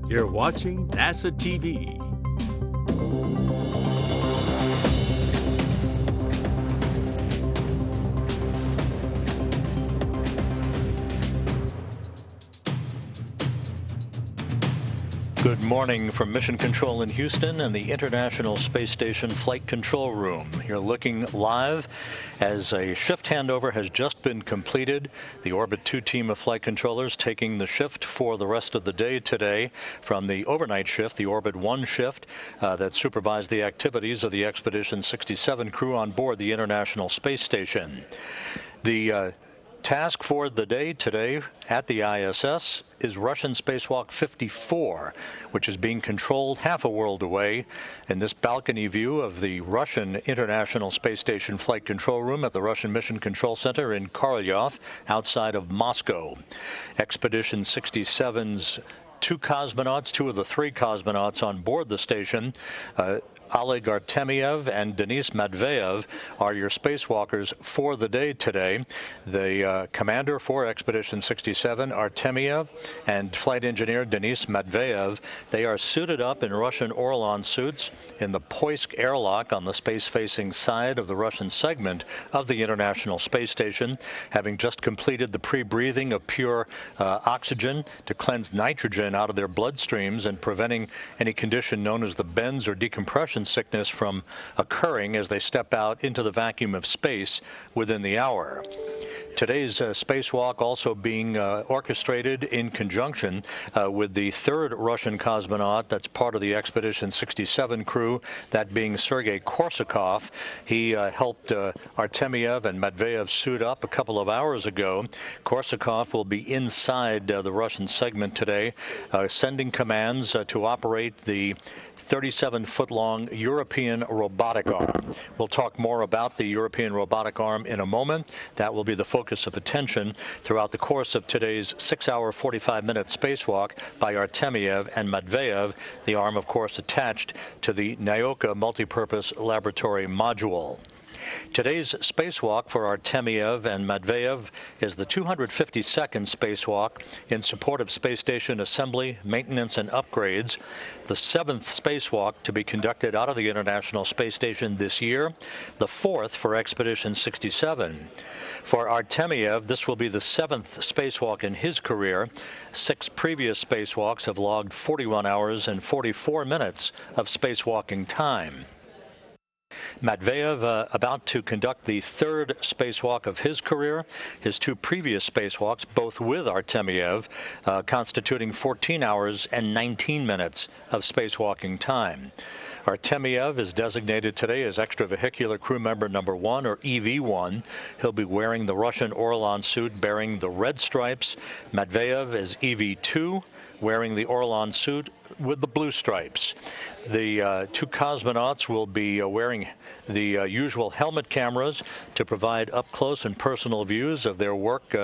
You're watching NASA TV. Good morning from Mission Control in Houston and the International Space Station Flight Control Room. You're looking live as a shift handover has just been completed. The Orbit 2 team of flight controllers taking the shift for the rest of the day today from the overnight shift, the Orbit 1 shift that supervised the activities of the Expedition 67 crew on board the International Space Station. The task for the day today at the ISS is Russian Spacewalk 54, which is being controlled half a world away in this balcony view of the Russian International Space Station Flight Control Room at the Russian Mission Control Center in Korolyov, outside of Moscow. Expedition 67's two of the three cosmonauts on board the station, Oleg Artemyev and Denis Matveyev, are your spacewalkers for the day today. The commander for Expedition 67, Artemyev, and flight engineer Denis Matveyev, they are suited up in Russian Orlan suits in the Poisk airlock on the space-facing side of the Russian segment of the International Space Station, having just completed the pre-breathing of pure oxygen to cleanse nitrogen out of their bloodstreams and preventing any condition known as the bends or decompression sickness from occurring as they step out into the vacuum of space within the hour. Today's spacewalk also being orchestrated in conjunction with the third Russian cosmonaut that's part of the Expedition 67 crew, that being Sergei Korsakov. He helped Artemyev and Matveyev suit up a couple of hours ago. Korsakov will be inside the Russian segment today, sending commands to operate the 37-foot-long European robotic arm. We'll talk more about the European robotic arm in a moment. That will be the focus of attention throughout the course of today's 6-hour, 45-minute spacewalk by Artemyev and Matveyev, the arm, of course, attached to the Naoka multipurpose laboratory module. Today's spacewalk for Artemyev and Matveyev is the 252nd spacewalk in support of space station assembly, maintenance, and upgrades, the 7th spacewalk to be conducted out of the International Space Station this year, the 4th for Expedition 67. For Artemyev, this will be the 7th spacewalk in his career. 6 previous spacewalks have logged 41 hours and 44 minutes of spacewalking time. Matveyev about to conduct the 3rd spacewalk of his career. His 2 previous spacewalks, both with Artemyev, constituting 14 hours and 19 minutes of spacewalking time. Artemyev is designated today as extravehicular crew member number 1, or EV1. He'll be wearing the Russian Orlan suit bearing the red stripes. Matveyev is EV2, wearing the Orlan suit with the blue stripes. The 2 cosmonauts will be wearing the usual helmet cameras to provide up-close and personal views of their work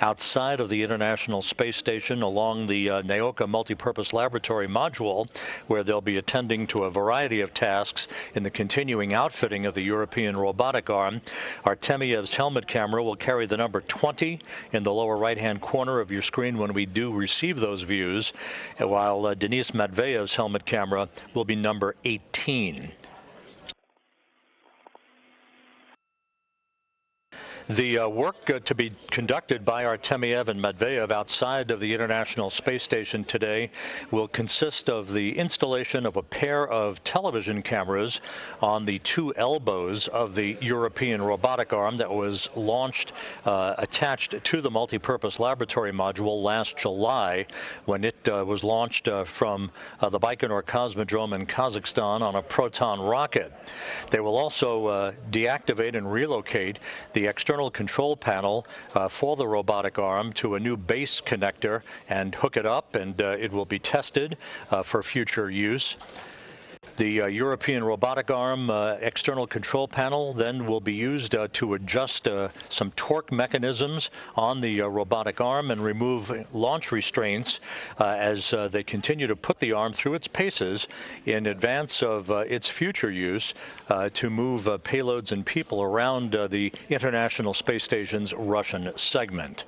outside of the International Space Station along the Naoka multipurpose laboratory module, where they'll be attending to a variety of tasks in the continuing outfitting of the European robotic arm. Artemyev's helmet camera will carry the number 20 in the lower right-hand corner of your screen when we do receive those views, while Denis Matveyev's helmet camera will be number 18. The work to be conducted by Artemyev and Matveyev outside of the International Space Station today will consist of the installation of a pair of television cameras on the 2 elbows of the European robotic arm that was launched attached to the multipurpose laboratory module last July, when it was launched from the Baikonur Cosmodrome in Kazakhstan on a Proton rocket. They will also deactivate and relocate the external control panel for the robotic arm to a new base connector and hook it up, and it will be tested for future use. The European robotic arm external control panel then will be used to adjust some torque mechanisms on the robotic arm and remove launch restraints as they continue to put the arm through its paces in advance of its future use to move payloads and people around the International Space Station's Russian segment.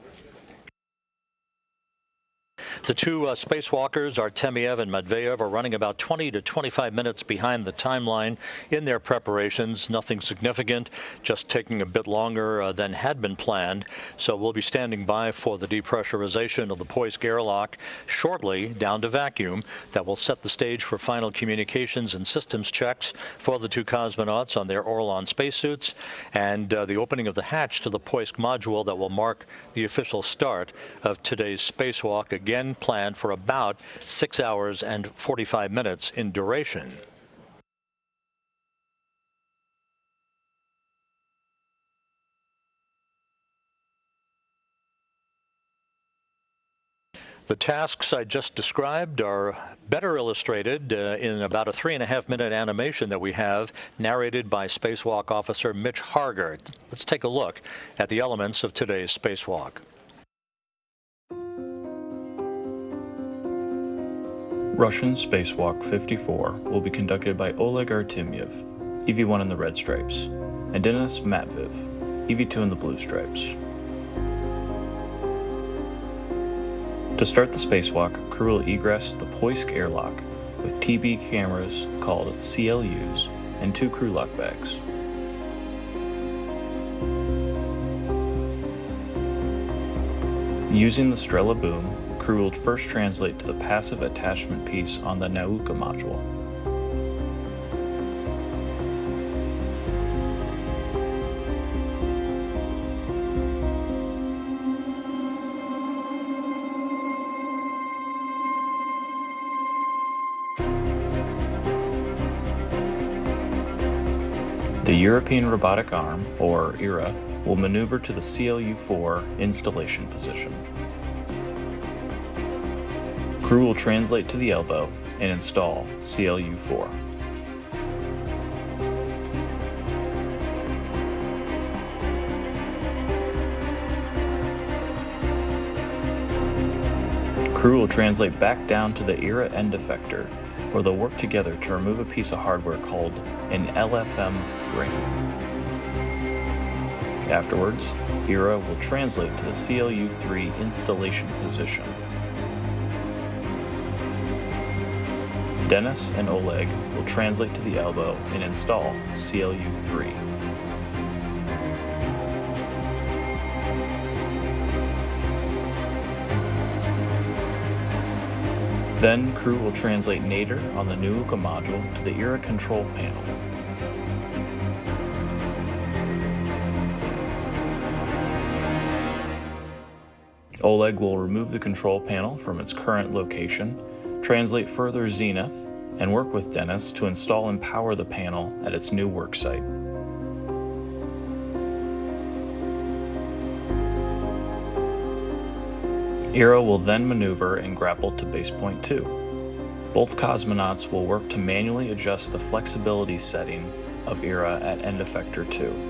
The two spacewalkers, Artemyev and Matveyev, are running about 20 to 25 minutes behind the timeline in their preparations. Nothing significant, just taking a bit longer than had been planned. So we'll be standing by for the depressurization of the Poisk airlock shortly down to vacuum. That will set the stage for final communications and systems checks for the two cosmonauts on their Orlan spacesuits, and the opening of the hatch to the Poisk module that will mark the official start of today's spacewalk, again planned for about 6 hours and 45 minutes in duration. The tasks I just described are better illustrated in about a 3.5-minute animation that we have, narrated by spacewalk officer Mitch Harger. Let's take a look at the elements of today's spacewalk. Russian Spacewalk 54 will be conducted by Oleg Artemyev, EV1 in the red stripes, and Dennis Matveyev, EV2 in the blue stripes. To start the spacewalk, crew will egress the Poisk airlock with TB cameras called CLUs and 2 crew lock bags. Using the Strela boom, crew will first translate to the passive attachment piece on the Nauka module. The European Robotic Arm, or ERA, will maneuver to the CLU-4 installation position. Crew will translate to the elbow and install CLU-4. Crew will translate back down to the ERA end effector, where they'll work together to remove a piece of hardware called an LFM ring. Afterwards, ERA will translate to the CLU-3 installation position. Dennis and Oleg will translate to the elbow and install CLU-3. Then, crew will translate Nader on the Nauka module to the ERA control panel. Oleg will remove the control panel from its current location, translate further Zenith, and work with Dennis to install and power the panel at its new work site. ERA will then maneuver and grapple to base point 2. Both cosmonauts will work to manually adjust the flexibility setting of ERA at end effector 2.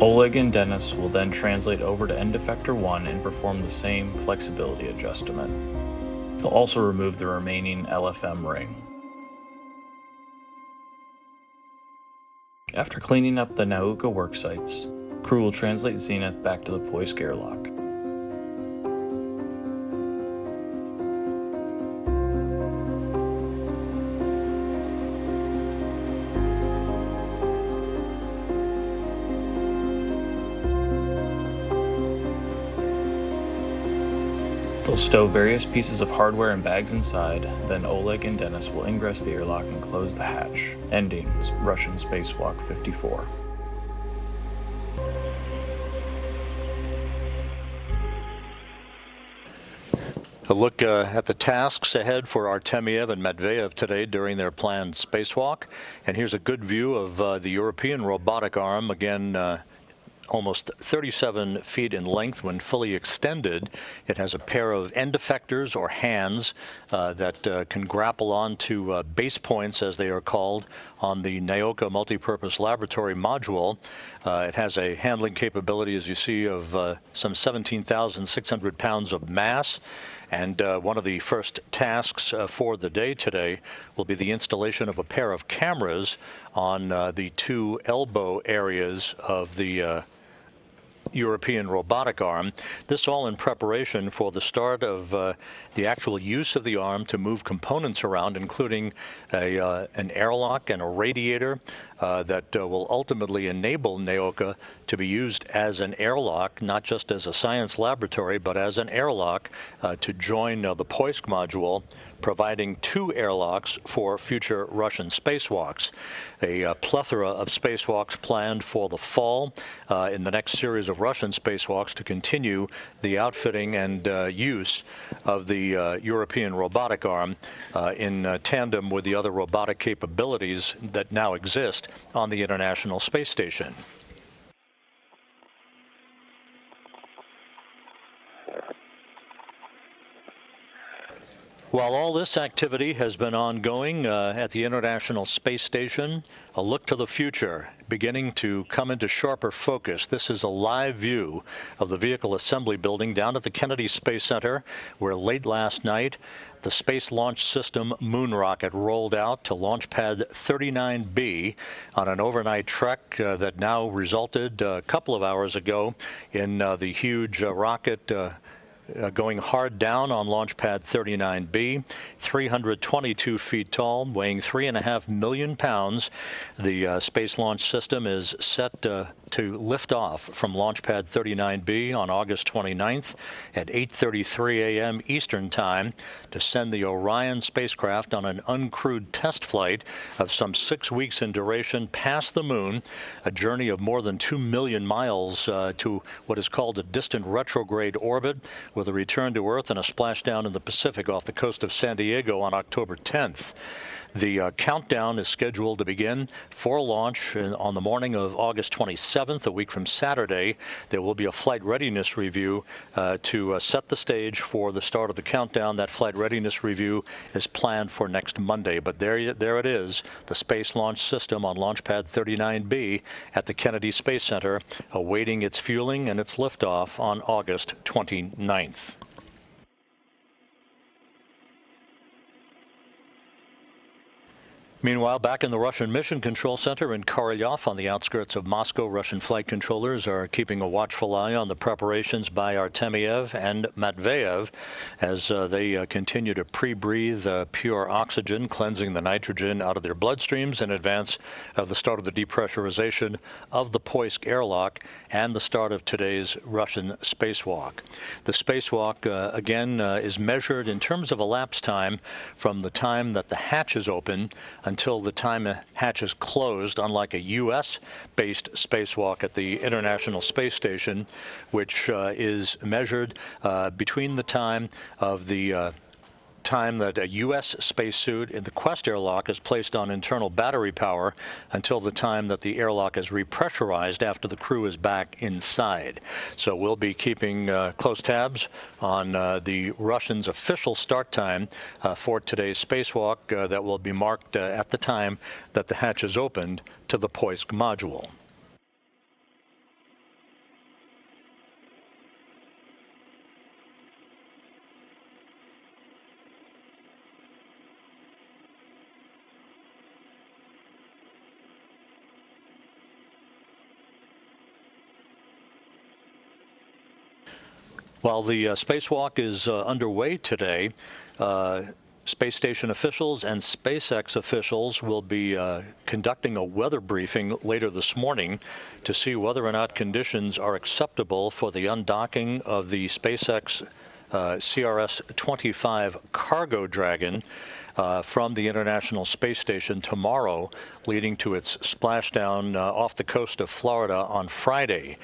Oleg and Dennis will then translate over to end effector 1 and perform the same flexibility adjustment. They'll also remove the remaining LFM ring. After cleaning up the Nauka worksites, crew will translate Zenith back to the Poisk airlock. They'll stow various pieces of hardware and bags inside, then Oleg and Dennis will ingress the airlock and close the hatch, ending Russian Spacewalk 54. A look at the tasks ahead for Artemyev and Matveyev today during their planned spacewalk. And here's a good view of the European robotic arm, again almost 37 feet in length when fully extended. It has a pair of end effectors or hands that can grapple onto base points, as they are called, on the NAOCA multipurpose laboratory module. It has a handling capability, as you see, of some 17,600 pounds of mass. And one of the first tasks for the day today will be the installation of a pair of cameras on the two elbow areas of the European robotic arm. This all in preparation for the start of the actual use of the arm to move components around, including an airlock and a radiator that will ultimately enable NAOCA to be used as an airlock, not just as a science laboratory, but as an airlock to join the Poisk module, providing two airlocks for future Russian spacewalks. A plethora of spacewalks planned for the fall in the next series of Russian spacewalks to continue the outfitting and use of the European robotic arm in tandem with the other robotic capabilities that now exist on the International Space Station. While all this activity has been ongoing at the International Space Station, a look to the future beginning to come into sharper focus. This is a live view of the Vehicle Assembly Building down at the Kennedy Space Center, where late last night the Space Launch System moon rocket rolled out to Launch Pad 39B on an overnight trek that now resulted a couple of hours ago in the huge rocket going hard down on Launch Pad 39B, 322 feet tall, weighing 3.5 million pounds. The Space Launch System is set to lift off from Launch Pad 39B on August 29th at 8:33 a.m. Eastern Time to send the Orion spacecraft on an uncrewed test flight of some 6 weeks in duration past the moon, a journey of more than 2 million miles to what is called a distant retrograde orbit, with a return to Earth and a splashdown in the Pacific off the coast of San Diego on October 10th. The countdown is scheduled to begin for launch on the morning of August 27th, a week from Saturday. There will be a flight readiness review to set the stage for the start of the countdown. That flight readiness review is planned for next Monday. But there it is, the Space Launch System on Launch Pad 39B at the Kennedy Space Center, awaiting its fueling and its liftoff on August 29th. Meanwhile, back in the Russian Mission Control Center in Korolyov on the outskirts of Moscow, Russian flight controllers are keeping a watchful eye on the preparations by Artemyev and Matveyev as they continue to pre-breathe pure oxygen, cleansing the nitrogen out of their bloodstreams in advance of the start of the depressurization of the Poisk airlock and the start of today's Russian spacewalk. The spacewalk, again, is measured in terms of elapsed time from the time that the hatch is open until the time a hatch is closed, unlike a U.S.-based spacewalk at the International Space Station, which is measured between the time of the time that a U.S. spacesuit in the Quest airlock is placed on internal battery power until the time that the airlock is repressurized after the crew is back inside. So we'll be keeping close tabs on the Russians' official start time for today's spacewalk that will be marked at the time that the hatch is opened to the Poisk module. While the spacewalk is underway today, space station officials and SpaceX officials will be conducting a weather briefing later this morning to see whether or not conditions are acceptable for the undocking of the SpaceX CRS-25 Cargo Dragon from the International Space Station tomorrow, leading to its splashdown off the coast of Florida on Friday.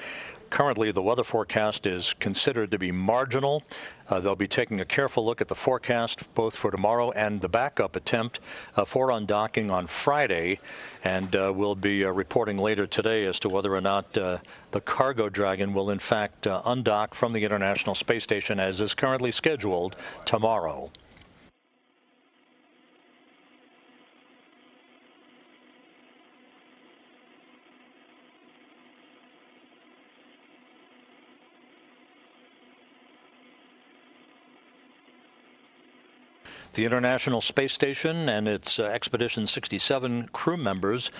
Currently, the weather forecast is considered to be marginal. They'll be taking a careful look at the forecast both for tomorrow and the backup attempt for undocking on Friday. And we'll be reporting later today as to whether or not the cargo dragon will in fact undock from the International Space Station as is currently scheduled tomorrow. The International Space Station and its Expedition 67 crew members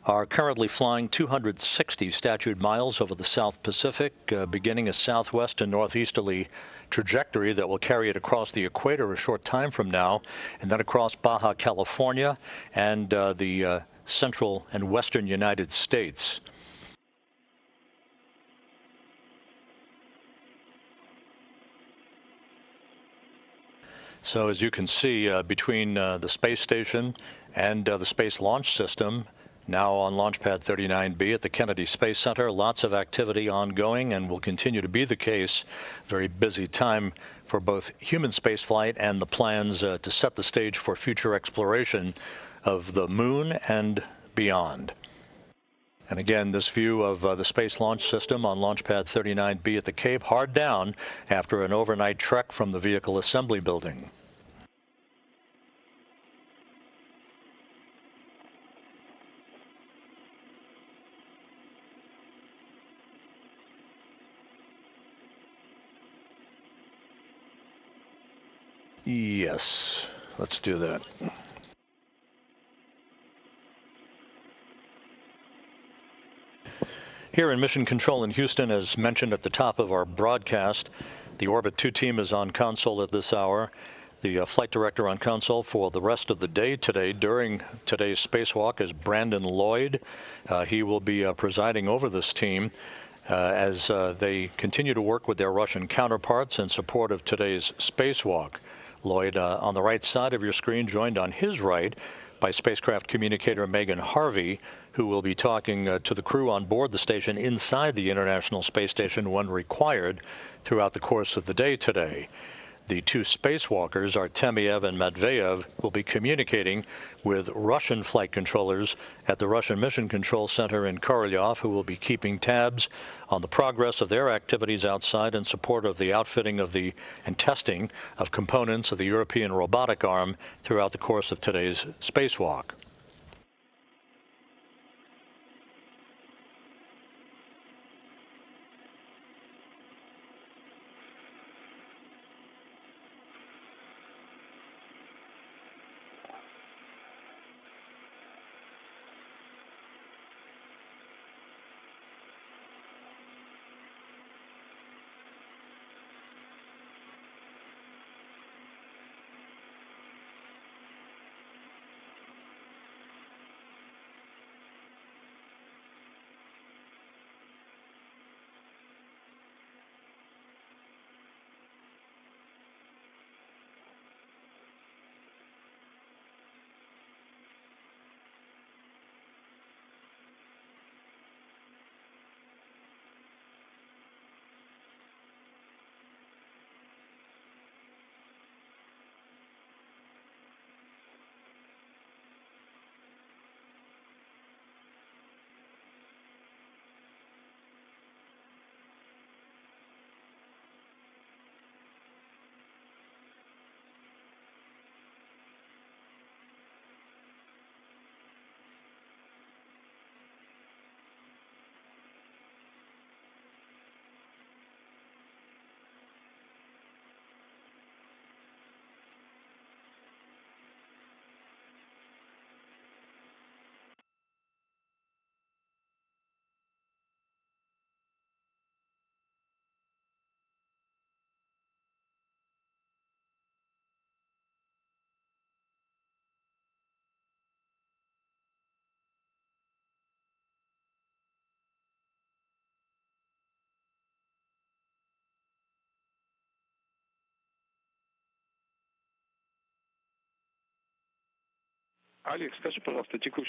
are currently flying 260 statute miles over the South Pacific, beginning a southwest and northeasterly trajectory that will carry it across the equator a short time from now, and then across Baja California and the central and western United States. So as you can see, between the space station and the Space Launch System, now on Launch Pad 39B at the Kennedy Space Center, lots of activity ongoing and will continue to be the case. Very busy time for both human spaceflight and the plans to set the stage for future exploration of the moon and beyond. And again, this view of the Space Launch System on Launch Pad 39B at the Cape, hard down after an overnight trek from the Vehicle Assembly Building. Yes, let's do that. Here in Mission Control in Houston, as mentioned at the top of our broadcast, the Orbit 2 team is on console at this hour. The flight director on console for the rest of the day today during today's spacewalk is Brandon Lloyd. He will be presiding over this team as they continue to work with their Russian counterparts in support of today's spacewalk. Lloyd, on the right side of your screen, joined on his right by spacecraft communicator Megan Harvey, who will be talking to the crew on board the station inside the International Space Station when required throughout the course of the day today. The two spacewalkers, Artemyev and Matveyev, will be communicating with Russian flight controllers at the Russian Mission Control Center in Korolyov, who will be keeping tabs on the progress of their activities outside in support of the outfitting of and testing of components of the European robotic arm throughout the course of today's spacewalk.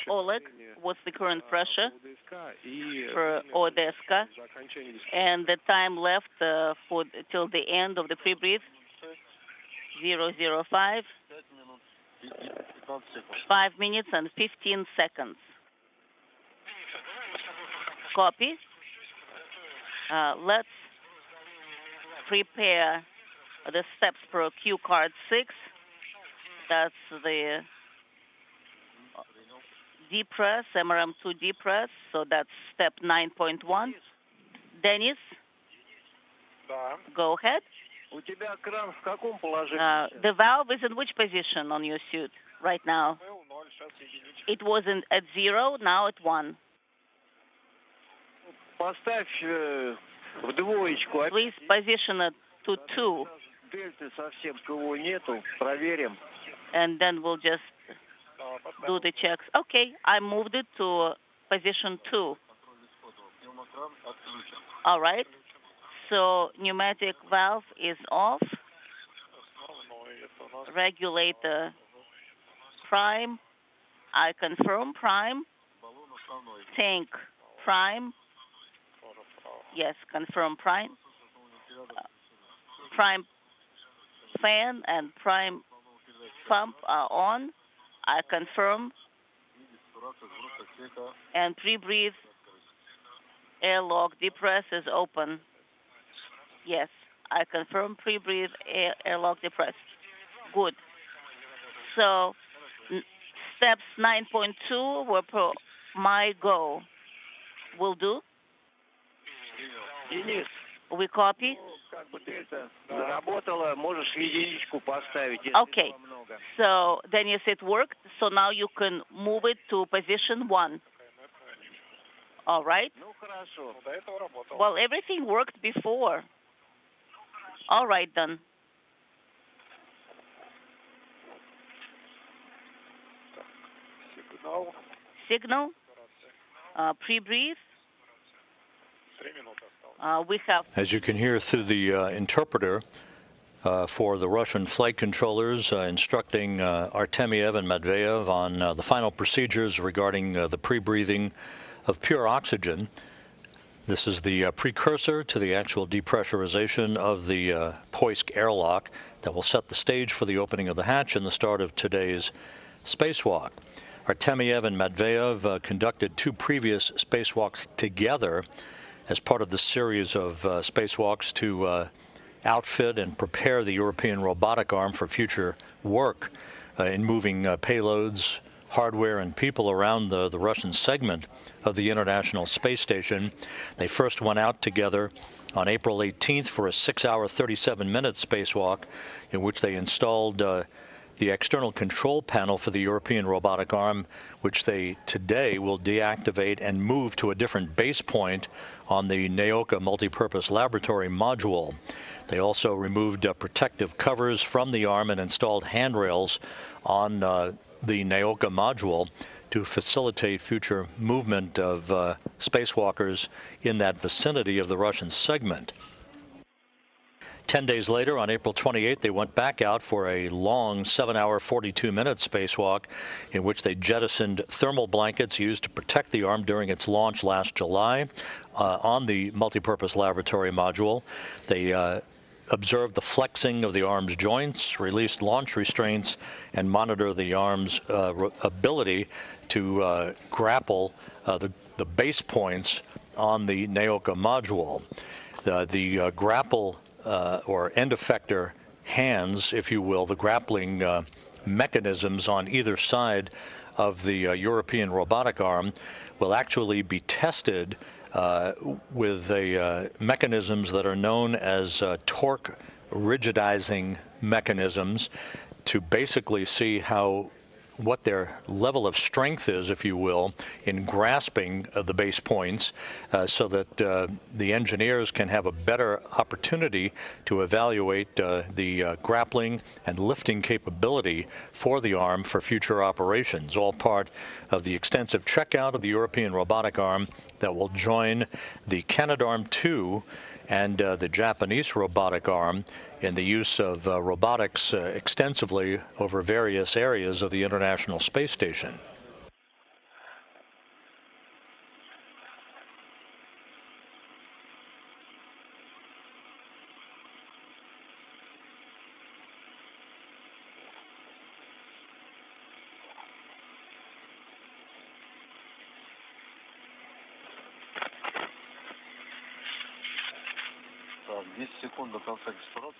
Oleg, what's the current pressure for Odessa and the time left till the end of the pre-breathe? 005. 5 minutes and 15 seconds. Copy. Let's prepare the steps for Q card 6. That's the depress, MRM2 depress, so that's step 9.1. Dennis, go ahead. The valve is in which position on your suit right now? It was at 0, now at 1. Please position it to 2. And then we'll just do the checks. Okay, I moved it to position 2. All right. So pneumatic valve is off. Regulator prime. I confirm prime. Tank prime. Yes, confirm prime. Prime fan and prime pump are on. I confirm. And pre-breathe airlock depress is open. Yes, I confirm pre-breathe airlock depress. Good. So steps 9.2 were per my go. Will do. We copy. Okay. So Dennis, it worked. So now you can move it to position 1. All right. Well, everything worked before. All right, then. Signal. Pre-breathe. We have. As you can hear through the interpreter for the Russian flight controllers instructing Artemyev and Matveyev on the final procedures regarding the pre-breathing of pure oxygen. This is the precursor to the actual depressurization of the Poisk airlock that will set the stage for the opening of the hatch and the start of today's spacewalk. Artemyev and Matveyev conducted 2 previous spacewalks together as part of the series of spacewalks to outfit and prepare the European robotic arm for future work in moving payloads, hardware, and people around the Russian segment of the International Space Station. They first went out together on April 18th for a 6-hour, 37-minute spacewalk in which they installed the external control panel for the European robotic arm, which they today will deactivate and move to a different base point on the Naoka multipurpose laboratory module. They also removed protective covers from the arm and installed handrails on the Naoka module to facilitate future movement of spacewalkers in that vicinity of the Russian segment. 10 days later, on April 28th, they went back out for a long 7-hour, 42-minute spacewalk in which they jettisoned thermal blankets used to protect the arm during its launch last July on the multipurpose laboratory module. They observed the flexing of the arm's joints, released launch restraints, and monitor the arm's ability to grapple the base points on the Naoka module. The grapple or end effector hands, if you will, the grappling mechanisms on either side of the European robotic arm will actually be tested with mechanisms that are known as torque rigidizing mechanisms to basically see what their level of strength is, if you will, in grasping the base points so that the engineers can have a better opportunity to evaluate the grappling and lifting capability for the arm for future operations, all part of the extensive checkout of the European robotic arm that will join the Canadarm2 and the Japanese robotic arm in the use of robotics extensively over various areas of the International Space Station.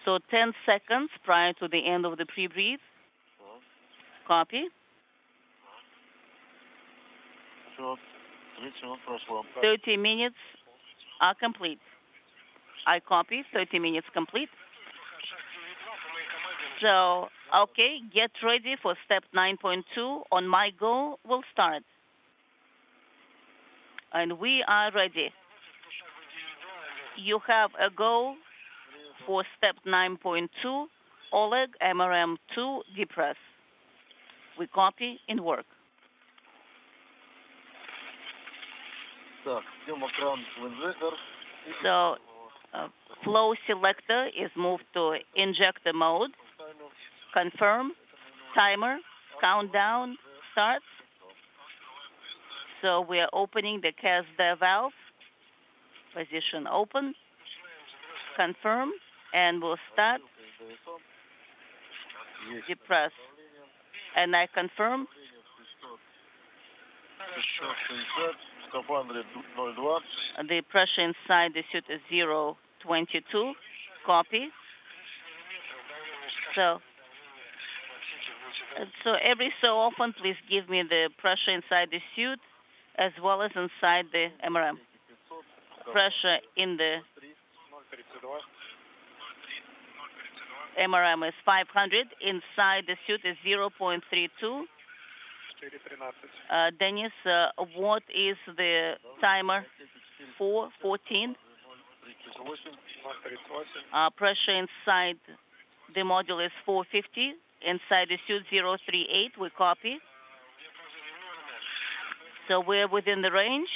So 10 seconds prior to the end of the pre-brief. Copy. 30 minutes are complete. I copy. 30 minutes complete. So, okay, get ready for step 9.2. On my go, we'll start. And we are ready. You have a go for step 9.2, Oleg, MRM2, depress. We copy and work. So, flow selector is moved to injector mode. Confirm. Timer. Countdown starts. So we are opening the CASDA valve. Position open. Confirm. And we'll start. Depress. And I confirm. The pressure inside the suit is 0.22. Copy. So every so often, please give me the pressure inside the suit as well as inside the MRM. Pressure in the MRM is 500. Inside the suit is 0.32. Dennis, what is the timer? 4:14. Pressure inside the module is 450. Inside the suit 038. We copy. So we're within the range.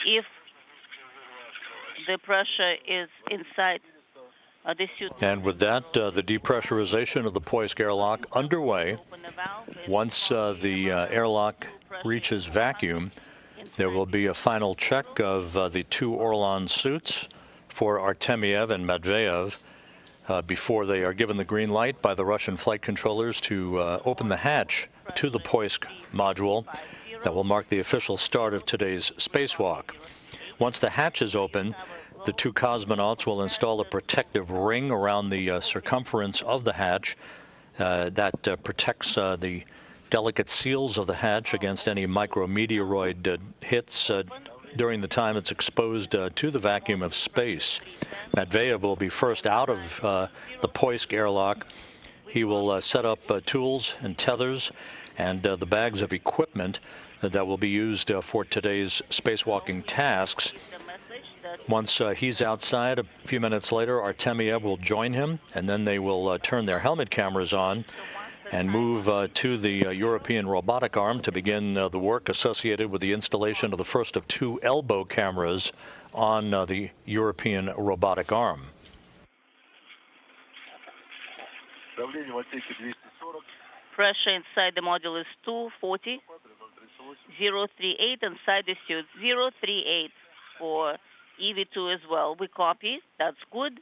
If the pressure is inside the suit. And with that, the depressurization of the Poisk airlock underway. Once the airlock reaches vacuum, there will be a final check of the two Orlan suits for Artemyev and Matveyev before they are given the green light by the Russian flight controllers to open the hatch to the Poisk module. That will mark the official start of today's spacewalk. Once the hatch is open, the two cosmonauts will install a protective ring around the circumference of the hatch that protects the delicate seals of the hatch against any micrometeoroid hits during the time it's exposed to the vacuum of space. Matveyev will be first out of the Poisk airlock. He will set up tools and tethers and the bags of equipment that will be used for today's spacewalking tasks. Once he's outside, a few minutes later, Artemyev will join him, and then they will turn their helmet cameras on and move to the European robotic arm to begin the work associated with the installation of the first of two elbow cameras on the European robotic arm. Pressure inside the module is 240. 038 inside the suit. 038 for EV2 as well. We copy. That's good.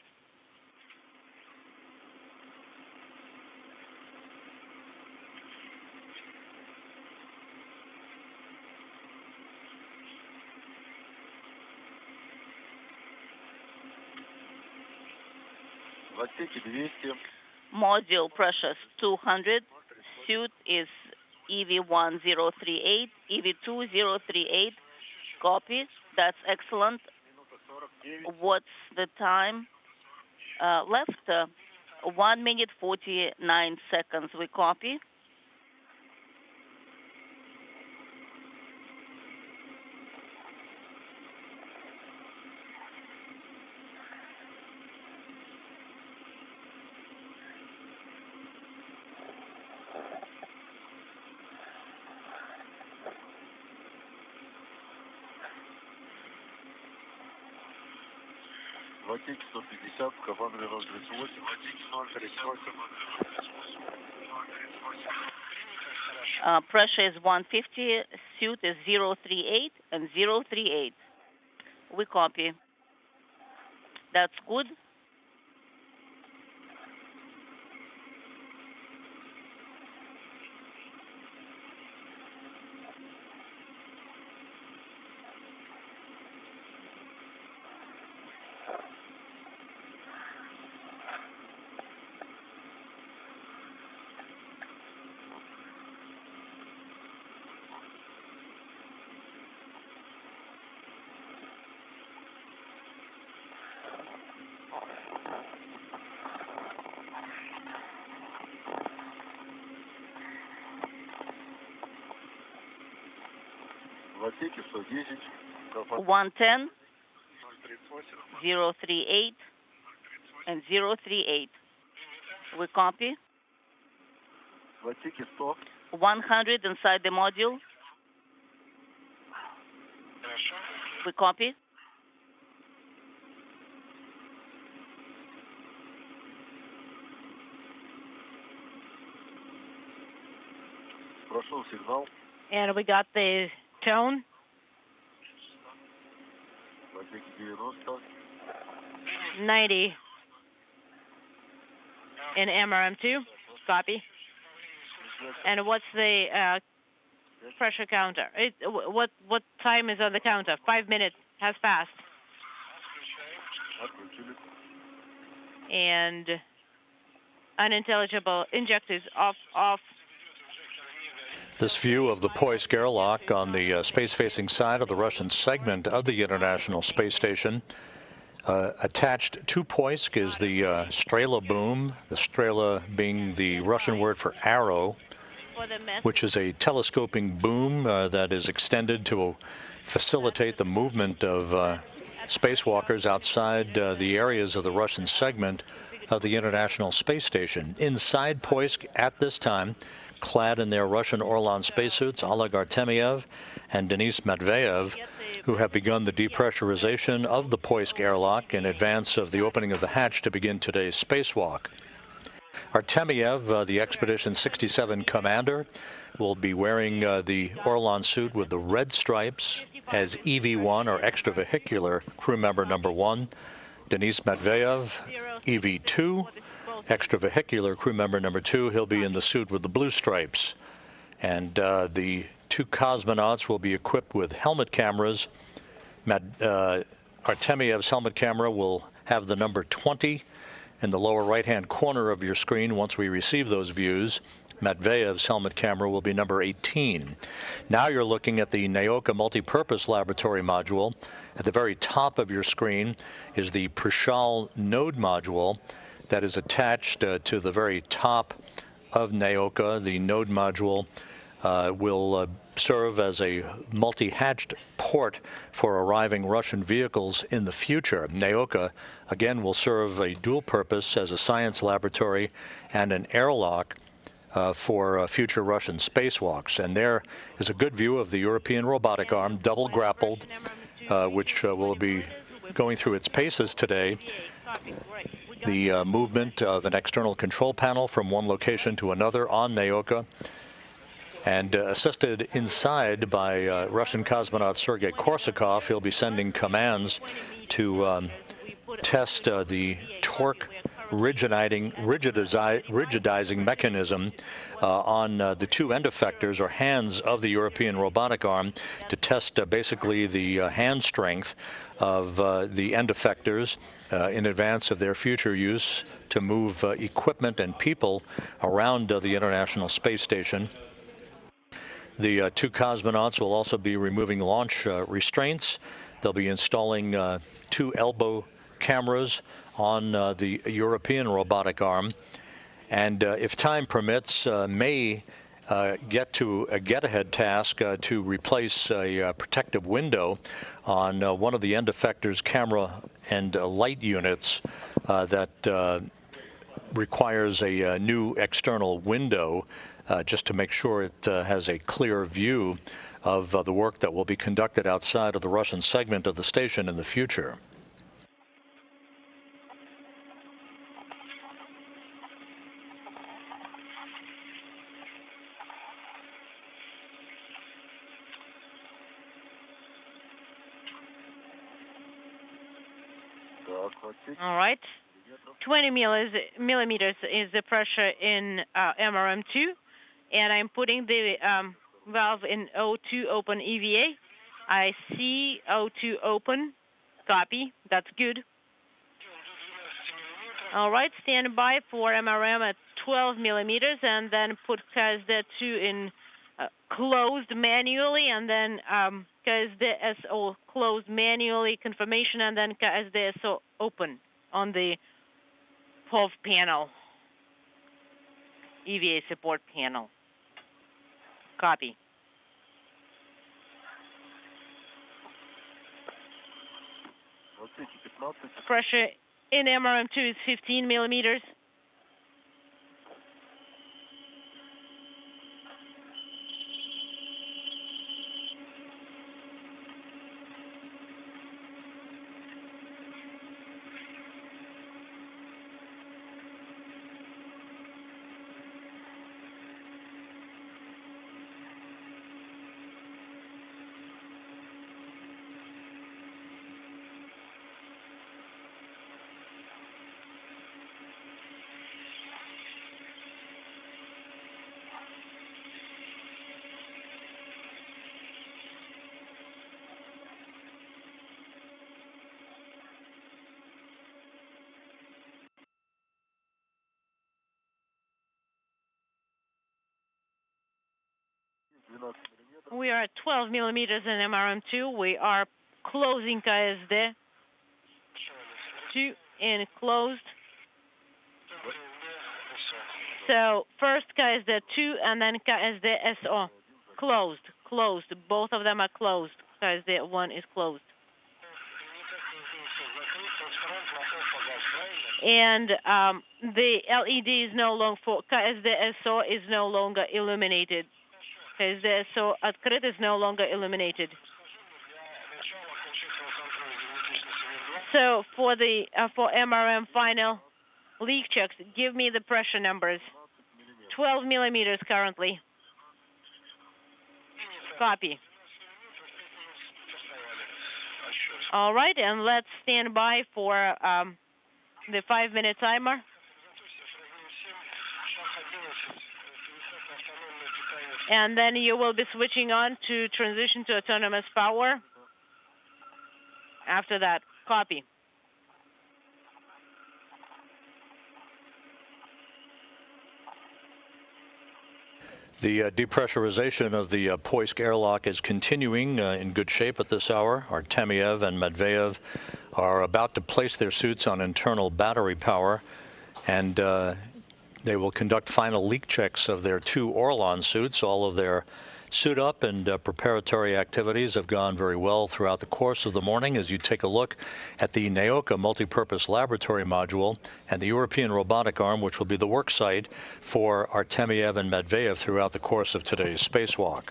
Module pressure is 200. Suit is EV1 038, EV2 038. Copy. That's excellent. What's the time left? 1 minute 49 seconds. We copy. Pressure is 150, suit is 038 and 038. We copy. That's good. часов 10. 110, 038, and 038. We copy. 100 inside the module. We copy. Прошел сигнал. And we got the tone. 90 in MRM2. Copy. And what's the pressure counter? What time is on the counter? 5 minutes has passed. And unintelligible injectors off. This view of the Poisk airlock on the space-facing side of the Russian segment of the International Space Station. Attached to Poisk is the Strela boom, the Strela being the Russian word for arrow, which is a telescoping boom that is extended to facilitate the movement of spacewalkers outside the areas of the Russian segment of the International Space Station. Inside Poisk at this time, clad in their Russian Orlan spacesuits, Oleg Artemyev and Denis Matveyev, who have begun the depressurization of the Poisk airlock in advance of the opening of the hatch to begin today's spacewalk. Artemyev, the Expedition 67 commander, will be wearing the Orlan suit with the red stripes as EV-1 or extravehicular crew member number 1. Denis Matveyev, EV-2, extravehicular crew member number 2. He'll be in the suit with the blue stripes. And the two cosmonauts will be equipped with helmet cameras. Artemyev's helmet camera will have the number 20 in the lower right-hand corner of your screen once we receive those views. Matveyev's helmet camera will be number 18. Now you're looking at the Naoka multipurpose laboratory module. At the very top of your screen is the Prishal node module that is attached to the very top of Naoka. The node module will serve as a multi-hatched port for arriving Russian vehicles in the future. Naoka, again, will serve a dual purpose as a science laboratory and an airlock for future Russian spacewalks. And there is a good view of the European robotic arm, double grappled, which will be going through its paces today. The movement of an external control panel from one location to another on Naoka, and assisted inside by Russian cosmonaut Sergei Korsakov. He'll be sending commands to test the torque rigidizing mechanism on the two end effectors or hands of the European robotic arm to test basically the hand strength of the end effectors in advance of their future use to move equipment and people around the International Space Station. The two cosmonauts will also be removing launch restraints. They'll be installing two elbow cameras on the European robotic arm, and if time permits, may get to a get-ahead task to replace a protective window on one of the end effectors camera and light units that requires a new external window just to make sure it has a clear view of the work that will be conducted outside of the Russian segment of the station in the future. All right. 20 millimeters is the pressure in MRM2, and I'm putting the valve in O2 open EVA. I see O2 open. Copy. That's good. All right. Stand by for MRM at 12 millimeters, and then put KSD2 in closed manually, and then KSDSO closed manually confirmation, and then KSDSO open on the POV panel, EVA support panel. Copy. Pressure in MRM2 is 15 millimeters. We are at 12 millimeters in MRM2. We are closing KSD2 and closed. So first KSD2 and then KSDSO. Closed. Both of them are closed. KSD1 is closed. And the LED is no longer for KSDSO is no longer illuminated. KSDSO открытый is no longer illuminated. So for the for MRM final leak checks, give me the pressure numbers. 12 millimeters currently. Copy. All right, and let's stand by for the 5-minute timer. And then you will be switching on to transition to autonomous power. After that, copy. The depressurization of the Poisk airlock is continuing in good shape at this hour. Artemyev and Matveyev are about to place their suits on internal battery power, and they will conduct final leak checks of their 2 Orlan suits. All of their suit up and preparatory activities have gone very well throughout the course of the morning. As you take a look at the Naoka multipurpose laboratory module and the European robotic arm, which will be the work site for Artemyev and Matveyev throughout the course of today's spacewalk.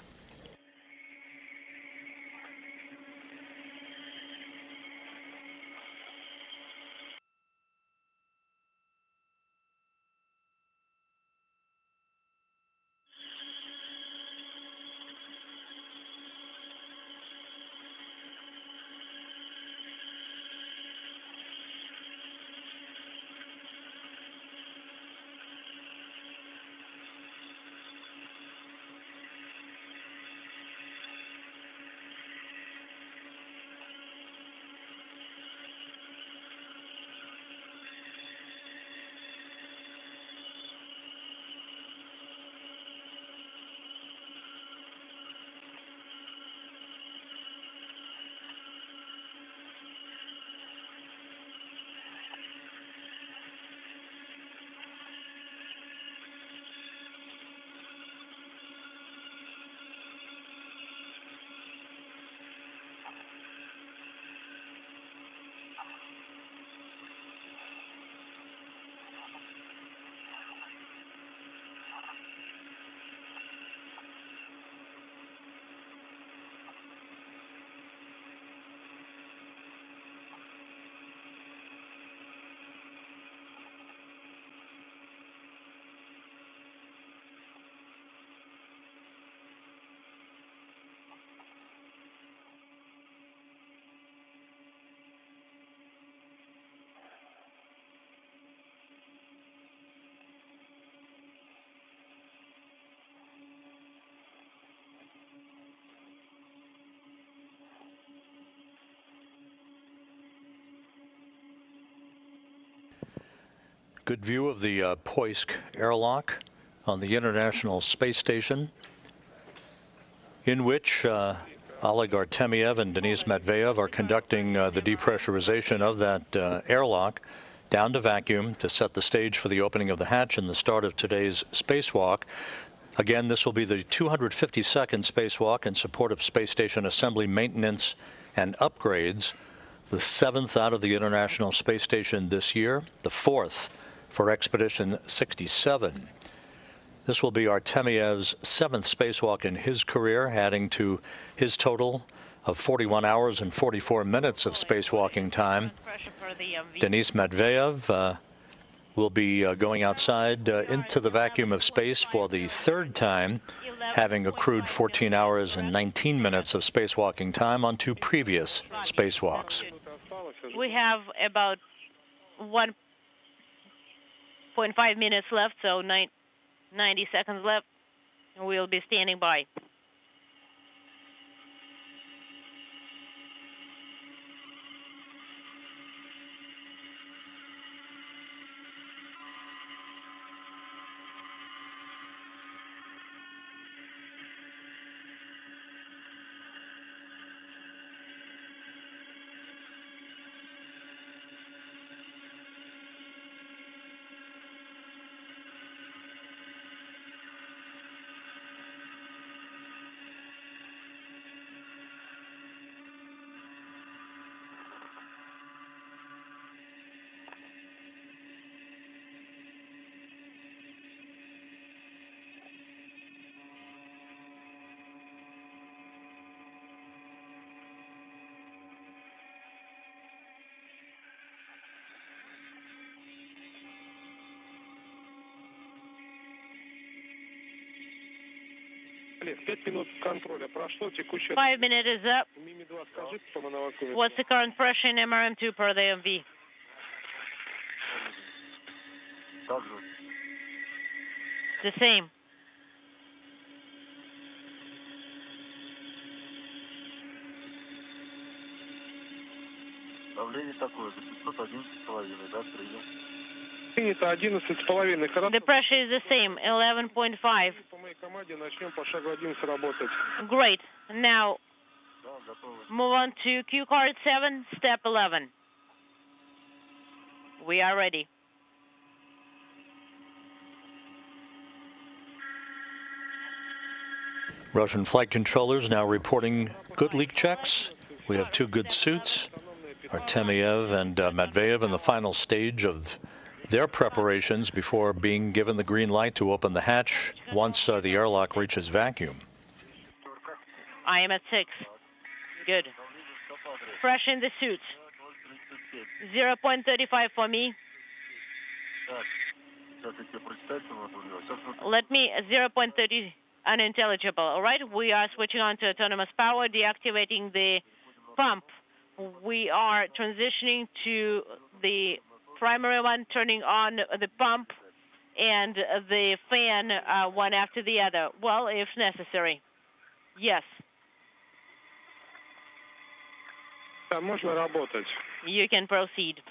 Good view of the Poisk airlock on the International Space Station, in which Oleg Artemyev and Denis Matveev are conducting the depressurization of that airlock down to vacuum to set the stage for the opening of the hatch and the start of today's spacewalk. Again, this will be the 252nd spacewalk in support of space station assembly, maintenance, and upgrades. The 7th out of the International Space Station this year, the 4th for Expedition 67. This will be Artemyev's 7th spacewalk in his career, adding to his total of 41 hours and 44 minutes of spacewalking time. Denis Matveev will be going outside into the vacuum of space for the 3rd time, having accrued 14 hours and 19 minutes of spacewalking time on 2 previous spacewalks. We have about 1.5 minutes left, so 90 seconds left. We'll be standing by. Олег, 5 минут контроля прошло, текущее... 5 minutes is up. Мими-2, скажите по мановаку. What's the current pressure in MRM2 per the MV? The same. Давление такое, за 511,5, да, прием. Принято 11,5, хорошо. The pressure is the same, 11.5. По моей команде начнем по шагу 11 работать. Great. Now, move on to Q card 7, step 11. We are ready. Russian flight controllers now reporting good leak checks. We have 2 good suits, Artemyev and Matveev, in the final stage of their preparations before being given the green light to open the hatch once the airlock reaches vacuum. I am at 6. Good. Pressure in the suit. 0.35 for me. Let me 0.30 unintelligible. All right, we are switching on to autonomous power, deactivating the pump. We are transitioning to the primary one, turning on the pump and the fan one after the other. Well, if necessary. Yes. Можно работать. You can proceed.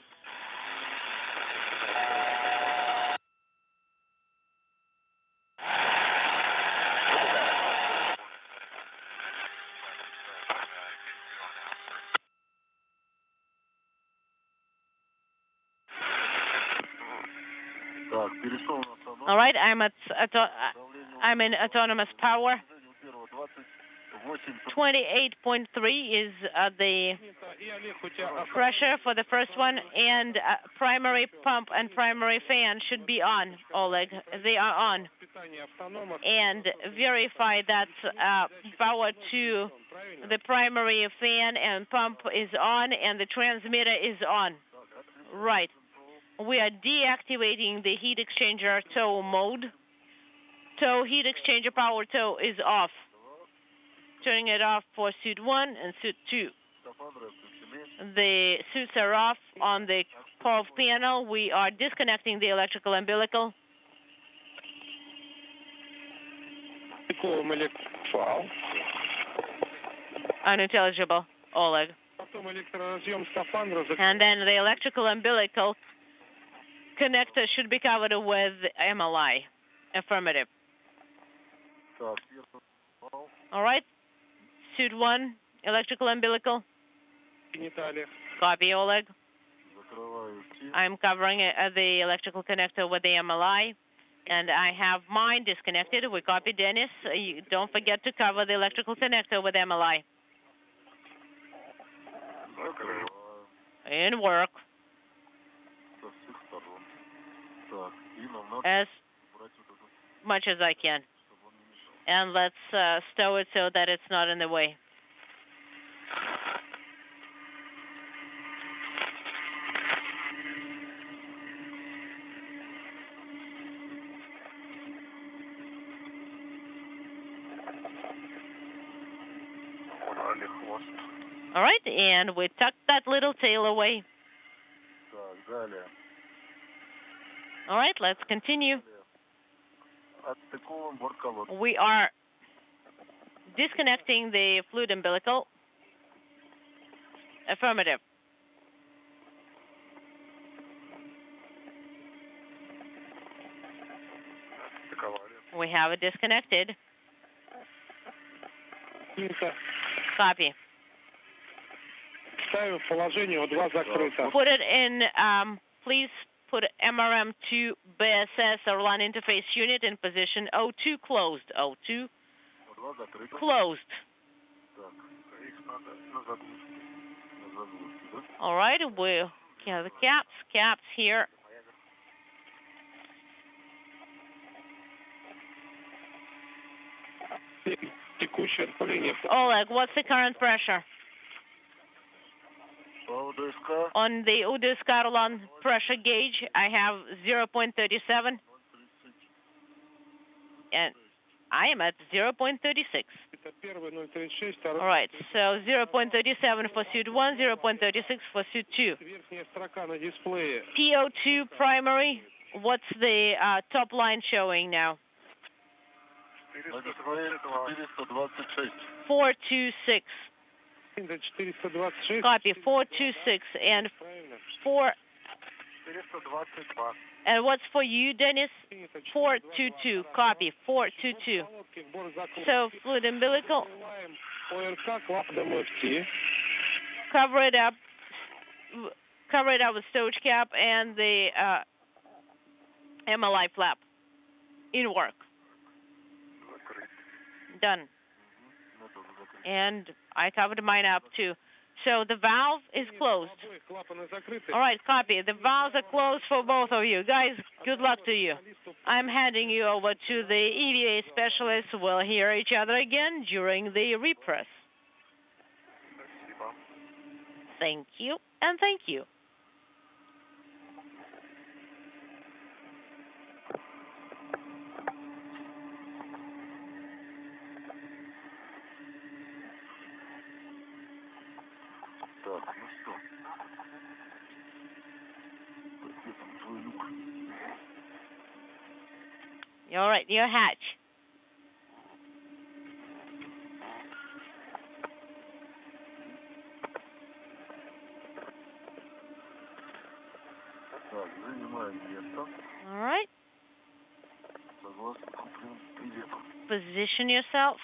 All right, I'm in autonomous power. 28.3 is the pressure for the first one, and primary pump and primary fan should be on, Oleg. They are on. And verify that power to the primary fan and pump is on, and the transmitter is on. Right. We are deactivating the heat exchanger tow mode. Tow heat exchanger power tow is off. Turning it off for suit 1 and suit 2. The suits are off on the POV panel. We are disconnecting the electrical umbilical. Unintelligible, Oleg. And then the electrical umbilical connector should be covered with MLI. Affirmative. All right. Suit 1, electrical umbilical. Copy, Oleg. I'm covering the electrical connector with the MLI, and I have mine disconnected. We copy, Dennis. Don't forget to cover the electrical connector with MLI. In work. As much as I can. And let's stow it so that it's not in the way. All right, and we tuck that little tail away. All right, let's continue. We are disconnecting the fluid umbilical. Affirmative. We have it disconnected. Copy. Put it in, please put MRM2 BSS or LAN interface unit in position O2 closed. O2 closed. All right, we have the caps here. Oleg, what's the current pressure? On the Udescarlon pressure gauge, I have 0.37. And I am at 0.36. All right, so 0.37 for suit 1, 0.36 for suit 2. PO2 primary, what's the top line showing now? 426. Copy, 426 and 4. And what's for you, Dennis? 422. Copy, 422. So fluid umbilical. Cover it up. Cover it up with stowage cap and the MLI flap. In work. Done. And I covered mine up too. So the valve is closed. All right, copy. The valves are closed for both of you. Guys, good luck to you. I'm handing you over to the EVA specialist. We'll hear each other again during the repress. Thank you, and thank you. All right, your hatch. All right. Position yourself.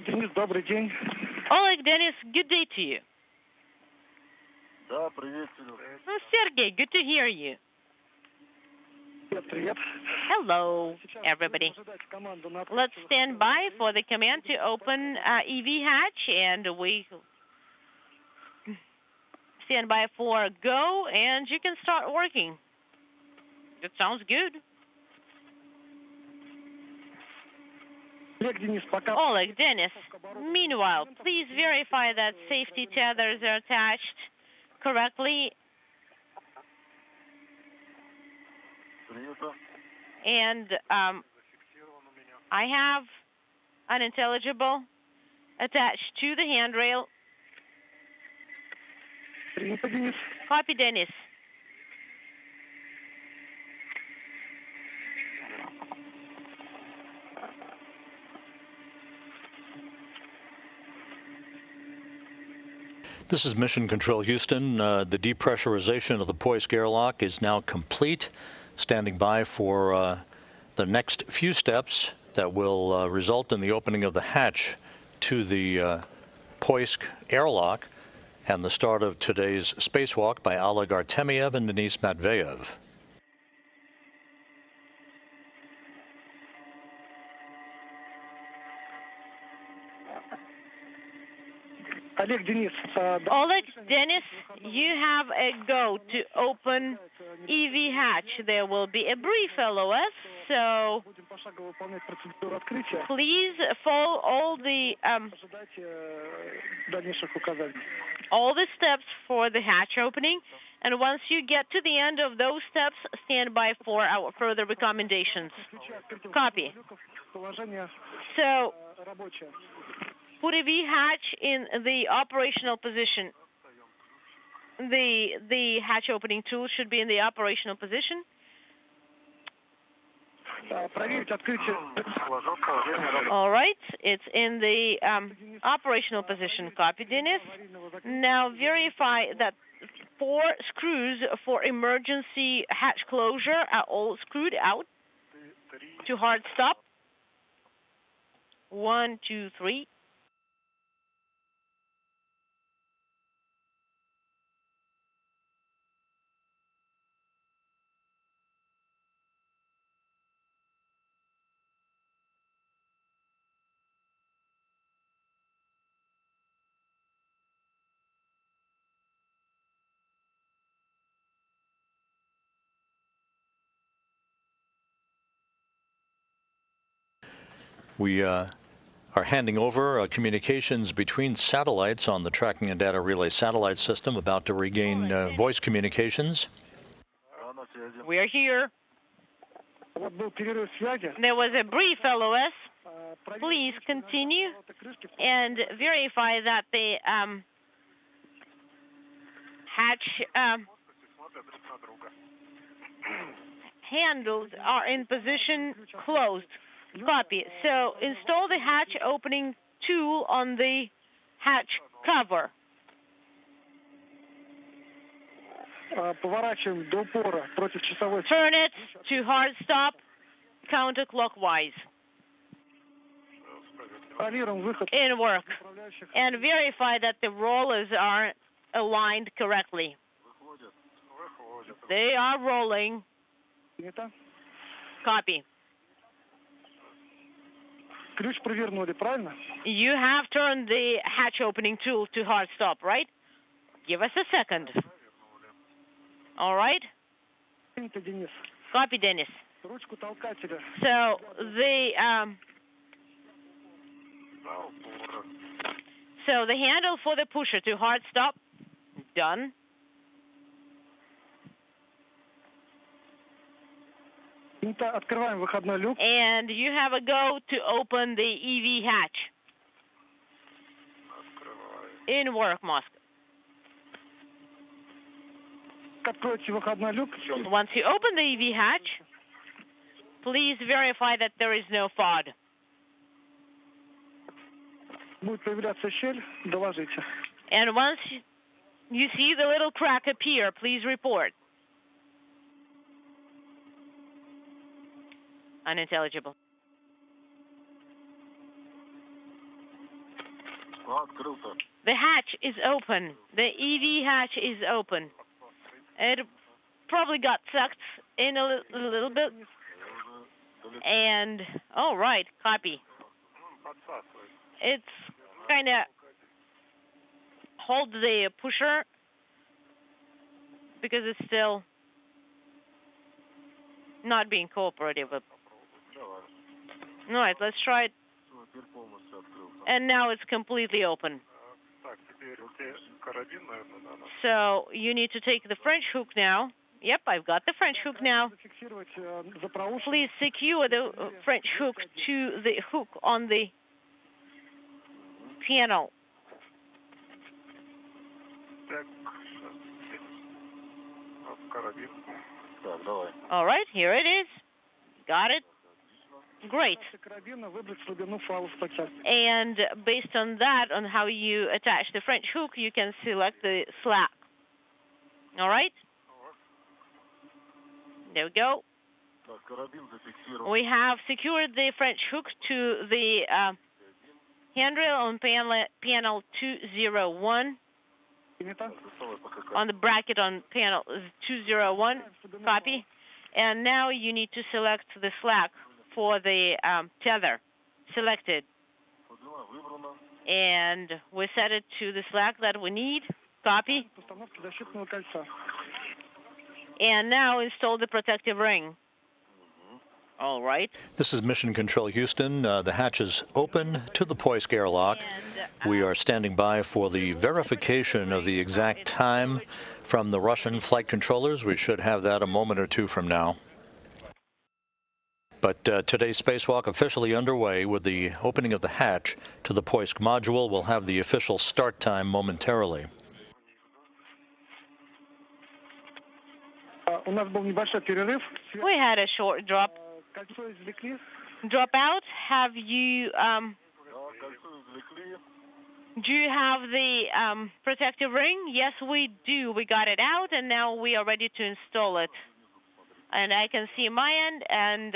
Денис, добрый день. Oleg, Dennis, good day to you. Да, приветствую. Sergey, good to hear you. Привет. Hello, everybody. Let's stand by for the command to open EV hatch, and we stand by for go, and you can start working. That sounds good. Oleg, Dennis, meanwhile, please verify that safety tethers are attached correctly. And I have unintelligible attached to the handrail. Copy, Dennis. This is Mission Control Houston. The depressurization of the Poisk airlock is now complete. Standing by for the next few steps that will result in the opening of the hatch to the Poisk airlock and the start of today's spacewalk by Oleg Artemyev and Denis Matveyev. Oleg, Denis. Oleg, Dennis, you have a go to open EV hatch. There will be a brief LOS, so please follow all the steps for the hatch opening. And once you get to the end of those steps, stand by for our further recommendations. Copy. So, put EV hatch in the operational position. The hatch opening tool should be in the operational position. All right, it's in the operational position. Copy, Dennis. Now verify that 4 screws for emergency hatch closure are all screwed out to hard stop. 1, 2, 3. We are handing over communications between satellites on the Tracking and Data Relay satellite system, about to regain voice communications. We are here. There was a brief LOS. Please continue and verify that the hatch handles are in position closed. Copy. So install the hatch opening tool on the hatch cover. Turn it to hard stop counterclockwise. In work. And verify that the rollers are aligned correctly. They are rolling. Copy. You have turned the hatch opening tool to hard stop, right? Give us a second. All right? Copy, Dennis. So the handle for the pusher to hard stop, done. And you have a go to open the EV hatch. In work, Moscow. Once you open the EV hatch, please verify that there is no FOD. And once you see the little crack appear, please report. Unintelligible. The hatch is open. The EV hatch is open. It probably got sucked in a little bit. And, all right, copy. It's kind of hold the pusher because it's still not being cooperative. All right, let's try it. And now it's completely open. So you need to take the French hook now. Yep, I've got the French hook now. Please secure the French hook to the hook on the panel. All right, here it is. Got it. Great. And based on that, on how you attach the French hook, you can select the slack. All right? There we go. We have secured the French hook to the handrail on panel 201. On the bracket on panel 201. Copy. And now you need to select the slack for the tether. Selected. And we set it to the slack that we need. Copy. And now install the protective ring. All right. This is Mission Control Houston. The hatch is open to the Poisk airlock. We are standing by for the verification of the exact time from the Russian flight controllers. We should have that a moment or two from now. But today's spacewalk officially underway with the opening of the hatch to the Poisk module. We'll have the official start time momentarily. We had a short drop out. Have you do you have the protective ring? Yes, we do. We got it out, and now we are ready to install it. And I can see my end and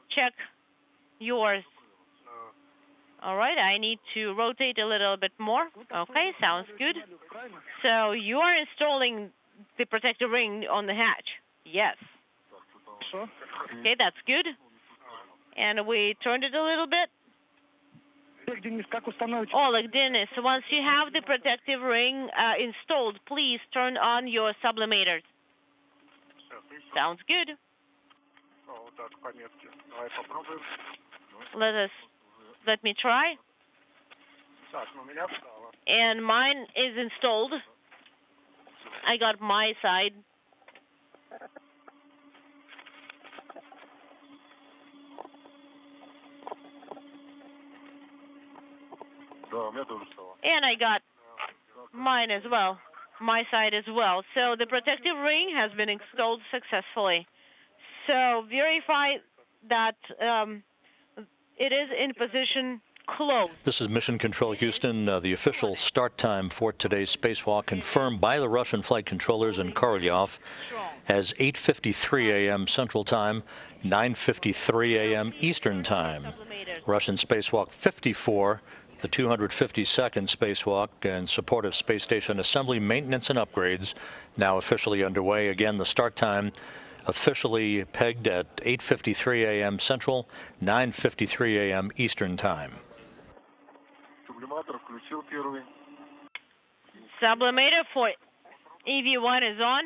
check yours. All right, I need to rotate a little bit more. Okay, sounds good. So you are installing the protective ring on the hatch? Yes. Okay, that's good. And we turned it a little bit. Oleg, Dennis, once you have the protective ring installed, please turn on your sublimators. Sounds good. Let me try. And mine is installed. I got my side. And I got mine as well, my side as well. So the protective ring has been installed successfully. So verify that it is in position closed. This is Mission Control Houston. The official start time for today's spacewalk confirmed by the Russian flight controllers in Korolyov as 8:53 a.m. Central Time, 9:53 a.m. Eastern Time. Russian spacewalk 54. The 252nd spacewalk in support of space station assembly, maintenance, and upgrades now officially underway. Again, the start time officially pegged at 8:53 a.m. Central, 9:53 a.m. Eastern Time. Sublimator for EV1 is on.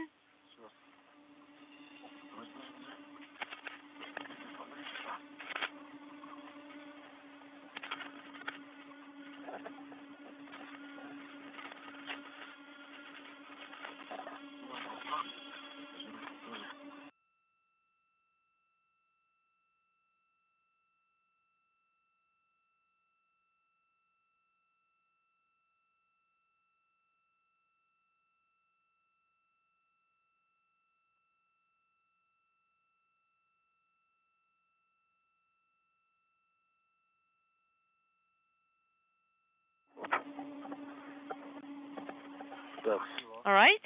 All right.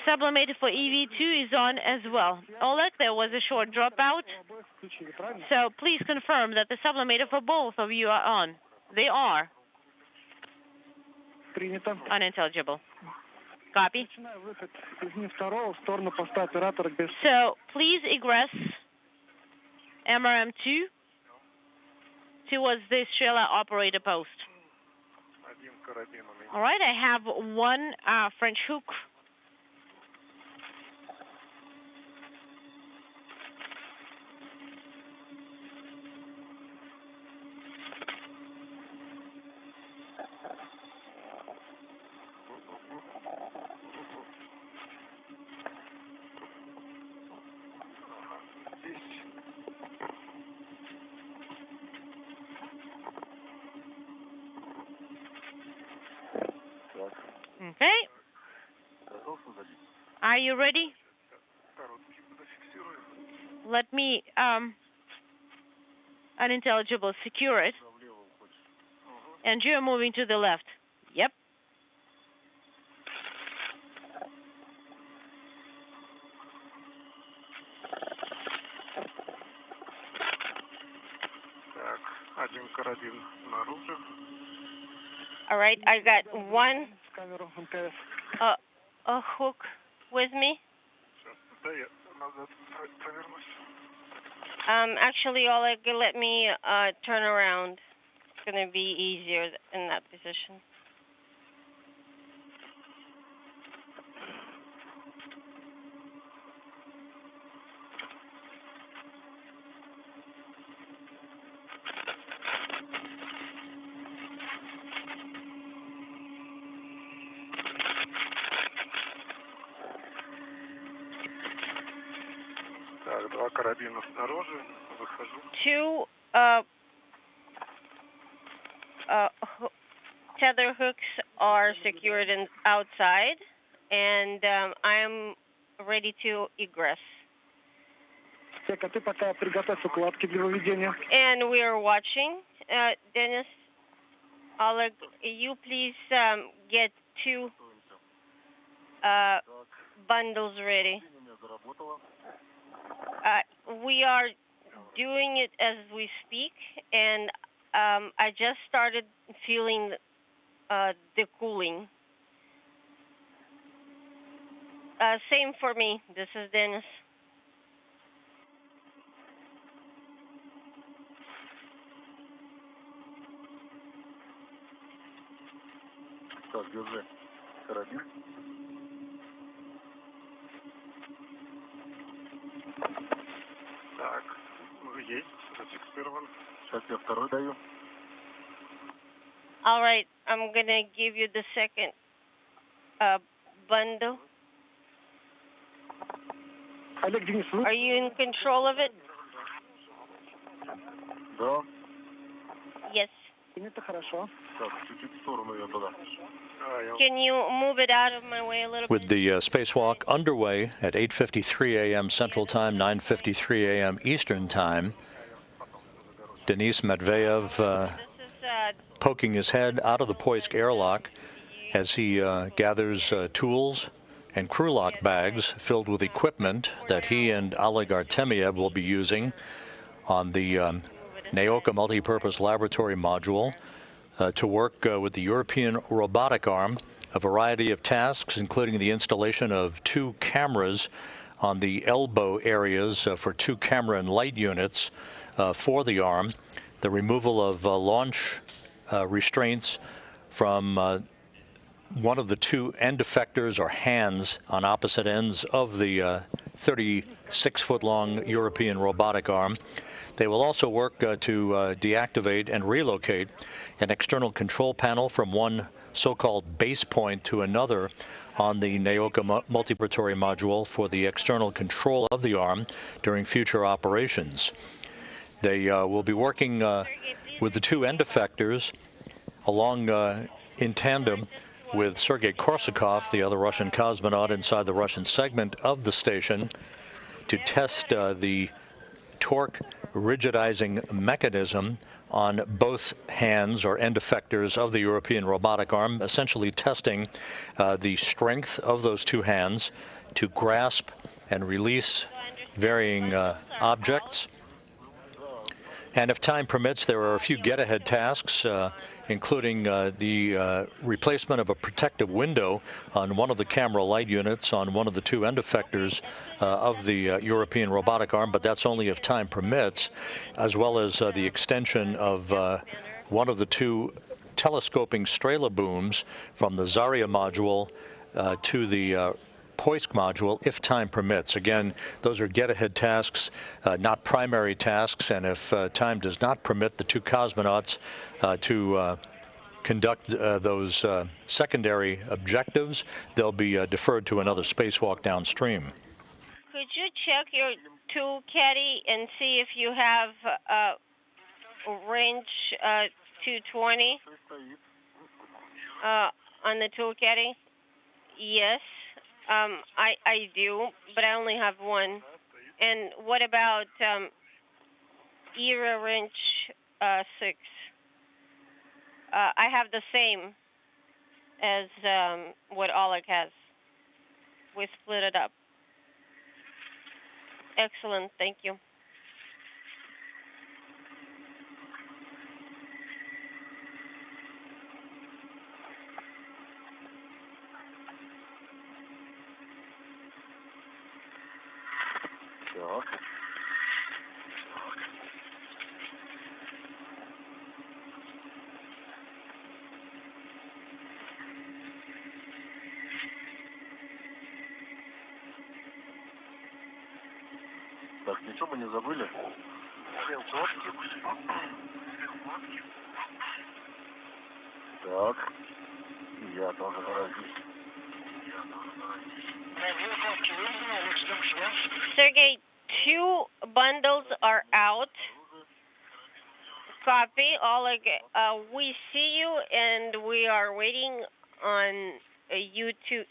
Sublimator for EV2 is on as well. Oleg, there was a short dropout. So please confirm that the sublimator for both of you are on. They are. Unintelligible. Copy. So please egress MRM2 towards the Strela operator post. All right, I have one French hook. Okay. Are you ready? Let me unintelligible, secure it. And you're moving to the left. Yep. All right, I got one a hook with me. Actually, Oleg, let me turn around. It's going to be easier in that position. Two tether hooks are secured outside, and I am ready to egress. And we are watching. Dennis, Oleg, you please get two bundles ready. We are doing it as we speak, and I just started feeling the cooling. Same for me. This is Dennis. All right, I'm going to give you the second bundle. Are you in control of it? Yes. Can you move it out of my way a little bit? With the spacewalk underway at 8:53 a.m. Central Time, 9:53 a.m. Eastern Time, Dennis Matveyev poking his head out of the Poisk airlock as he gathers tools and crew lock bags filled with equipment that he and Oleg Артемьев will be using on the Naoka multipurpose laboratory module to work with the European robotic arm, a variety of tasks, including the installation of 2 cameras on the elbow areas for 2 camera and light units for the arm, the removal of launch restraints from one of the 2 end effectors or hands on opposite ends of the 36-foot-long European robotic arm. They will also work to deactivate and relocate an external control panel from one so-called base point to another on the Naoka multipurpose module for the external control of the arm during future operations. They will be working with the 2 end effectors along in tandem with Sergei Korsakov, the other Russian cosmonaut inside the Russian segment of the station, to test the torque rigidizing mechanism on both hands or end effectors of the European robotic arm, essentially testing the strength of those 2 hands to grasp and release varying objects. And if time permits, there are a few get-ahead tasks, including the replacement of a protective window on one of the camera light units on one of the 2 end effectors of the European robotic arm, but that's only if time permits, as well as the extension of one of the 2 telescoping Strela booms from the Zarya module to the Poisk module, if time permits. Again, those are get-ahead tasks, not primary tasks, and if time does not permit the 2 cosmonauts to conduct those secondary objectives, they'll be deferred to another spacewalk downstream. Could you check your tool caddy and see if you have range 220 on the tool caddy? Yes. I do, but I only have one. And what about era wrench 6. I have the same as what Oleg has. We split it up. Excellent, thank you. Так, ничего мы не забыли? Так, я тоже выразить. Sergey, 2 bundles are out. Copy, Oleg. We see you, and we are waiting on you to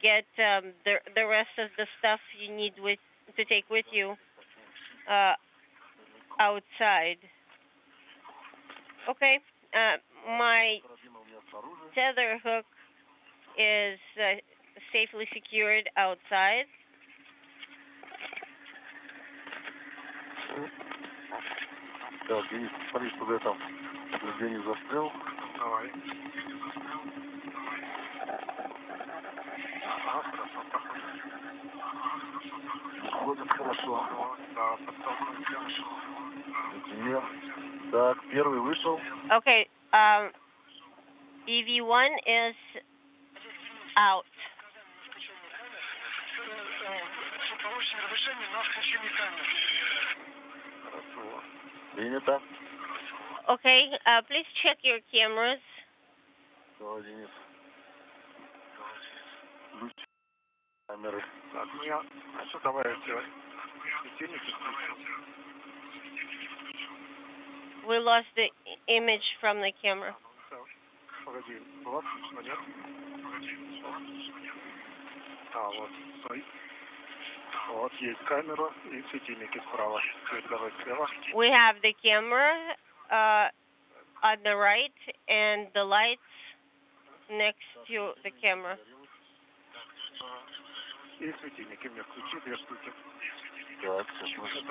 get the rest of the stuff you need to take with you outside. Okay. My tether hook is safely secured outside. Так, Денис, смотри, чтобы я там нигде не застрял. Давай. Ага, хорошо, проходим. Ходит хорошо. Да, подтолкнуть хорошо. Нет. Так, первый вышел. Okay, EV1 is out. Хорошо. Принято. Okay, please check your cameras. Давай, Денис. Ключ камеры. Так, ну я... Что, давай я We lost the image from the camera. Погоди, была включена, нет? А, вот, стой. Вот, есть камера и светильники справа. Теперь давай слева. We have the camera on the right and the lights next to the camera. И светильники мне включи, 2 штуки. Так, сейчас.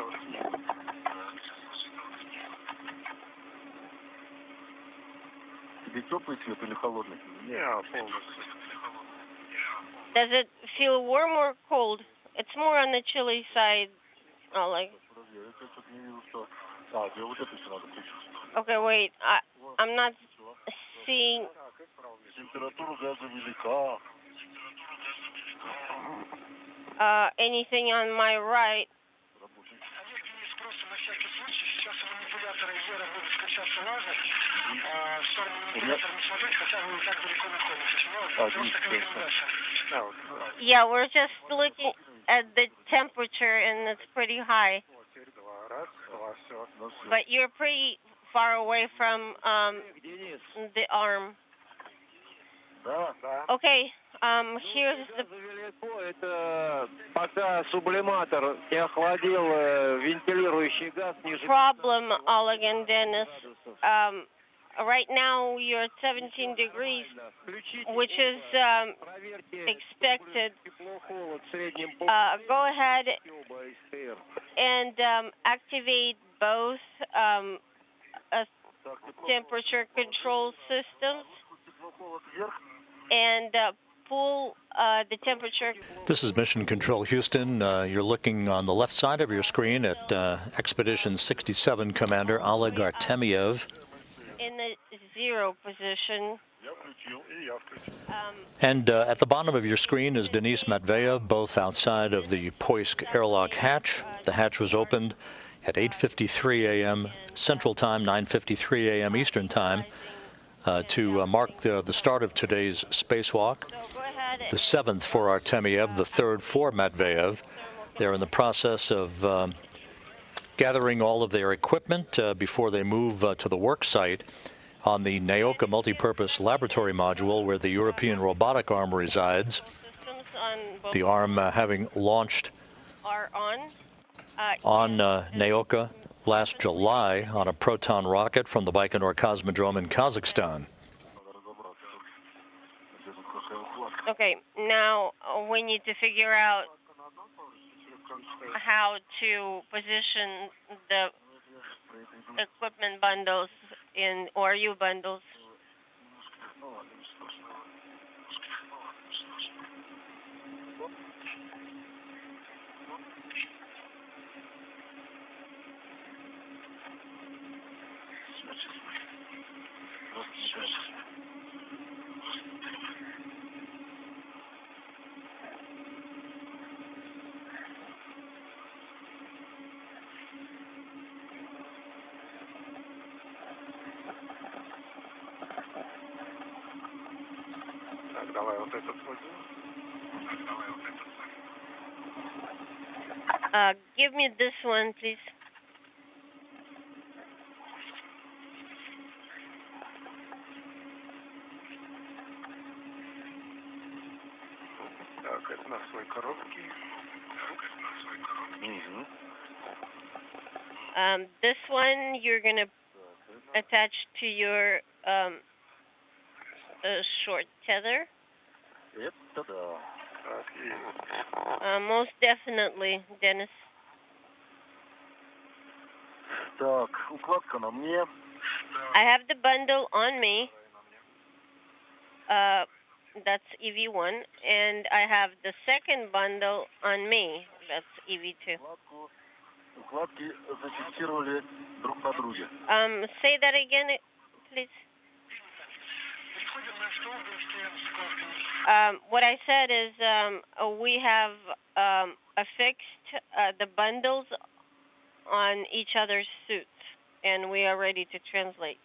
Тебе теплый цвет или холодный? Не, полностью. Does it feel warm or cold? It's more on the chilly side, Oleg. Okay, wait. I'm not seeing. Anything on my right. Yeah, we're just looking at the temperature and it's pretty high. But you're pretty far away from the arm. Okay, here's the... problem, Oleg and Dennis. Right now you're at 17 degrees, which is expected. Go ahead and activate both temperature control systems and pull the temperature. This is Mission Control Houston. You're looking on the left side of your screen at Expedition 67 Commander Oleg Артемьев. In the 0 position. And at the bottom of your screen is Dennis Matveyev, both outside of the Poisk airlock hatch. The hatch was opened at 8:53 a.m. Central Time, 9:53 a.m. Eastern Time, to mark the start of today's spacewalk. The 7th for Artemyev, the 3rd for Matveyev. They're in the process of gathering all of their equipment before they move to the work site on the Naoka multipurpose laboratory module where the European robotic arm resides. The arm having launched on Naoka last July on a Proton rocket from the Baikonur Cosmodrome in Kazakhstan. Okay, now we need to figure out how to position the equipment bundles in ORU bundles. Give me this one, please. Так, это на своей коробке. This one you're going to attach to your short tether. Most definitely, Dennis. Так, укладка на мне. I have the bundle on me. That's EV1, and I have the second bundle on me. That's EV2. Укладки зафиксировали друг на друге. Say that again, please. What I said is we have affixed the bundles on each other's suits, and we are ready to translate.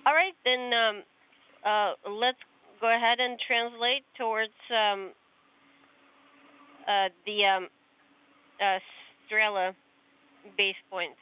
All right, then let's go ahead and translate towards the Strela base point.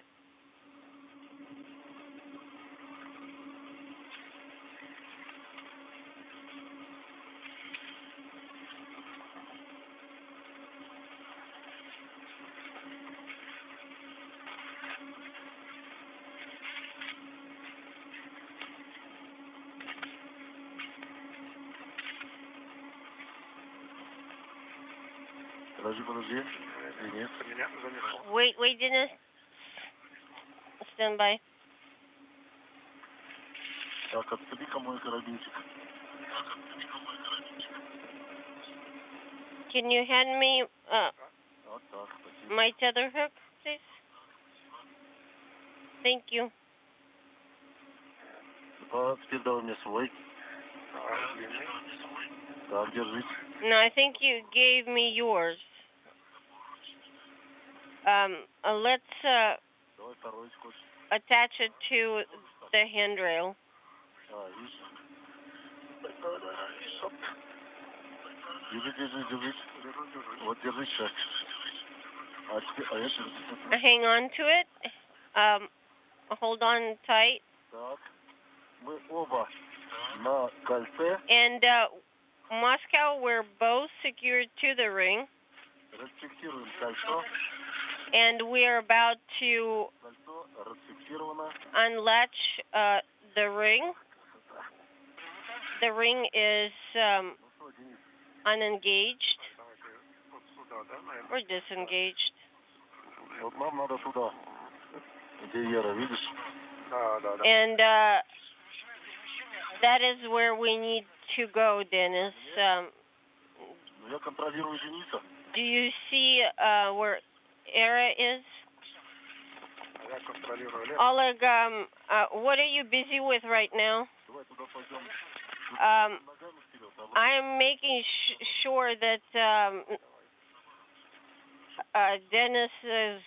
Подожди. Нет, меня занесло. Wait, Dennis. Stand by. Так, отцепи-ка мой карабинчик. Can you hand me Вот так, спасибо. my tether hook, please? Thank you. Теперь давай мне свой. Так, держись. No, I think you gave me yours. Let's Давай второй скотч. attach it to the handrail. Видишь? Держись. Вот, держись сейчас. Hang on to it. Hold on tight. Так, мы оба на кольце. And Moscow, we're both secured to the ring. Расфиксируем кольцо. And we are about to Кольцо расфиксировано. unlatch the ring. The ring is unengaged or disengaged. Вот нам надо туда. Где Ера, видишь? Да. And that is where we need to go, Dennis. Я контролирую Дениса. Do you see where Era is? Я контролирую Олега. Oleg, what are you busy with right now? Давай туда пойдем. I am making sure that Dennis is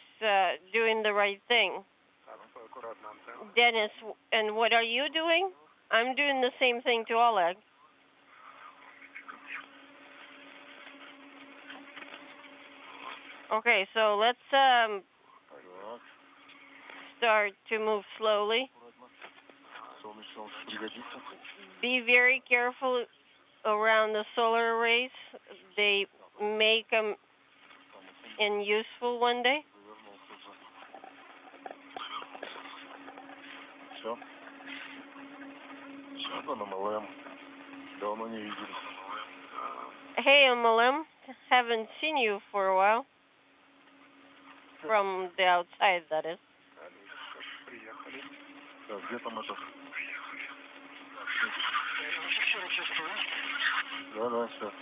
doing the right thing. Dennis, and what are you doing? I'm doing the same thing to Oleg. Okay, so let's start to move slowly. Be very careful around the solar arrays. They make them useful one day. Все. Вот он, МЛМ. Давно не видели. Hey, MLM. Haven't seen you for a while. From the outside, that is. Приехали. Так, где там это? Да, все.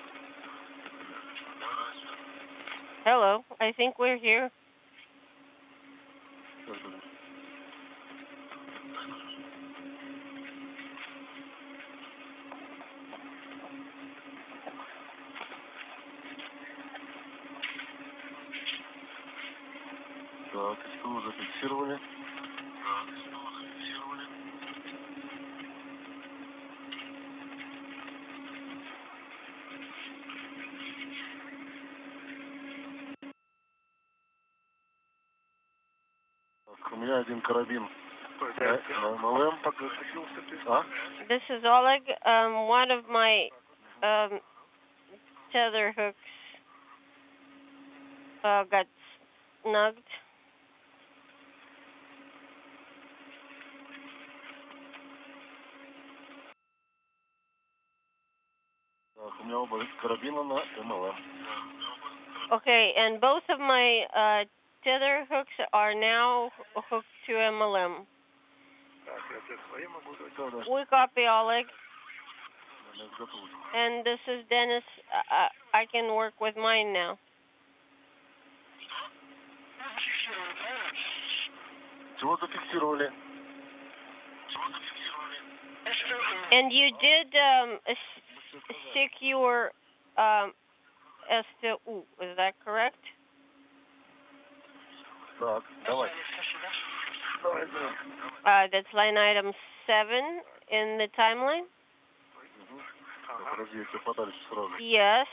Hello, I think we're here. Так, что зафиксировали? Так, у меня один карабин. МЛМ. This is Oleg. One of my tether hooks got snugged. Так, у меня оба карабина на МЛМ. Okay, and both of my tether hooks are now hooked to MLM. We copy, Oleg. And this is Dennis. I can work with mine now. Чего зафиксировали? And you did secure STU, is that correct? Так, давай. That's line item 7 in the timeline? Подожди, я тебя подальше сразу. Yes.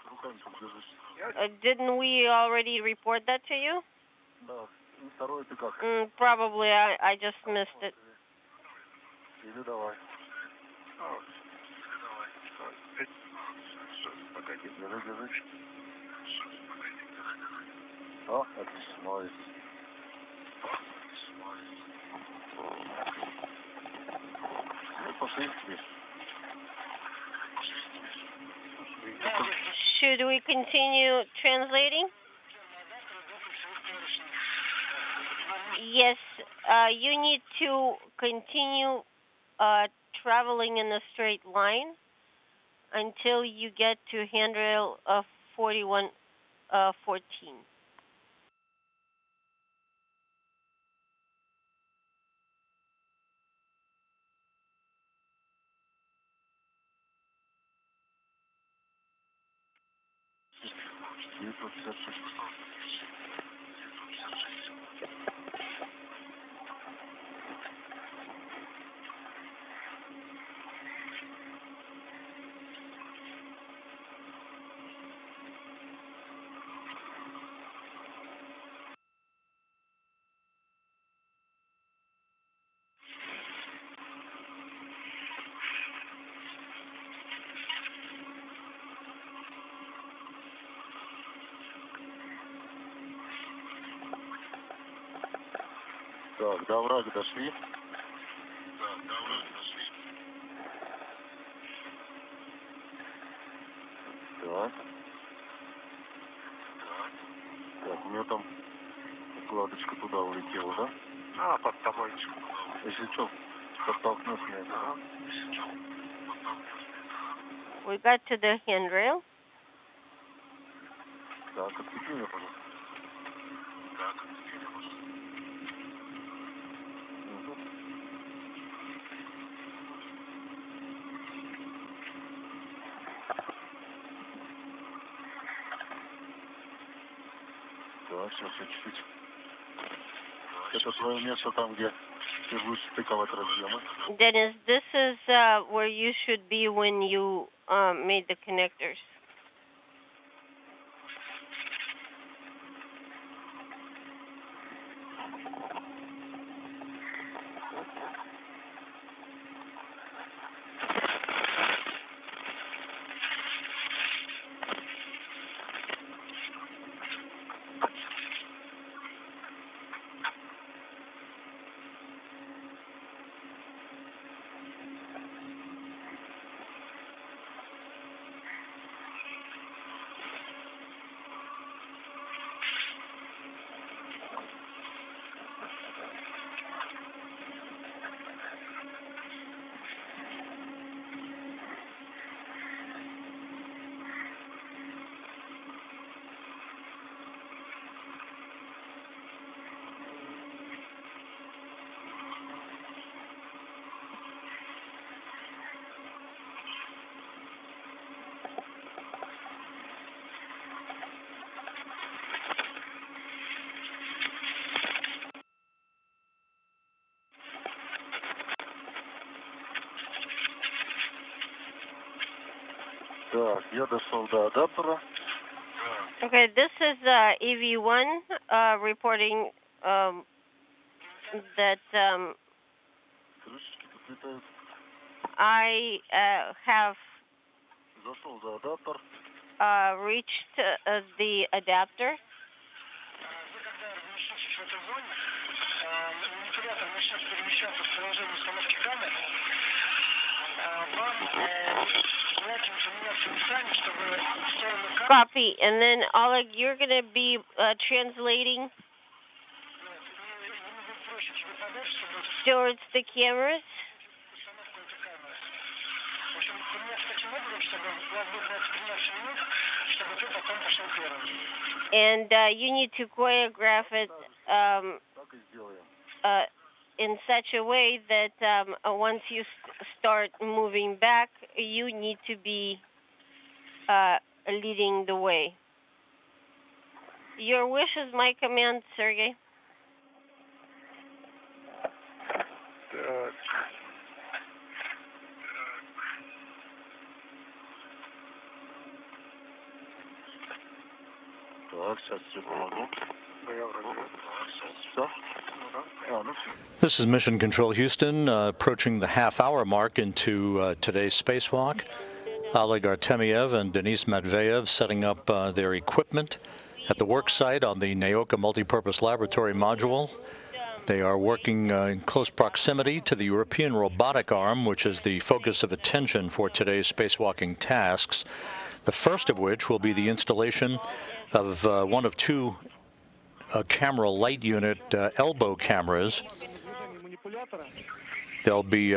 Руками подержись. Didn't we already report that to you? Да. Второй ты как? Probably I just missed it. Или давай. Погоди, держи. О, отлично, молодец. Ну, пошли теперь. Should we continue translating? Yes, you need to continue traveling in a straight line until you get to handrail 4114. Так, до оврага дошли. Так. Так, у меня там укладочка туда улетела, да? Под тобой. Если что, подтолкнуть меня. Ага. We got to the handrail. Так, отпусти меня, пожалуйста. Так, сейчас я чуть-чуть. Это твое место там, где ты будешь стыковать разъемы. Dennis, this is where you should be when you made the connectors. Так, я дошел до адаптера. Okay, this is EV1 reporting that Крышечки подлетают. I have Зашел за адаптер. reached the adapter. Вы когда разместитесь в этой зоне, манипулятор начнет перемещаться в положении установки камеры. Вам желательно поменяться местами, чтобы в сторону камеры. Copy. And then, Oleg, you're going to be translating Ему будет проще тебе подать, чтобы towards the cameras. установку этой камеры. В общем, поменяться таким образом, чтобы у вас будет на это 13 минут, чтобы ты потом пошел первым. And you need to choreograph it Так и сделаем. in such a way that once you start moving back, you need to be leading the way. Your wish is my command, Sergey. Так. Так, сейчас все помогу. Все? Ну все. This is Mission Control Houston, approaching the half-hour mark into today's spacewalk. Oleg Артемьев and Dennis Matveyev setting up their equipment at the work site on the Naoka Multipurpose Laboratory Module. They are working in close proximity to the European robotic arm, which is the focus of attention for today's spacewalking tasks. The first of which will be the installation of one of two camera light unit elbow cameras. They'll be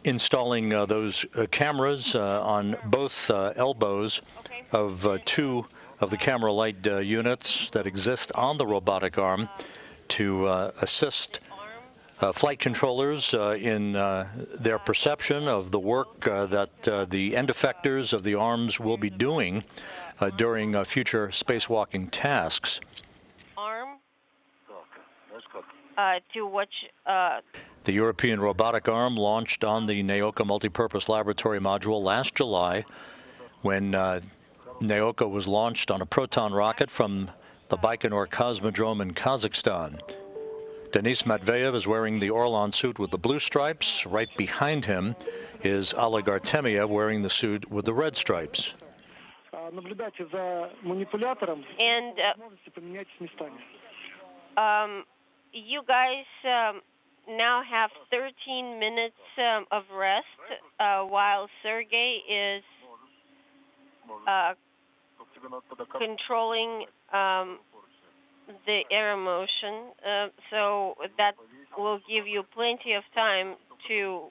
installing those cameras on both elbows of two of the camera light units that exist on the robotic arm to assist flight controllers in their perception of the work that the end effectors of the arms will be doing during future spacewalking tasks. Arm Так, to watch. The European robotic arm launched on the Naoka Multipurpose Laboratory Module last July when Naoka was launched on a Proton rocket from the Baikonur Cosmodrome in Kazakhstan. Denis Matveyev is wearing the Orlan suit with the blue stripes. Right behind him is Oleg Artemyev wearing the suit with the red stripes. Наблюдайте за манипулятором. And Можете поменяйтесь местами. you guys now have 13 minutes of rest while Sergey is чтоб тебе надо подокапать. controlling the air motion, so that will give you plenty of time to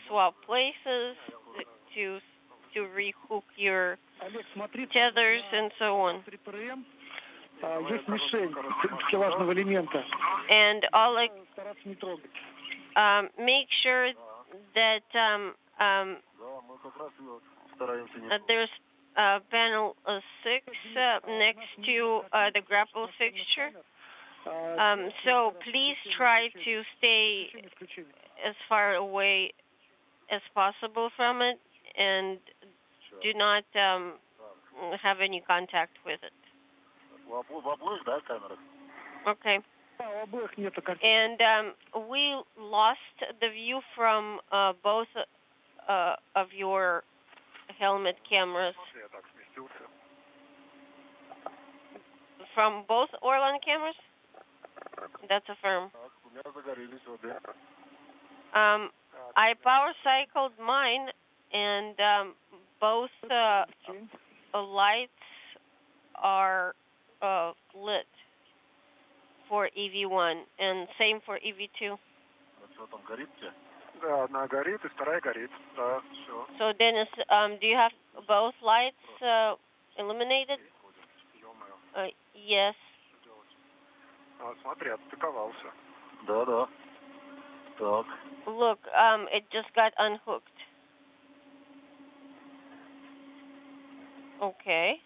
swap places, to rehook your Олег, смотрите. tethers and so on. 3 ПРМ. Есть мишень стеллажного элемента. And Oleg, Стараться не трогать. make sure that Да, мы как раз вот стараемся не there's panel 6 next to the grapple fixture. So please try to stay as far away as possible from it and do not have any contact with it. В обоих, да, камерах? Okay. У обоих нету картинки. And we lost the view from both of your helmet cameras. Я так сместился. From both Orlan cameras? That's affirm. Так, у меня загорелись обе. I power cycled mine, and both lights are lit for EV1, and same for EV2. Ну что, там горит тебе? Да, одна горит и вторая горит. Да, все. So Dennis, do you have both lights illuminated? Ё-моё, Yes. что делать? Смотри, отстыковался. Да. Так. Look, it just got unhooked. Okay.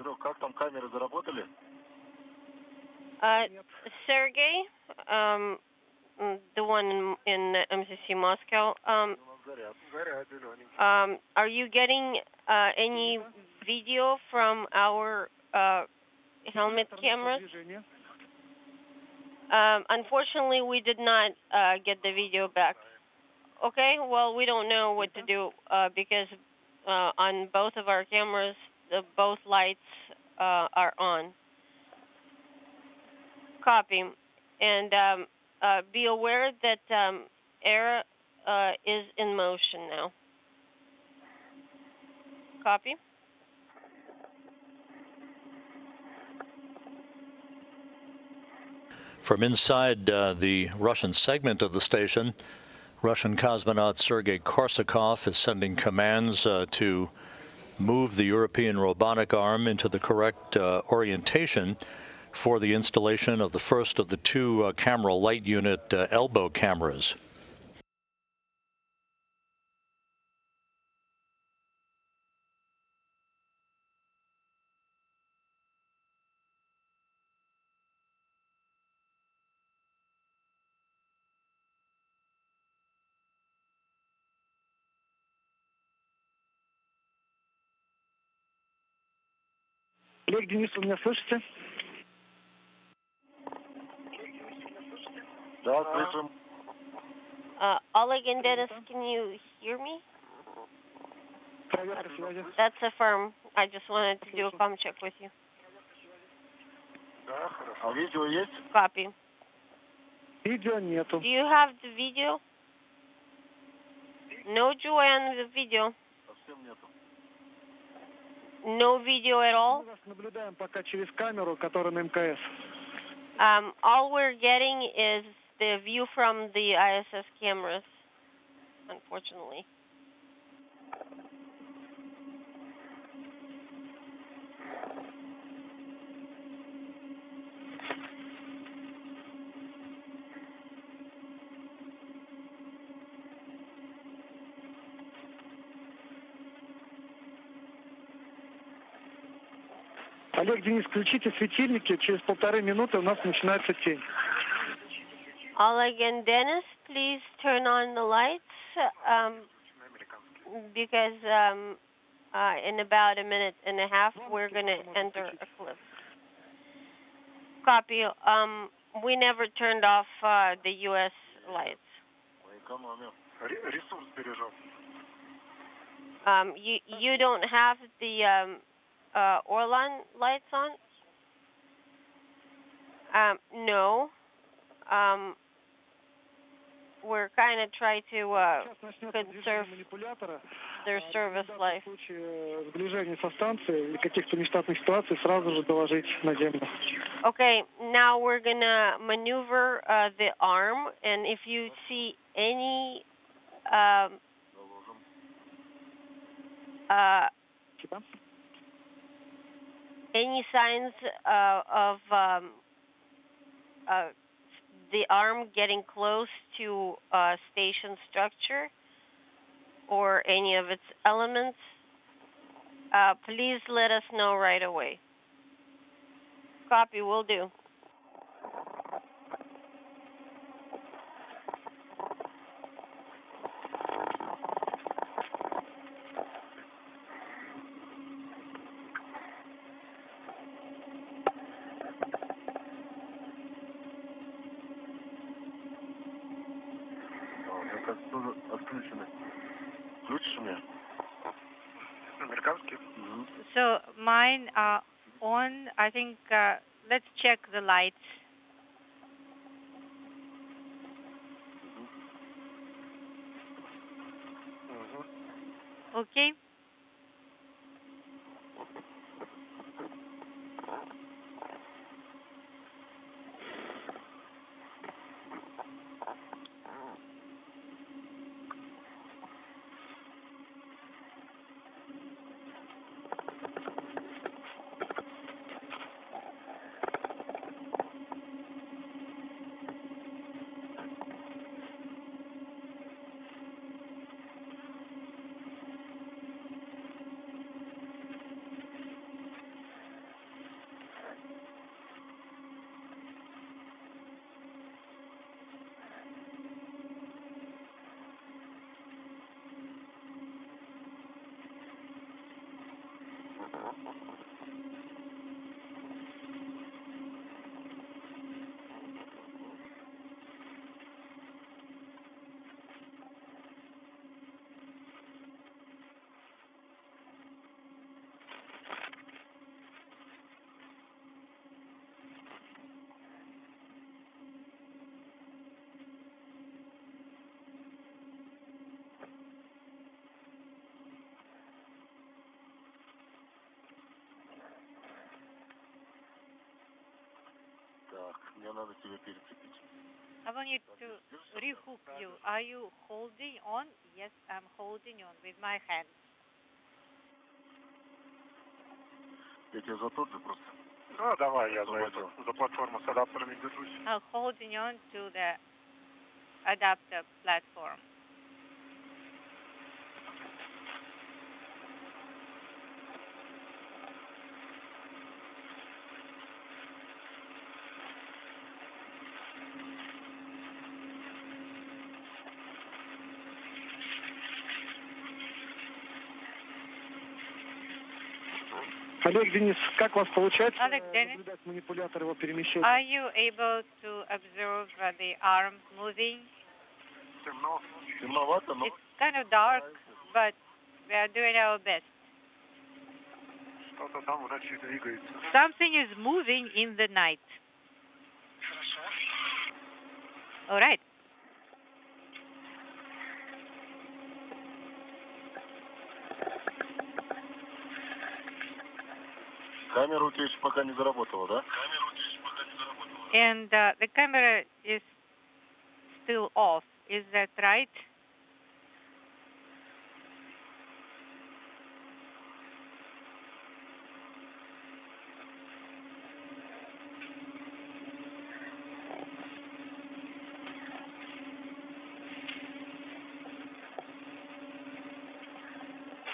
Серег, как там камеры заработали? Sergey, the one in MCC Moscow, are you getting any video from our helmet cameras? Unfortunately, we did not get the video back. Okay, well, we don't know what to do because on both of our cameras, both lights are on. Copy. And be aware that air is in motion now. Copy. From inside the Russian segment of the station, Russian cosmonaut Sergei Korsakov is sending commands to move the European robotic arm into the correct orientation for the installation of the first of the two camera light unit elbow cameras. Олег, Денис, вы меня слышите? Да, слышим. Oleg and Dennis, can you hear me? That's affirm. I just wanted to do a comm check with you. А видео есть? Copy. Видео нету. Do you have the video? No joy on the video. Совсем нету. No video at all? Мы вас наблюдаем пока через камеру, которая на МКС. All we're getting is the view from the ISS cameras, unfortunately. Олег, Денис, включите светильники, через 1,5 минуты у нас начинается тень. Oleg and Dennis, please turn on the lights because in about 1.5 minutes, we're going to enter eclipse. Copy. We never turned off the U.S. lights. You don't have the Orlan lights on? No. We're kind of trying to conserve their service life. В случае сближения со станцией или каких-то нештатных ситуаций сразу же доложить на землю. Okay, now we're gonna maneuver the arm, and if you see any signs of the arm getting close to station structure or any of its elements, please let us know right away. Copy, will do. So mine are on. I think let's check the lights. Okay. Так, мне надо тебя перецепить. I want you to rehook you. Are you holding on? Yes, I'm holding on with my hand. Я тебя за тот же просто. Ну, давай, я за эту, за платформу с адаптерами держусь. I'm holding on to the adapter platform. Олег, Денис, как у вас получается Олег, Денис. наблюдать манипулятор, его перемещения? Are you able to observe the arm moving? Темно. Темновато, но... It's kind of dark, but we are doing our best. Что-то там в ночи двигается. Something is moving in the night. Хорошо. All right. Камера у тебя еще пока не заработала, да? And the camera is still off. Is that right?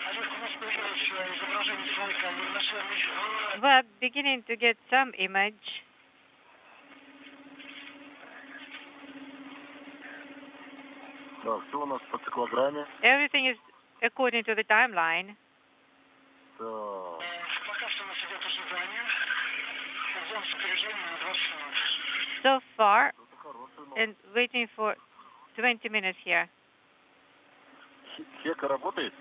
Олег, у нас появилось изображение своей камеры на шлеме. We're beginning to get some image. Да, все у нас по циклограмме. Everything is according to the timeline. Так. Пока что у нас идет ожидание. Ждем с опережением на 20 минут. So far, Это хорошая новость. and waiting for 20 minutes here. Хека работает?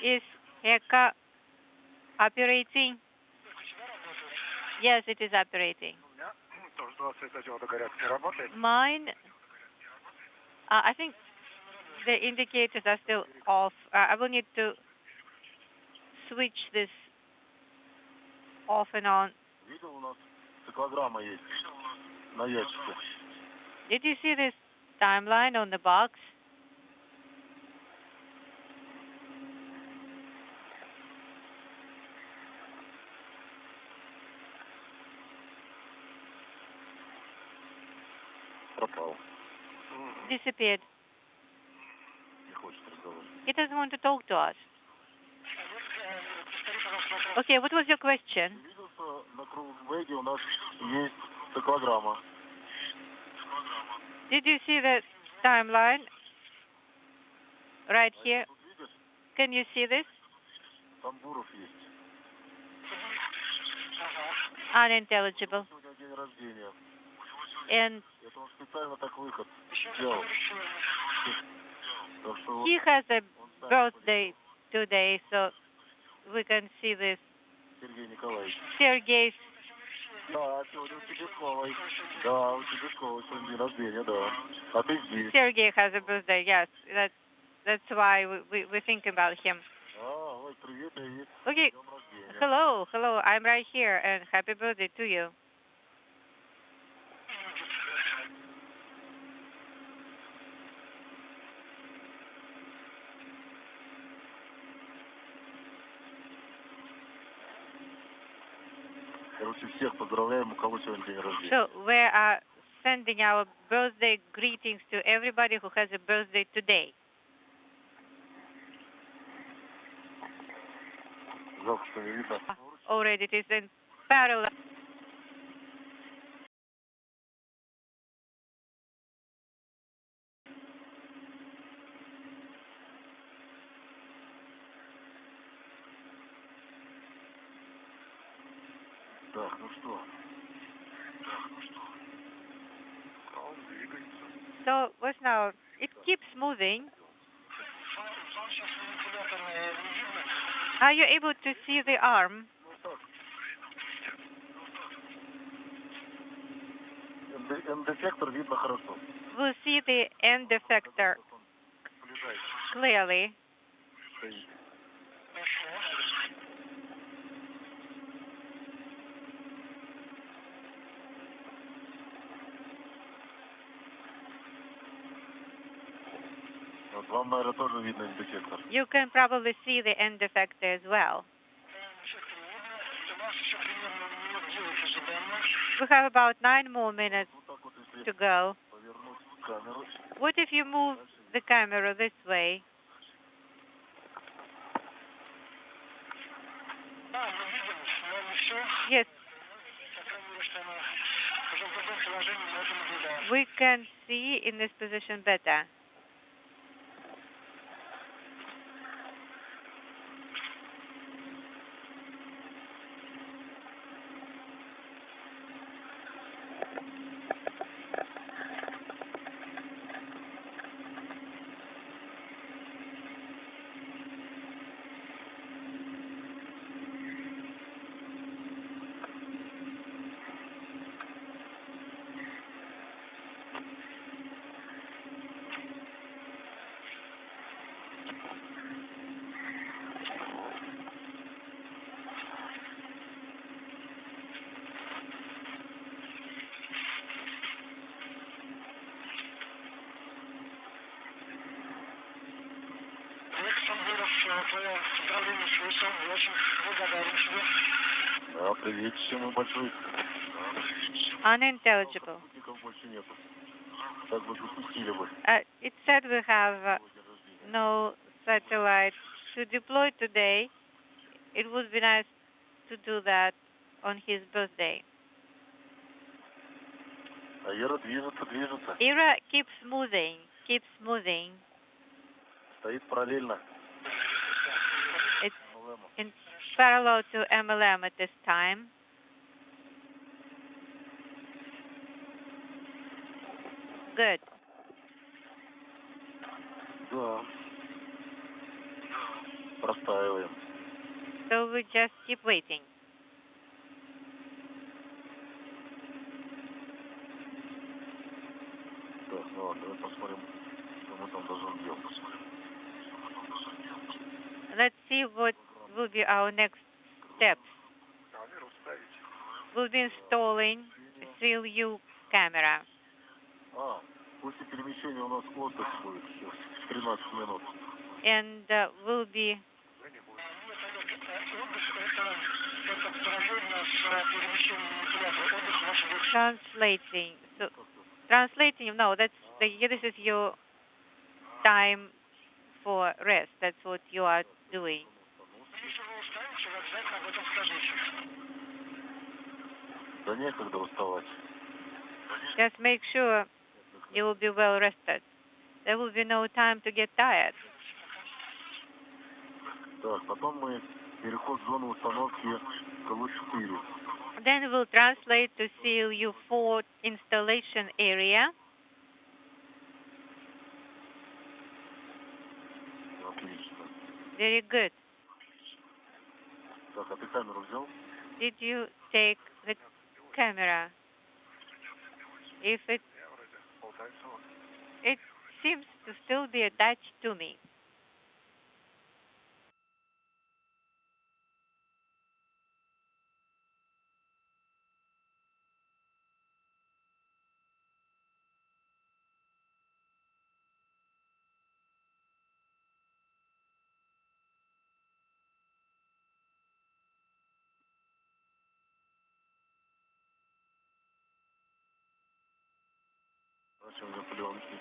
Is Heka operating? У тебя работает? Yes, it is operating. У меня тоже 2 светодиода горят. Не работает? Mine, I think the indicators are still off. I will need to switch this off and on. Видел, у нас циклограмма есть на ящике. Did you see this timeline on the box? Пропал. Disappeared. Не хочет разговаривать. It doesn't want to talk to us. Повтори, пожалуйста, вопрос. Okay, what was your question? Ты видел, что на кругвеге у нас есть циклограмма? Did you see the timeline right here? Тут видишь, Can you see this? там Буров есть. Unintelligible. Сегодня день рождения. And Это он специально так выход сделал. Так что вот he has a он сам birthday today, so we can see this. Сергей Николаевич. Sergey's. Да, сегодня у Чебешковой. Да, у Чебешковой сегодня день рождения, да. А ты здесь. Sergey has a birthday. Yes, that's why we think about him. А, ой, привет, привет. Okay. С днем рождения. Hello. I'm right here, and happy birthday to you. Короче, всех поздравляем, у кого сегодня день рождения. So we are sending our birthday greetings to everybody who has a birthday today. Жалко, что не видно. Already it is in parallel. Так, ну что? Он двигается. So what's now? It keeps moving. Are you able to see the arm? Энд-эффектор видно хорошо. We'll see the end effector clearly. Стоит. Вот вам, наверное, тоже видно энд-эффектор. You can probably see the end effector as well. We have about 9 more minutes to go. Повернуть камеру. What if you move the camera this way? Yes. We can see in this position better. Да, привет, всем большой. Unintelligible. Спутников больше нету. Так бы запустили бы. It said we have no satellites to deploy today. It would be nice to do that on his birthday. А Ира движется. Ira keeps moving. Стоит параллельно. It's in parallel to MLM at this time. Good. Да. Простаиваем. So we just keep waiting. Так, ну ладно, давай посмотрим, что мы там должны делать. Let's see what will be our next steps. Камеру ставить. We'll be installing a CLU camera. После перемещения у нас отдых будет сейчас, 13 минут. And we'll be translating. So translating, no, this is your time for rest. That's what you are doing. Да некогда уставать. Just make sure you will be well rested. There will be no time to get tired. Так, потом мы переход в зону установки КВ-4. Then we'll translate to CLU4 installation area. Отлично. Very good. Так, а ты камеру взял? Did you take the camera? If it seems to still be attached to me. Начал на пленки.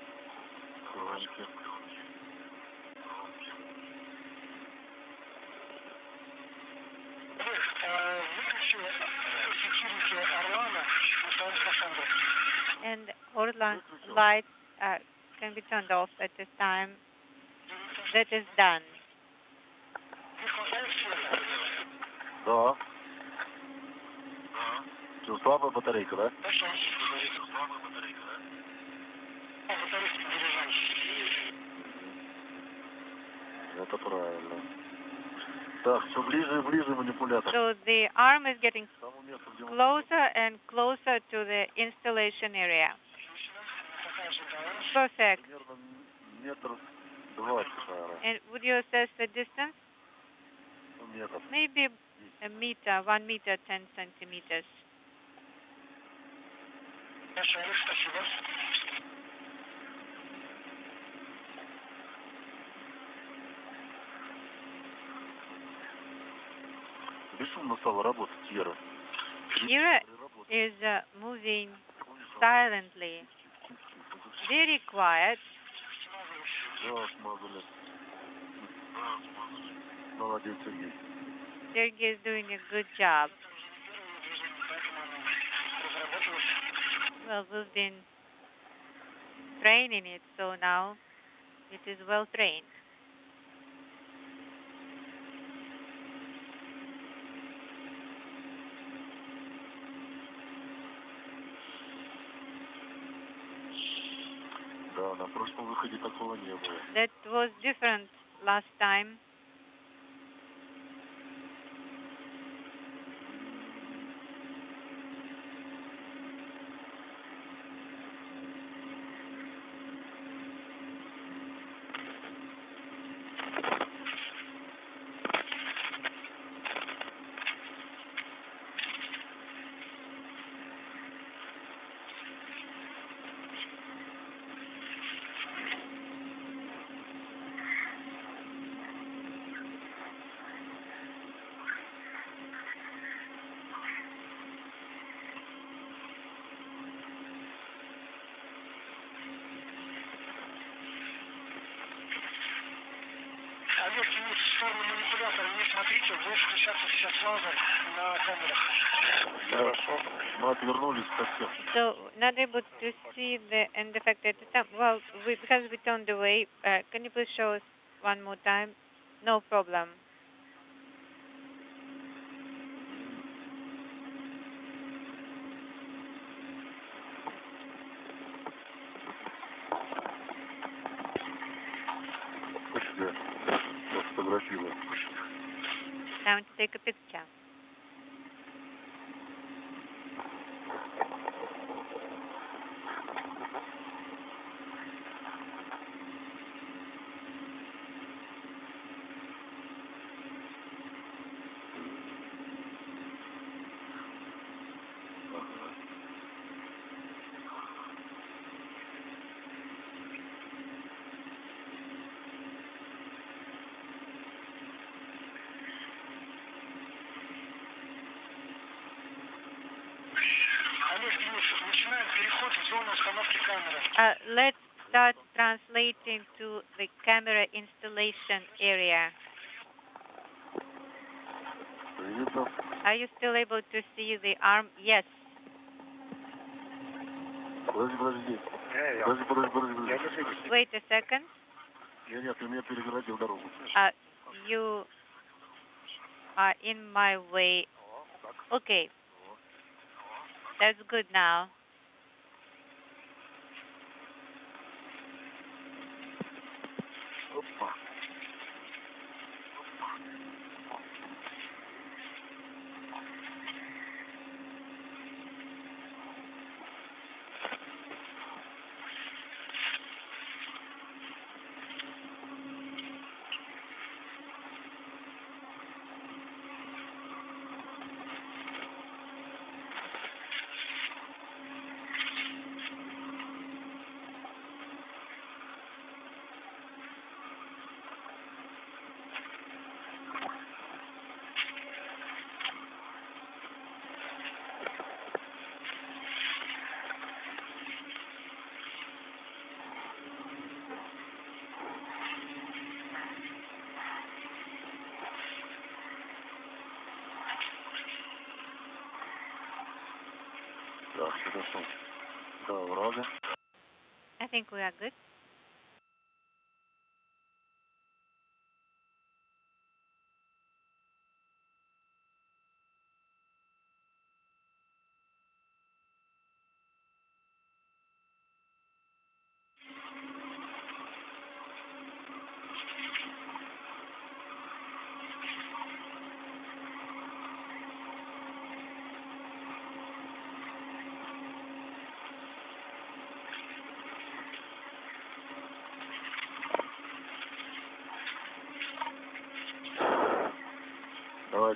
Пленки. And Orlan lights can be turned off at this time. That is done. Да. Что, слабая батарейка, да? Хорошо. Батарейка заряжаем. Это правильно. Так, все ближе и ближе манипулятор. So the arm is getting closer and closer to the installation area. Perfect. Примерно метр 20, наверное. And would you assess the distance? Метр. Maybe a meter, 1 meter, 10 centimeters. Хорошо, Олег, спасибо. Бесшумно стала работать Кира. Kira is moving silently, very quiet. Да, смазали. Молодец, Сергей. Sergey is doing a good job. Well, we've been training it, so now it is well trained. Да, на прошлом выходе такого не было. That was different last time. Олег, Денис, в сторону манипулятора не смотрите, будет включаться сейчас лазер на камерах. Хорошо. Мы отвернулись совсем. So, not able to see the end effect at the time. Well, because we turned away, can you please show us one more time? No problem. Time to take a picture. Олег, Денис, начинаем переход в зону установки камеры. Let's start translating to the camera installation area. Are you still able to see the arm? Yes. Подожди. Wait a second. Нет, ты меня перегородил дорогу. You are in my way. Okay. That's good now. Да, хорошо. Да, вроде. I think we are good.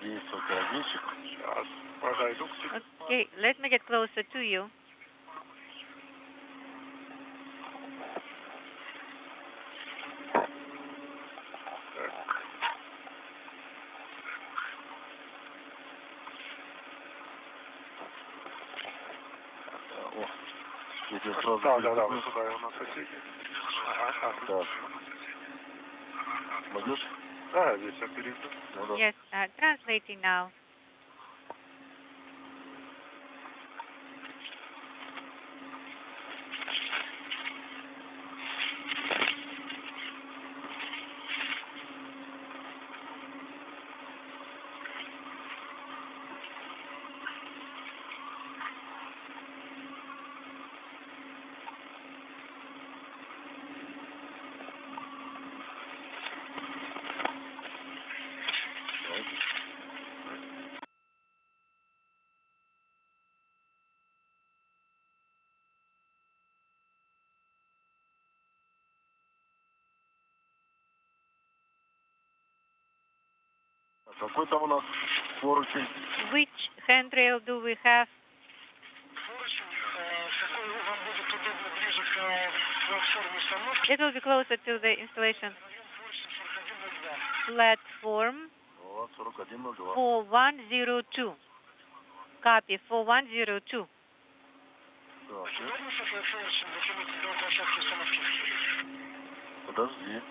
задействовать родильщик. Сейчас подойду к тебе. Okay, let me get closer to you. Да, вы сюда, у нас соседи. Да. Могешь? Да, здесь я перейду. Yes, translating now. Какой там у нас поручень? Which handrail do we have? Поручень, какой вам будет удобно ближе к платформе установки? It will be closer to the installation Поручень 4102. platform 4102. 4102. Copy 4102. Так, Удобно с этой поручень дотянуться до площадки установки? подожди.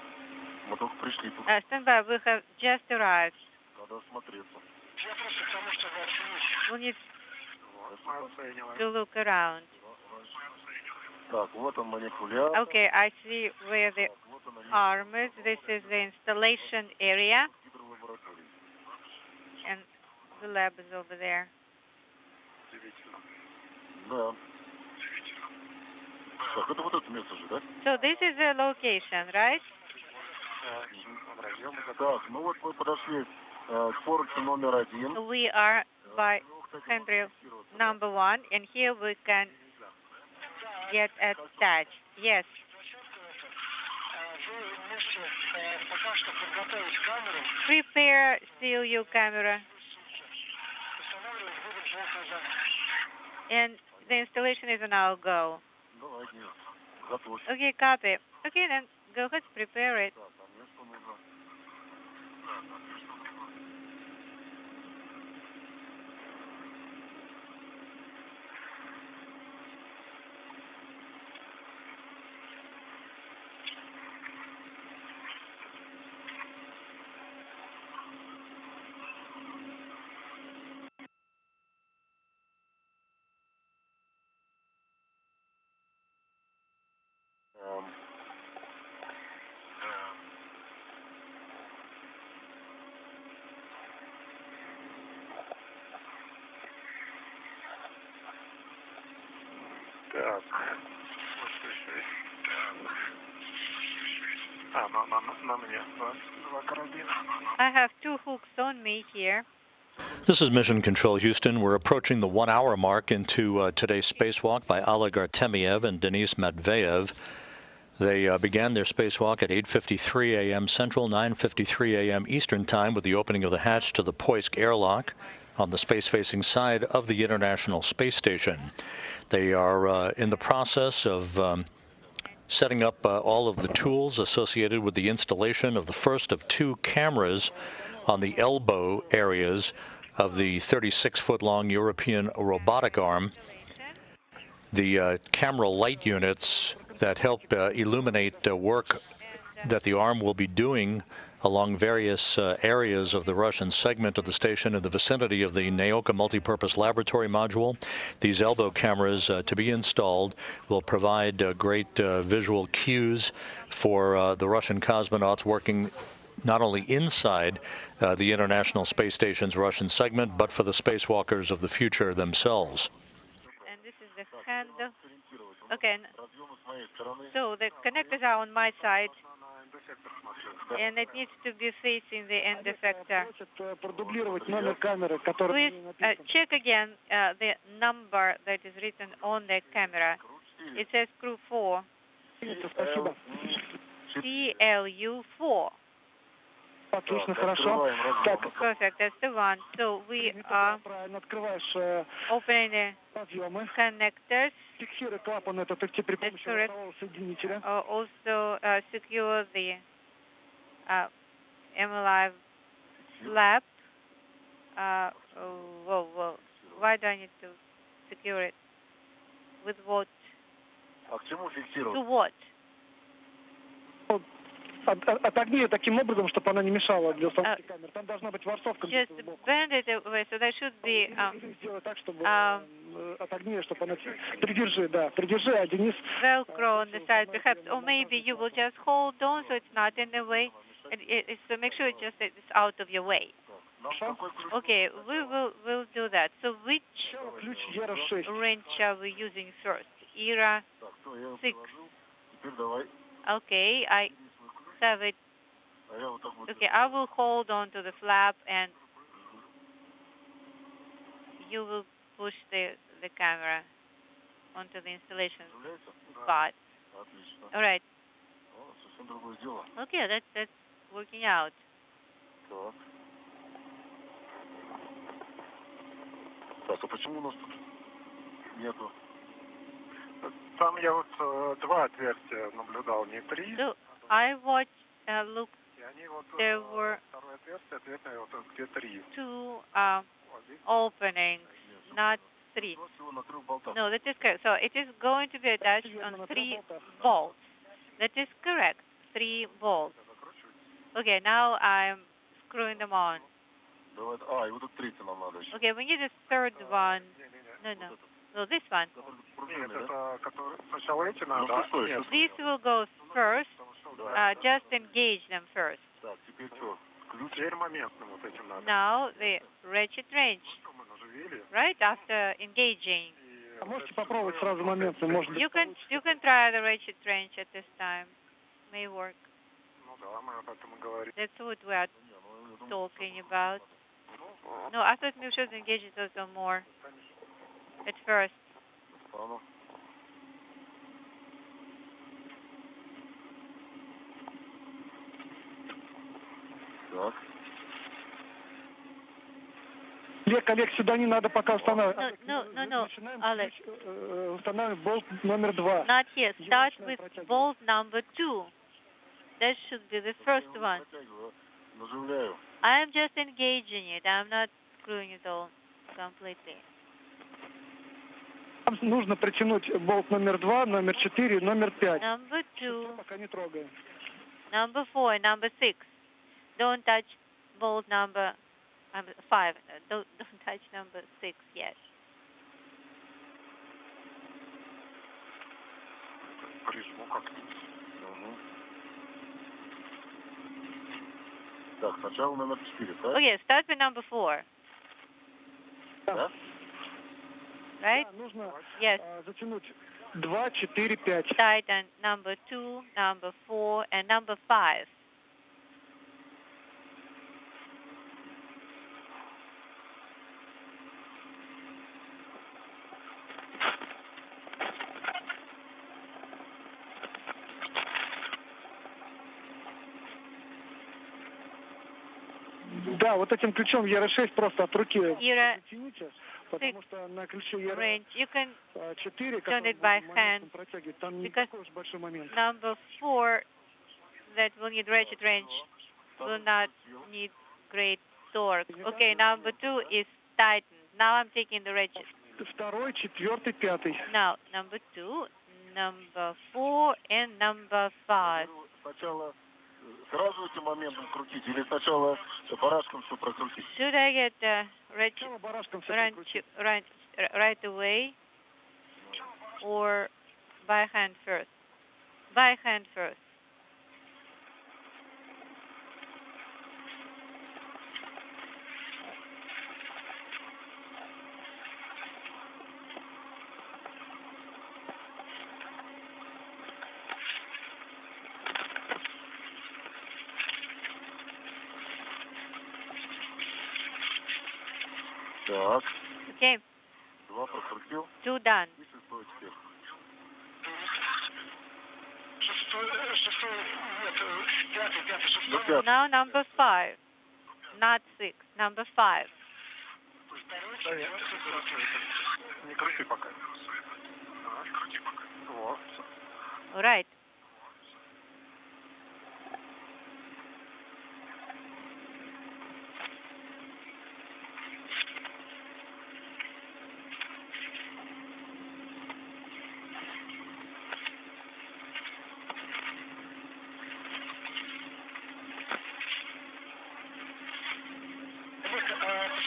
Мы только пришли тут. Stand by, we have just arrived. Надо осмотреться. Я просто к тому, чтобы оценить. We need Мы оцениваем. to look around. Так, вот он манипулятор. Okay, I see where the Вот он arm is. This is the installation area, гидролаборатория. and the lab is over there. Да. Так, это вот это место же, да? So this is the location, right? Так, ну вот мы подошли к поручню номер 1. We are by handrail number 1, and here we can get attached. Yes. Вы можете пока что подготовить камеру. Prepare still your camera, Устанавливать будем завтра. and the installation is now go. Давай, Денис, готовь. Okay, copy. Okay, then go ahead, prepare it. Так, а мне что нужно? Так. Вот что еще есть. На мне. Два карабина. I have 2 hooks on me here. This is Mission Control Houston. We're approaching the 1 hour mark into today's spacewalk by Oleg Artemyev and Denис Matveyev. They began their spacewalk at 8:53 a.m. Central, 9:53 a.m. Eastern Time with the opening of the hatch to the Poisk airlock on the space-facing side of the International Space Station. They are in the process of setting up all of the tools associated with the installation of the first of 2 cameras on the elbow areas of the 36-foot-long European robotic arm. The camera light units that help illuminate work that the arm will be doing along various areas of the Russian segment of the station in the vicinity of the Naoka multipurpose laboratory module. These elbow cameras to be installed will provide great visual cues for the Russian cosmonauts working not only inside the International Space Station's Russian segment, but for the spacewalkers of the future themselves. And this is the handle. Okay. So the connectors are on my side, and it needs to be facing the end effector. Please check again the number that is written on the camera. It says crew 4. CLU 4. отлично, хорошо. Так, Perfect, that's the one. So we are правильно открываешь opening the подъемы. connectors. Фиксируй клапан этот при помощи correct. волнового соединителя. Also secure the MLI flap. Why do I need to secure it? With what? А к чему фиксировать? To what? Отогни ее таким образом, чтобы она не мешала для установки камер. Там должна быть ворсовка. Just bend it away, so there should be. Сделай так, чтобы отогни ее, чтобы она... Придержи, да, придержи, а Денис... Velcro on the side, perhaps, or maybe you will just hold on so it's not in the way. So make sure it's out of your way. Okay, we'll do that. So which wrench are we using first? ERA 6. Okay, I have it. Okay, I will hold on to the flap and you will push the camera onto the installation spot. All right. Okay, that's working out. Так, а почему у нас тут нету? Там я вот два отверстия наблюдал, не три. So I watched, look, there were Второе отверстие, ответное, вот где три. two openings, not three. No, that is correct. So it is going to be attached on 3 bolts. That is correct. 3 bolts. Okay, now I'm screwing them on. И вот этот третий нам надо еще. Okay, we need a third one. No, this one. Нет, это который сначала эти надо. This will go first. Just engage them first. Так, теперь что? Теперь моментным вот этим надо. Now the ratchet wrench. Right after engaging. Можете попробовать сразу моментно, может быть. You can try the ratchet wrench at this time. May work. Ну да, мы об этом и говорим. That's what we are talking about. No, I thought we should engage it a little more at first. Так. Олег, сюда не надо пока устанавливать. No, Alex. Устанавливаем болт номер 2. Not yet. Start with bolt number 2. That should be the first one. Наживляю. I am just engaging it. I'm not screwing it all completely. Нам нужно притянуть болт номер 2, номер 4, номер 5. Number 2. Пока не трогаем. Number 4 and number 6. Don't touch bolt number 5. Don't touch number 6 yet. Прижму как-то. Так, сначала номер 4, так? Okay, start with number 4. Да? Right? Да, нужно Yes. затянуть 2, 4, 5. Tighten number 2, number 4, and number 5. Да, вот этим ключом ERA6 просто от руки ERA6 потому что на ключе wrench, you can ERA4, turn it by hand, протягивать, там не because такой уж большой момент. number 4 that will need ratchet wrench will not need great torque. Okay, number 2 is tightened. Now I'm taking the ratchet. Второй, четвертый, пятый. Now, number 2, number 4, and number 5. Сначала сразу этим моментом крутить или сначала барашком все прокрутить? Should I get the ratchet right away or by hand first? By hand first. Так. Okay. 2 прокрутил. 2 done. И 6 теперь. Now number 5, not 6, number 5. Не крути пока. Вот. All right.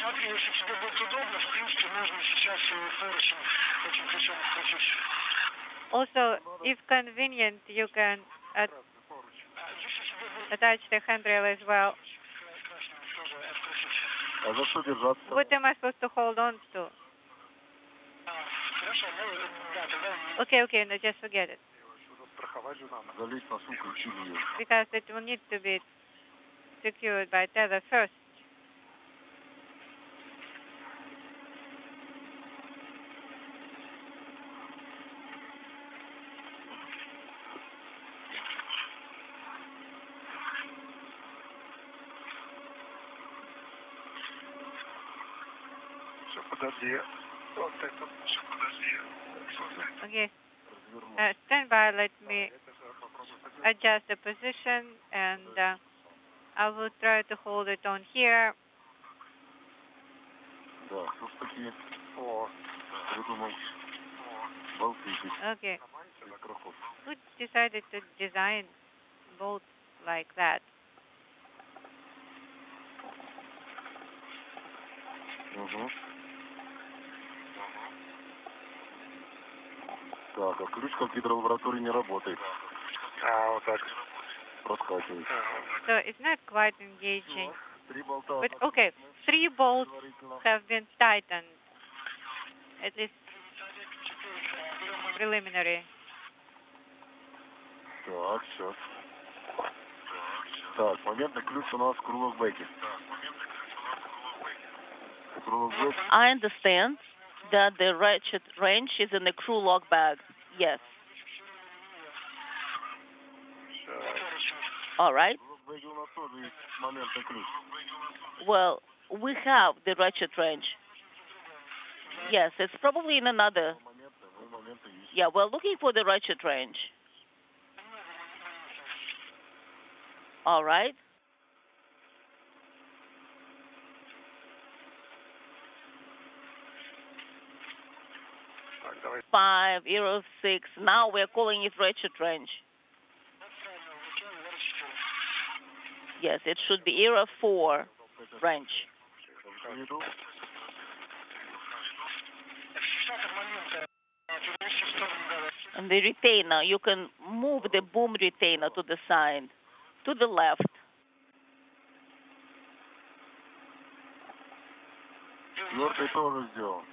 Посмотри, если тебе будет удобно, в принципе, можно сейчас поручень этим ключом открутить. Also, if convenient, you can attach the handrail as well. А за что держаться? What am I supposed to hold on to? Хорошо, ну, да, тогда... Okay, no, just forget it. Застраховать же надо. Залезть на сумку и ключи ее. Because it will need to be secured by tether first. Все, подожди. Вот это, все, подожди. Okay. Stand by, let me adjust the position, and I will try to hold it on here. Да, тут такие. О, придумал. Болты здесь. Okay. Для крохов. Who decided to design bolts like that? Угу. Так, а ключ как гидролаборатории не работает. А, вот так. Проскакивает. So it's not quite engaging. Три болта. But okay, 3 bolts have been tightened. At least preliminary. Так, все. Так, моментный ключ у нас в круглосбеке. Круглосбек. I understand that the ratchet wrench is in the crew lock bag. Yes. All right. В круглосбеке у нас тоже есть моментный ключ. Well, we have the ratchet wrench. Yes, it's probably in another. Yeah, we're looking for the ratchet wrench. All right. Давай. 5, Euro 6. Now we're calling it ratchet wrench. Yes, it should be Era 4 wrench. And the retainer, you can move the boom retainer to the side, to the left. Четвертый тоже сделал.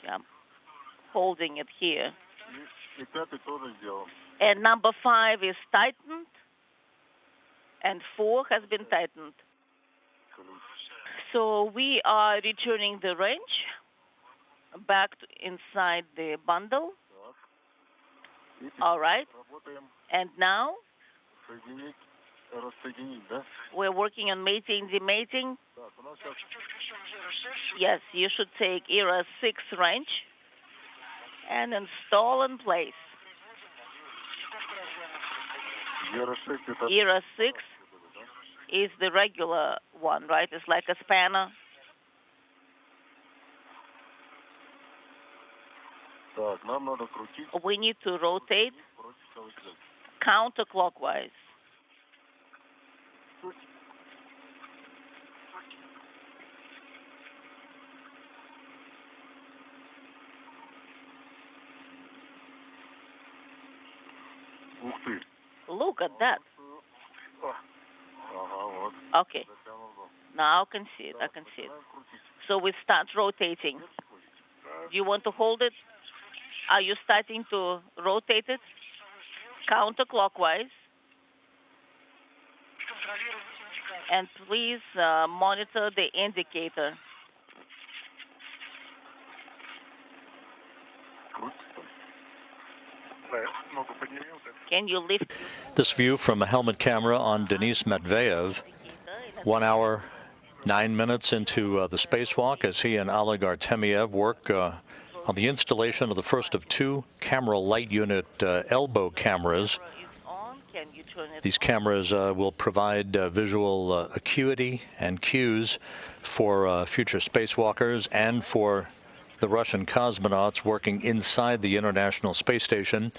Yeah, holding it here. И пятый тоже сделал. And number 5 is tightened, and 4 has been tightened. So we are returning the wrench back inside the bundle. All right. And now we're working on mating, demating. Yes, you should take Era 6 wrench and install in place. Era 6 is the regular one, right? It's like a spanner. We need to rotate counterclockwise. Look at that. Okay. Now I can see it. I can see it. So we start rotating. Do you want to hold it? Are you starting to rotate it counterclockwise? And please monitor the indicator. Can you lift? This view from a helmet camera on Dennis Matveyev, 1 hour, 9 minutes into the spacewalk as he and Oleg Artemyev work on the installation of the first of 2 camera light unit elbow cameras. These cameras will provide visual acuity and cues for future spacewalkers and for the Russian cosmonauts working inside the International Space Station,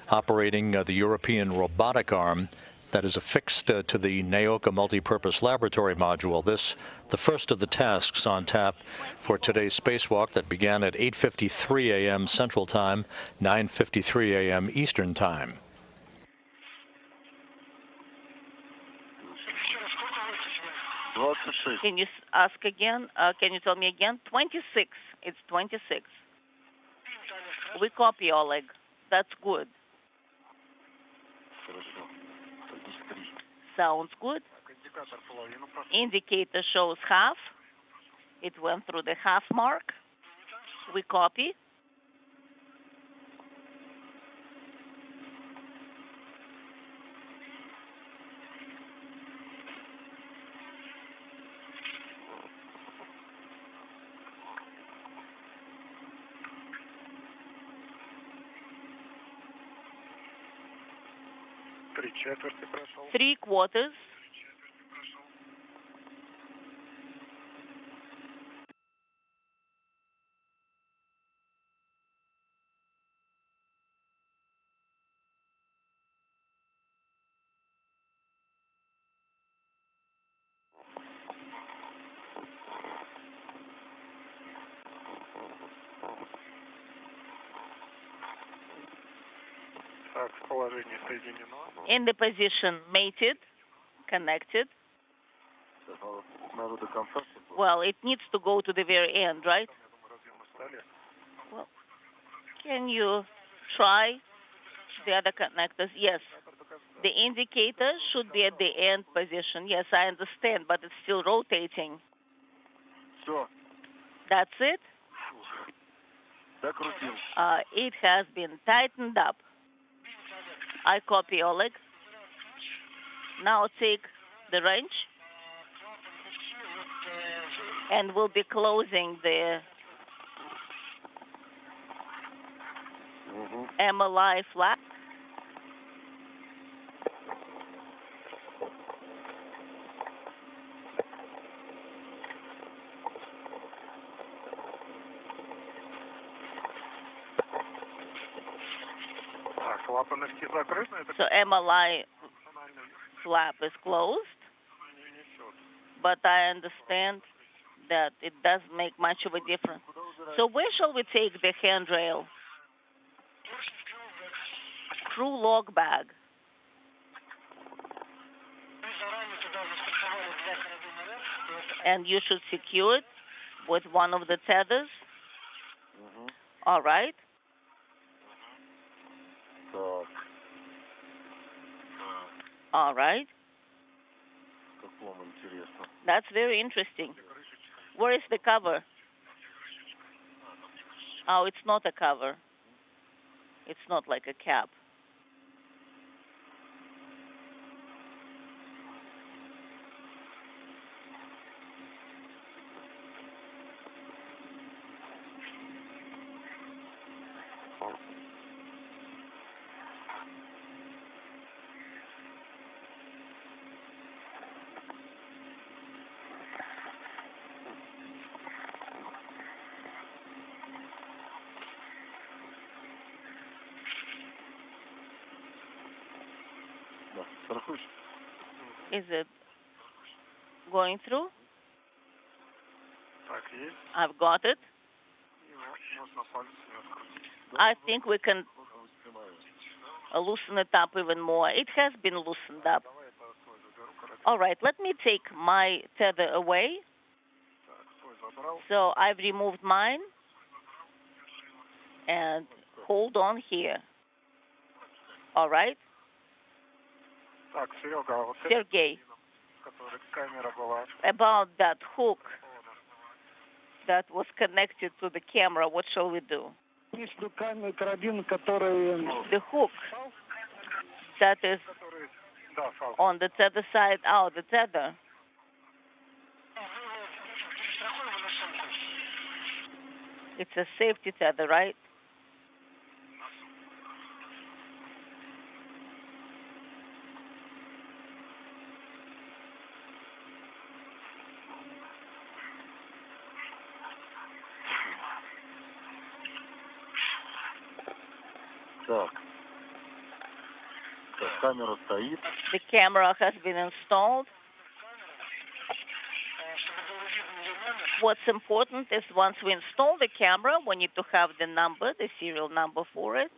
operating the European robotic arm that is affixed to the Naoka multipurpose laboratory module. This, the first of the tasks on tap for today's spacewalk that began at 8:53 a.m. Central Time, 9:53 a.m. Eastern Time. Can you ask again? Can you tell me again? 26. It's 26. We copy, Oleg. That's good. Sounds good. Indicator shows half. It went through the half mark. We copy. Three quarters. In the position mated, connected. Well, it needs to go to the very end, right? Well, can you try the other connectors? Yes. The indicator should be at the end position. Yes, I understand, but it's still rotating. That's it? It has been tightened up. I copy, Oleg. Now take the wrench, and we'll be closing the MLI flap. So MLI flap is closed, but I understand that it doesn't make much of a difference. So where shall we take the handrail? Crew log bag. And you should secure it with one of the tethers. All right. All right. That's very interesting. Where is the cover? Oh, it's not a cover. It's not like a cap. Is it going through? I've got it. I think we can loosen it up even more. It has been loosened up. All right, let me take my tether away. So I've removed mine. And hold on here. All right? Sergey, about that hook that was connected to the camera, what shall we do? карабин, который... The hook that is on the tether side out, the tether. It's a safety tether, right? Так. Камера стоит. The camera has been installed. What's important is once we install the camera, we need to have the number, the serial number for it.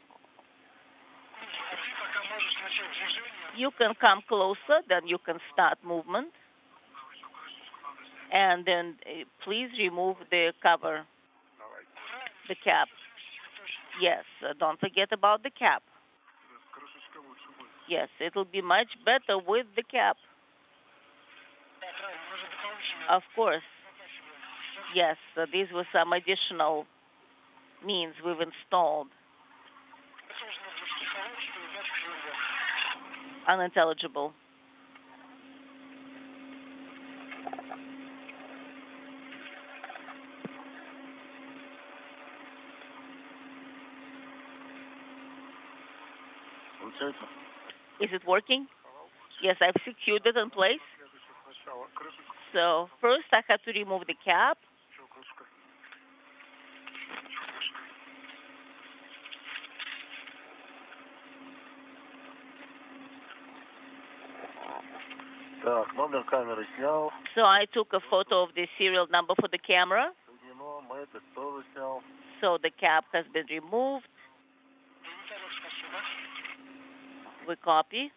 You can come closer, then you can start movement. And then please remove the cover, the cap. Yes, don't forget about the cap. Yes, it'll be much better with the cap. Of course. Yes, these were some additional means we've installed. Unintelligible. Is it working? Yes, I've secured it in place. So first I have to remove the cap. Так, номер камеры снял. So I took a photo of the serial number for the camera. So the cap has been removed. We copy.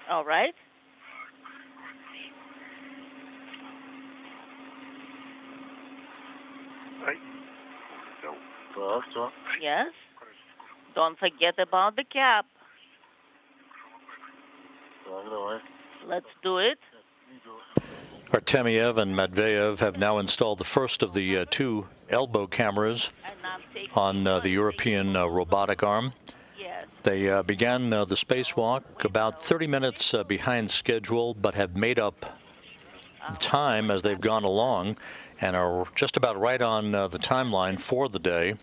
All right. Yes. Don't forget about the cap. Let's do it. Artemyev and Matveyev have now installed the first of the two elbow cameras on the European robotic arm. They began the spacewalk about 30 minutes behind schedule, but have made up the time as they've gone along and are just about right on the timeline for the day.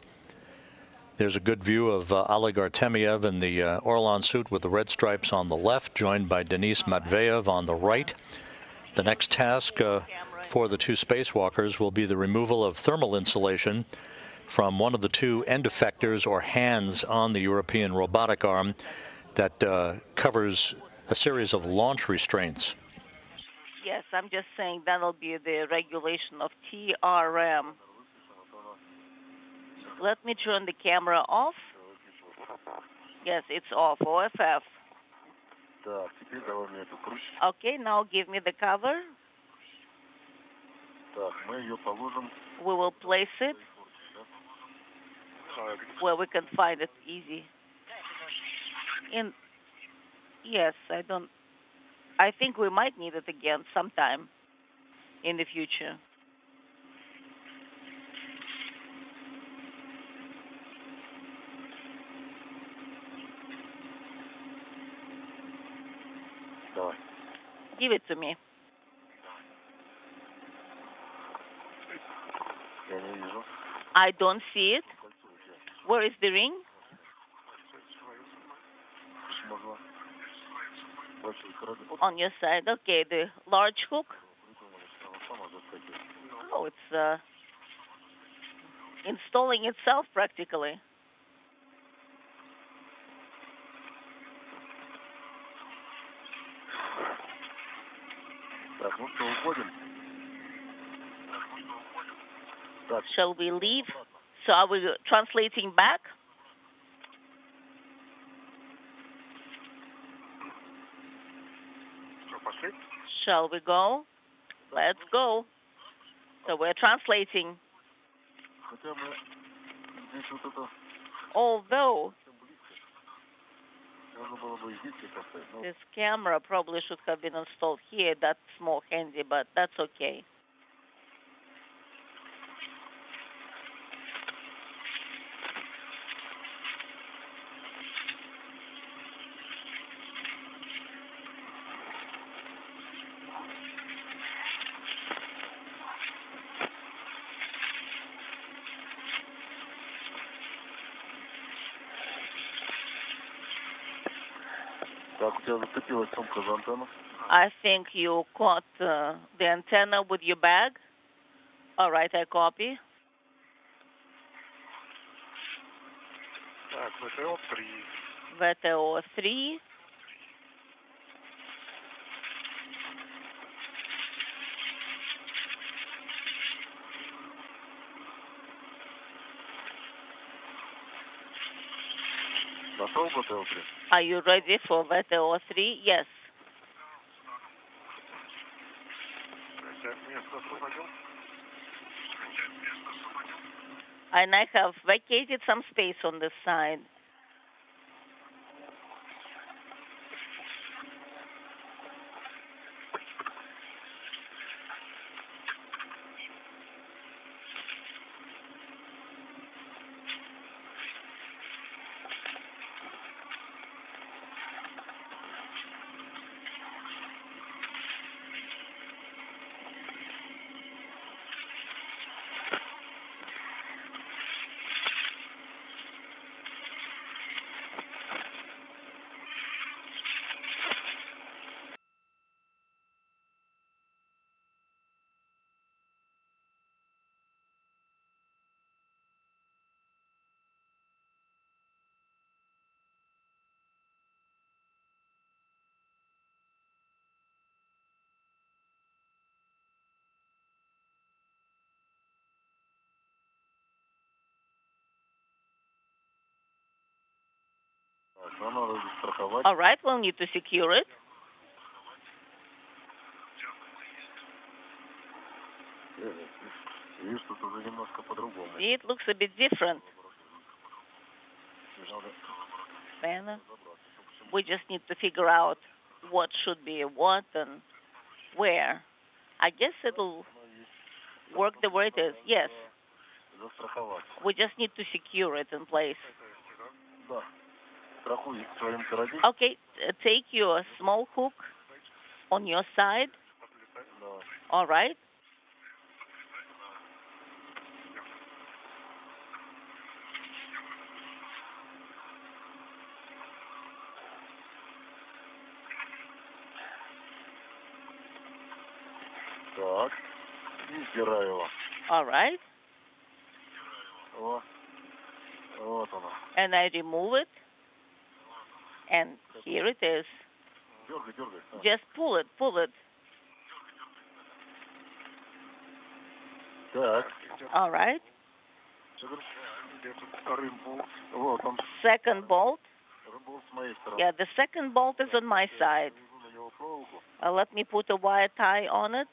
There's a good view of Oleg Artemyev in the Orlan suit with the red stripes on the left, joined by Denis Matveyev on the right. The next task for the two spacewalkers will be the removal of thermal insulation from one of the two end effectors or hands on the European robotic arm that covers a series of launch restraints. Yes, I'm just saying that'll be the regulation of TRM. Let me turn the camera off. Yes, it's off, OFF. Okay, now give me the cover. We will place it where we can find it easy. Yes, I think we might need it again sometime in the future. Give it to me. I don't see it. Where is the ring? On your side, okay, the large hook. Oh, it's installing itself practically. Shall we leave? So are we translating back? Shall we go? Let's go. So we're translating. Although this camera probably should have been installed here, that's more handy, but that's okay. I think you caught the antenna with your bag. All right, I copy. ВТО 3. Are you ready for VTO 3? Yes. And I have vacated some space on this side. All right, we'll need to secure it. It looks a bit different. We just need to figure out what should be what and where. I guess it'll work the way it is. Yes. We just need to secure it in place. Okay, take your small hook on your side. All right. All right. And I remove it. And here it is. Just pull it, pull it. All right. Second bolt. Yeah, the second bolt is on my side. Let me put a wire tie on it.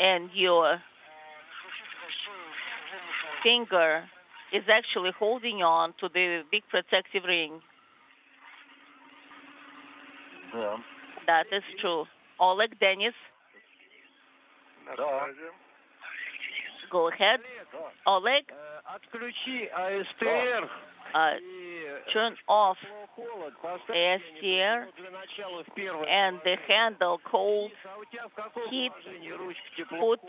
And your finger is actually holding on to the big protective ring. That is true. Oleg, Dennis? Go ahead. Oleg? Turn off ASTR and the handle cold heat. Put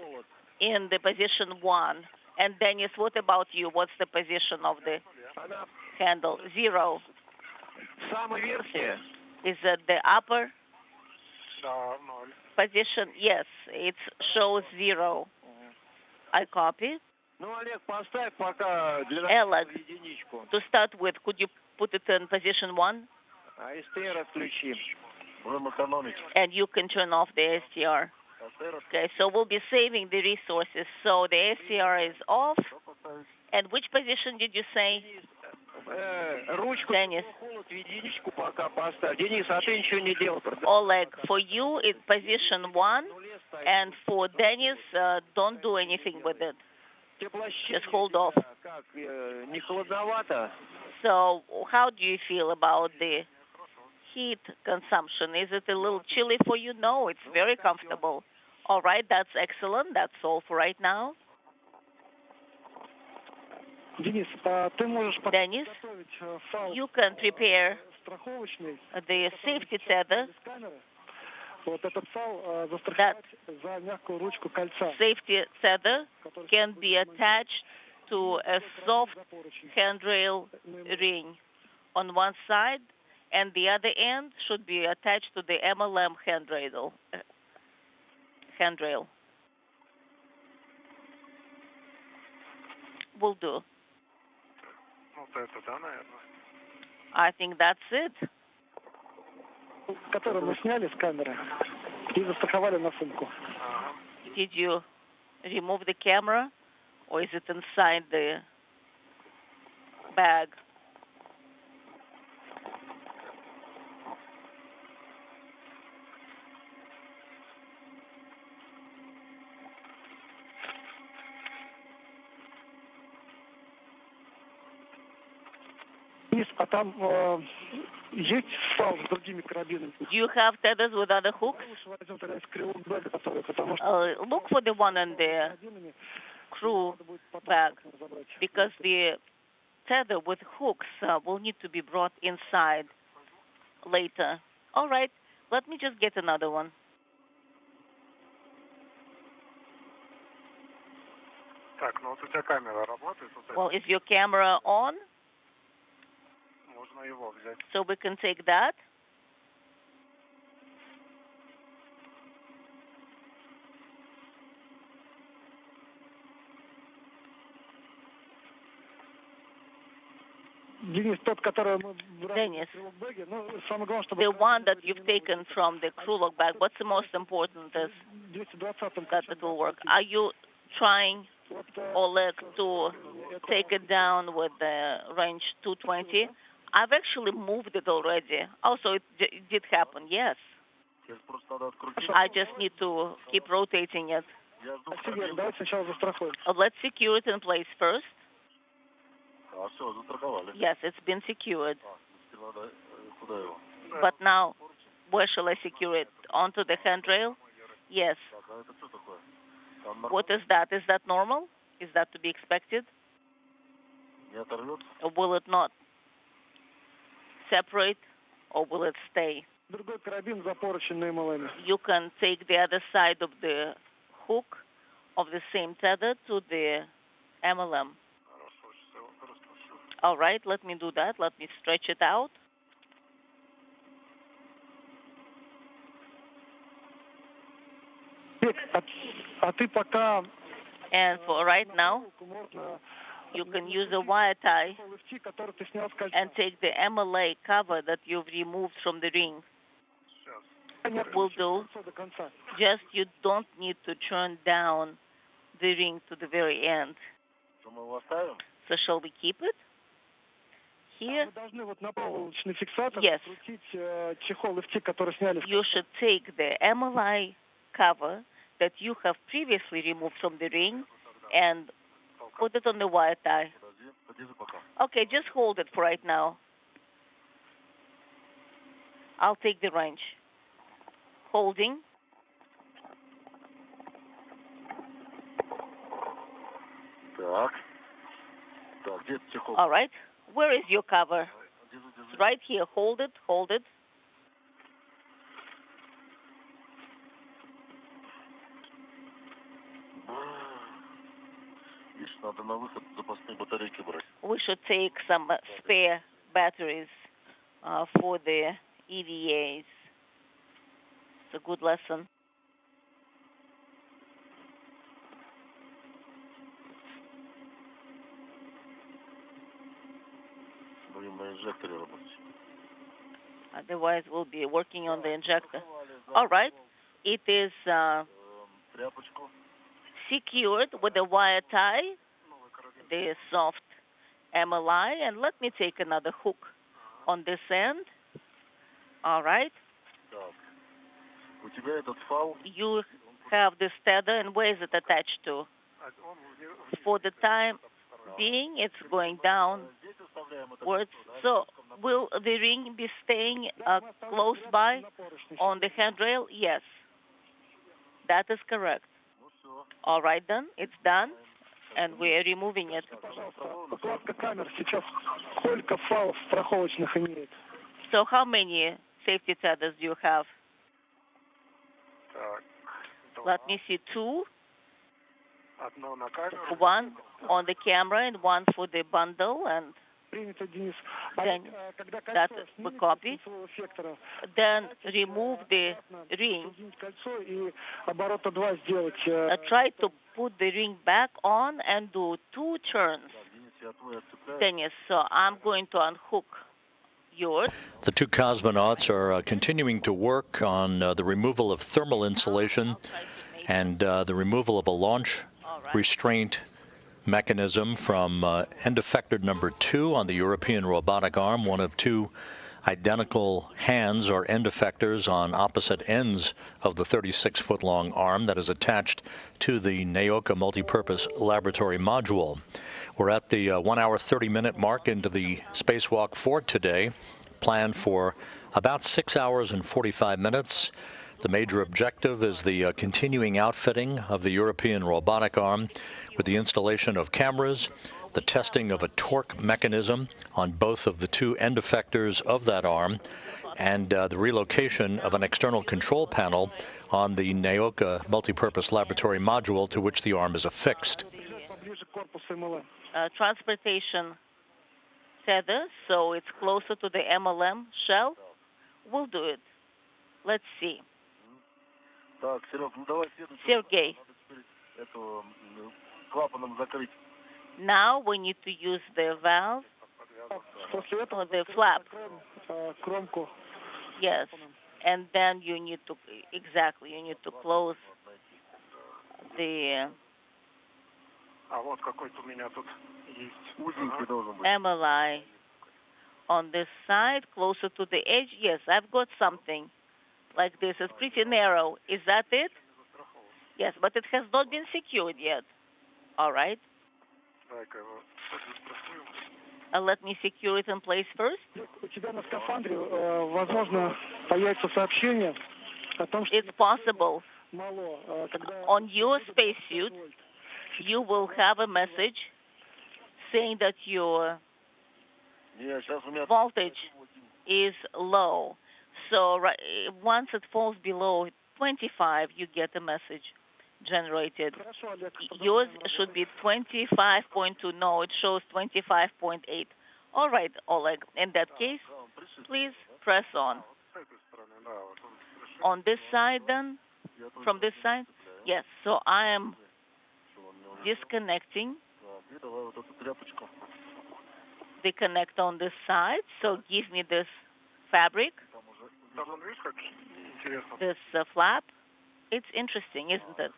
in the position 1. And Dennis, what about you? What's the position of the handle? 0. Is it the upper position? Yes, it shows 0. I copy. Oleg, to start with, could you put it in position 1? And you can turn off the STR. Okay, so we'll be saving the resources. So the STR is off. And which position did you say? Dennis. Oleg, for you it's position 1, and for Dennis, don't do anything with it. Just hold off. So how do you feel about the heat consumption? Is it a little chilly for you? No, it's very comfortable. All right, that's excellent. That's all for right now. Dennis, you can prepare the safety tether. That safety tether can be attached to a soft handrail ring on one side, and the other end should be attached to the MLM handrail. Will do. I think that's it. Did you remove the camera, or is it inside the bag? Do you have tethers with other hooks? Look for the one in the crew bag, because the tether with hooks will need to be brought inside later. All right, let me just get another one. Well, is your camera on? So we can take that. Dennis, the one that you've taken from the crew log bag, what's the most important is that it will work. Are you trying, Oleg, to take it down with the range 220? I've actually moved it already. Also, it did happen, yes. I just need to keep rotating it. Let's secure it in place first. Yes, it's been secured. But now, where shall I secure it? Onto the handrail? Yes. What is that? Is that normal? Is that to be expected? Or will it not separate, or will it stay? You can take the other side of the hook of the same tether to the MLM. All right, let me do that. Let me stretch it out. And for right now, you can use a wire tie and take the MLA cover that you've removed from the ring. Will do. Just you don't need to turn down the ring to the very end. So shall we keep it here? Yes. You should take the MLI cover that you have previously removed from the ring and put it on the wire tie. Okay, just hold it for right now. I'll take the wrench. Holding. All right. Where is your cover? It's right here. Hold it. Hold it. We should take some spare batteries for the EVAs. It's a good lesson. Otherwise, we'll be working on the injector. All right. It is secured with a wire tie, the soft MLI, and let me take another hook on this end. All right. You have this tether, and where is it attached to? For the time being, it's going downwards. So will the ring be staying close by on the handrail? Yes. That is correct. All right, then. It's done, and we are removing it. So how many safety tethers do you have? Let me see, 2. One on the camera and one for the bundle, and then that we copy. Then remove the ring. Try to put the ring back on and do 2 turns. Dennis, so I'm going to unhook yours. The 2 cosmonauts are continuing to work on the removal of thermal insulation and the removal of a launch restraint mechanism from end effector number 2 on the European robotic arm, one of 2 identical hands or end effectors on opposite ends of the 36-foot-long arm that is attached to the Naoka multipurpose laboratory module. We're at the 1 hour 30-minute mark into the spacewalk for today, planned for about 6 hours and 45 minutes. The major objective is the continuing outfitting of the European robotic arm with the installation of cameras, the testing of a torque mechanism on both of the 2 end effectors of that arm, and the relocation of an external control panel on the Naoka multipurpose laboratory module to which the arm is affixed. Transportation tether, so it's closer to the MLM shell. We'll do it. Let's see. Sergey. Now we need to use the valve or the flap. Yes, and then you need to you need to close the MLI on this side, closer to the edge. Yes, I've got something like this. It's pretty narrow. Is that it? Yes, but it has not been secured yet. All right. Let me secure it in place first. It's possible. On your spacesuit, you will have a message saying that your voltage is low. So once it falls below 25, you get a message generated. Yours should be 25.2. No, it shows 25.8. All right, Oleg. In that case, please press on. On this side, then? From this side? Yes. So I am disconnecting the connector on this side. So give me this fabric, this flap. It's interesting, isn't it?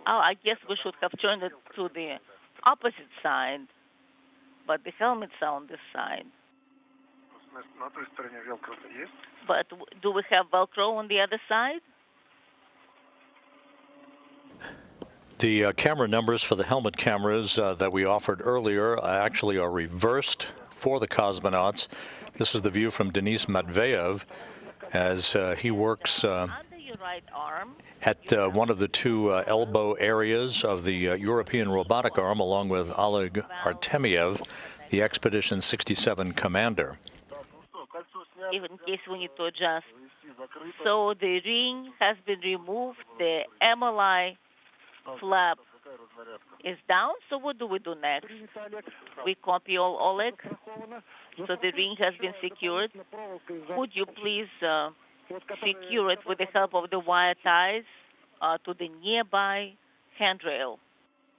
Oh, I guess we should have turned it to the opposite side, but the helmets are on this side. But do we have Velcro on the other side? The camera numbers for the helmet cameras that we offered earlier actually are reversed for the cosmonauts. This is the view from Denis Matveyev as he works right arm at one of the 2 elbow areas of the European robotic arm, along with Oleg Artemyev, the Expedition 67 commander. Even in case we need to adjust. So the ring has been removed, the MLI flap is down. So what do we do next? We copy all Oleg. So the ring has been secured. Could you please secure it with the help of the wire ties to the nearby handrail?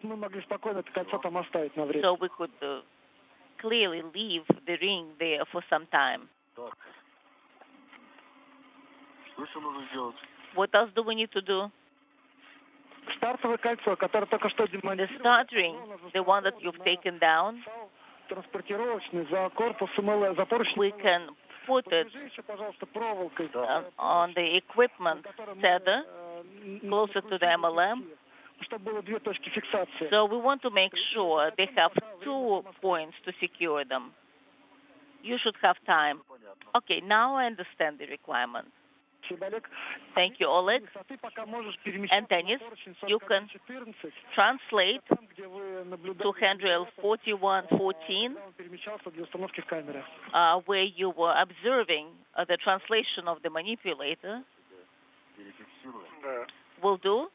So we could clearly leave the ring there for some time. What else do we need to do? The start ring, the one that you've taken down, we can put it on the equipment tether closer to the MLM. So we want to make sure they have 2 points to secure them. You should have time. Okay, now I understand the requirement. Thank you, Oleg. And Dennis, you can translate to handrail 4114, where you were observing the translation of the manipulator. Will do.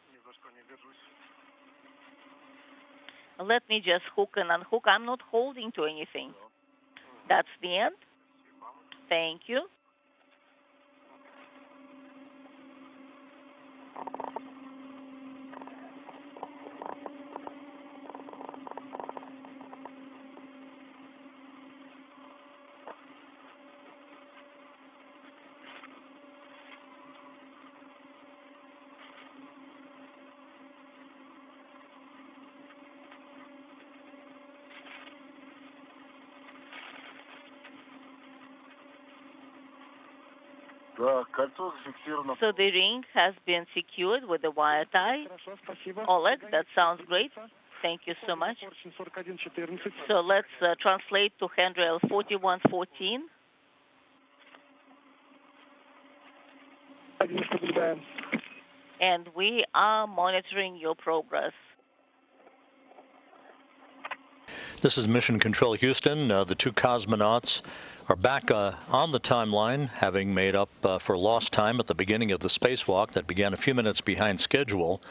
Let me just hook and unhook. I'm not holding to anything. That's the end. Thank you. So the ring has been secured with the wire tie. Oleg, that sounds great. Thank you so much. So let's translate to handrail 4114. And we are monitoring your progress. This is Mission Control Houston. The 2 cosmonauts are back on the timeline, having made up for lost time at the beginning of the spacewalk that began a few minutes behind schedule.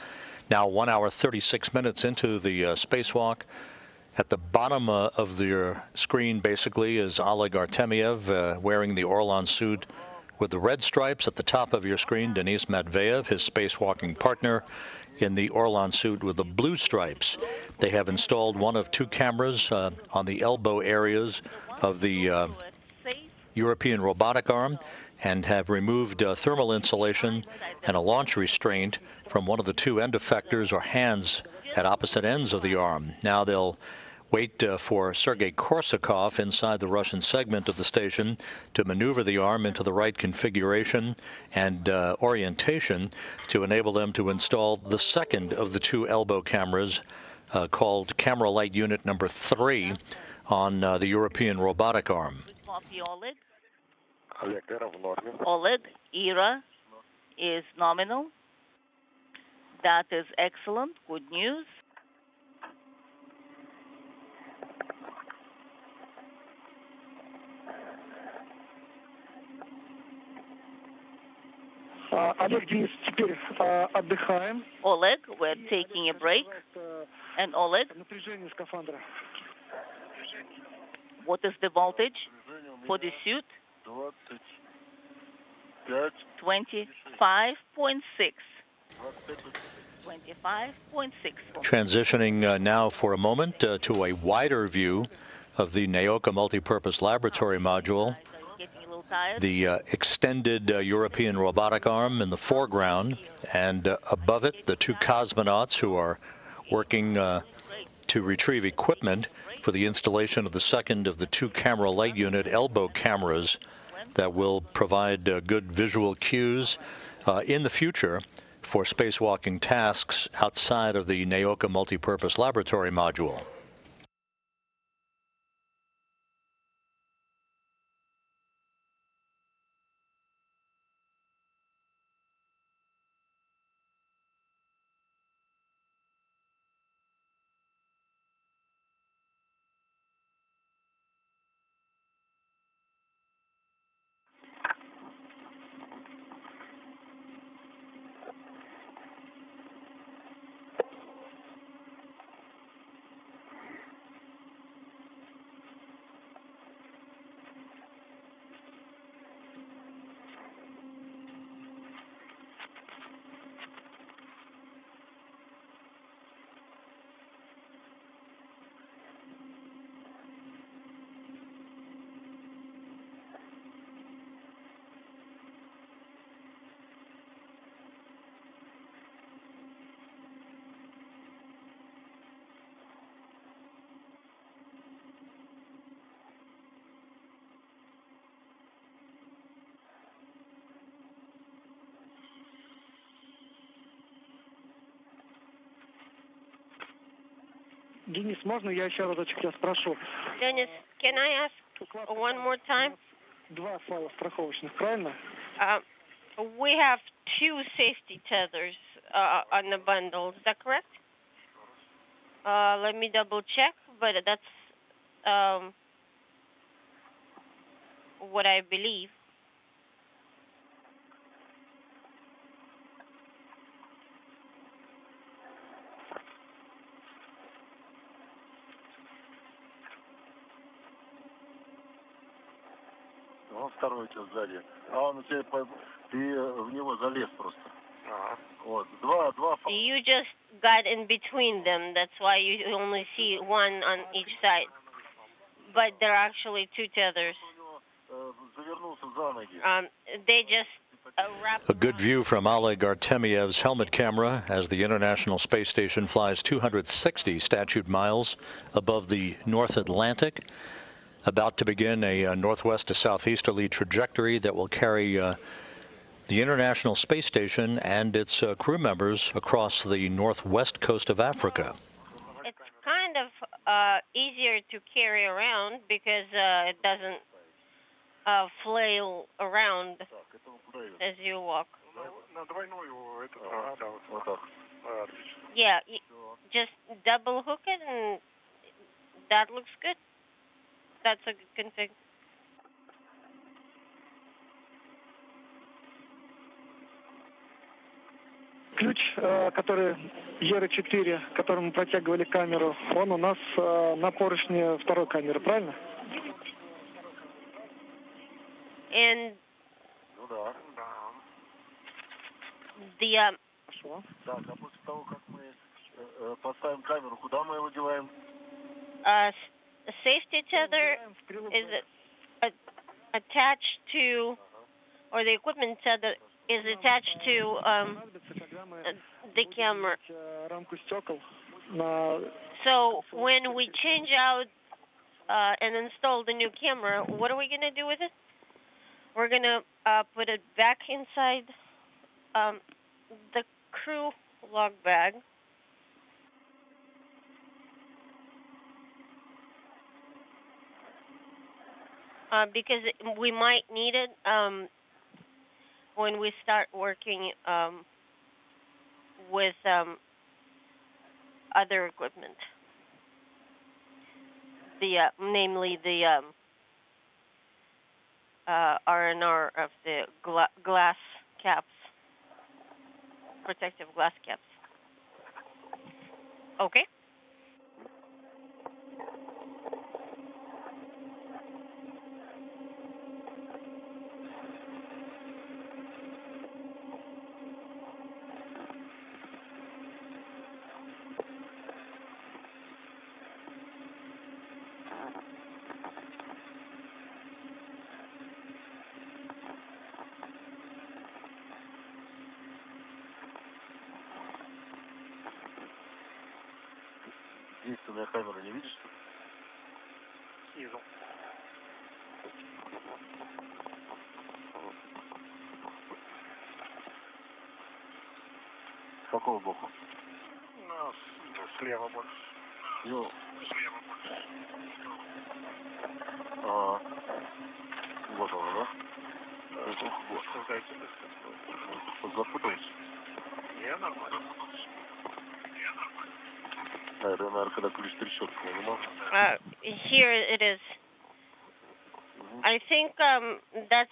Now 1 hour 36 minutes into the spacewalk. At the bottom of your screen, basically, is Oleg Artemyev wearing the Orlan suit with the red stripes. At the top of your screen, Denis Matveyev, his spacewalking partner, in the Orlan suit with the blue stripes. They have installed 1 of 2 cameras on the elbow areas of the European robotic arm and have removed thermal insulation and a launch restraint from 1 of the 2 end effectors or hands at opposite ends of the arm. Now they'll wait for Sergei Korsakov inside the Russian segment of the station to maneuver the arm into the right configuration and orientation to enable them to install the second of the 2 elbow cameras called Camera Light Unit number 3 on the European robotic arm. Copy, Oleg. Oleg, ERA is nominal. That is excellent. Good news. Oleg, we're taking a break. And Oleg, what is the voltage for the suit? 25.6. 25.6. Transitioning now for a moment to a wider view of the Naoka Multipurpose Laboratory Module. The extended European robotic arm in the foreground, and above it, the 2 cosmonauts who are working to retrieve equipment for the installation of the second of the 2 camera light unit elbow cameras that will provide good visual cues in the future for spacewalking tasks outside of the Naoka Multipurpose Laboratory Module. Денис, можно я еще разочек тебя спрошу? Dennis, can I ask one more time? Два файла страховочных, правильно? We have 2 safety tethers on the bundle. Is that correct? Let me double check, but that's what I believe. Он второй у тебя сзади. А он у тебя, ты в него залез просто. Вот. Два. You just got in between them. That's why you only see one on each side. But there are actually 2 tethers. Завернулся за ноги. They just wrap. A good view from Oleg Artemyev's helmet camera as the International Space Station flies 260 statute miles above the North Atlantic, about to begin a northwest to southeasterly trajectory that will carry the International Space Station and its crew members across the northwest coast of Africa. It's kind of easier to carry around because it doesn't flail around as you walk. Yeah, just double hook it and that looks good. That's a good config. Ключ, который ER4, которым мы протягивали камеру, он у нас на поручне второй камеры, правильно? And Ну да. the Хорошо. Так, а после того, как мы поставим камеру, куда мы его деваем? safety tether is attached to, or the equipment tether is attached to the camera. So when we change out and install the new camera, what are we going to do with it? We're going to put it back inside the crew log bag. Because we might need it when we start working with other equipment, namely the R&R of the glass caps, protective glass caps. Okay. Единственная камера, не видишь? Снизу. С какого боку? Ну, слева больше. Ну, Слева больше. вот она, да? Вот, создайте. Запутались? Не, нормально. Это, наверное, когда ключ трещотка, не можно? Here it is. I think that's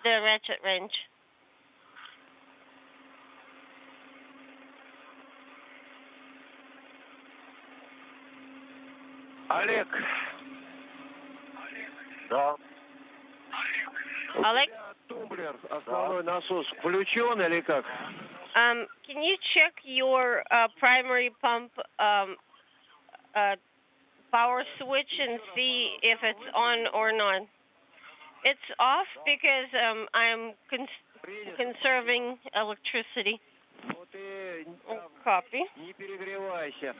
the ratchet wrench. Олег. Да. Oleg? Тумблер, основной насос включен или как? Can you check your primary pump power switch and see if it's on or not? It's off because I'm conserving electricity. Copy. Не перегревайся.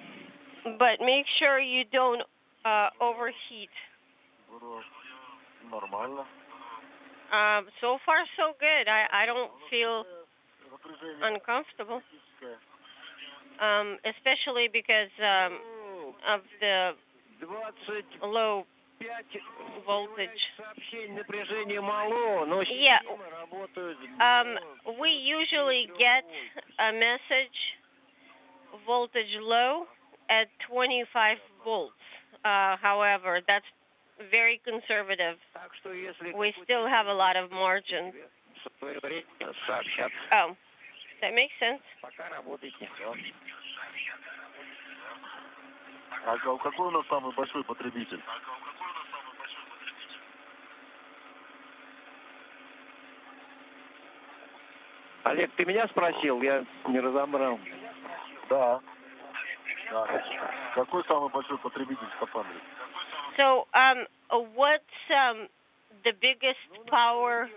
But make sure you don't overheat. Нормально. So far, so good. I don't feel uncomfortable. Especially because of the 25 low voltage. сообщений, напряжение мало, но Yeah. системы работают. We usually get a message voltage low at 25 volts. However, that's very conservative. Так что если We still have a lot of margin. сообщат. Oh, that makes sense. Пока работайте. А какой у нас самый большой потребитель? Олег, ты меня спросил? Я не разобрал. Да. Какой самый большой потребитель скафандра? So, what's the biggest power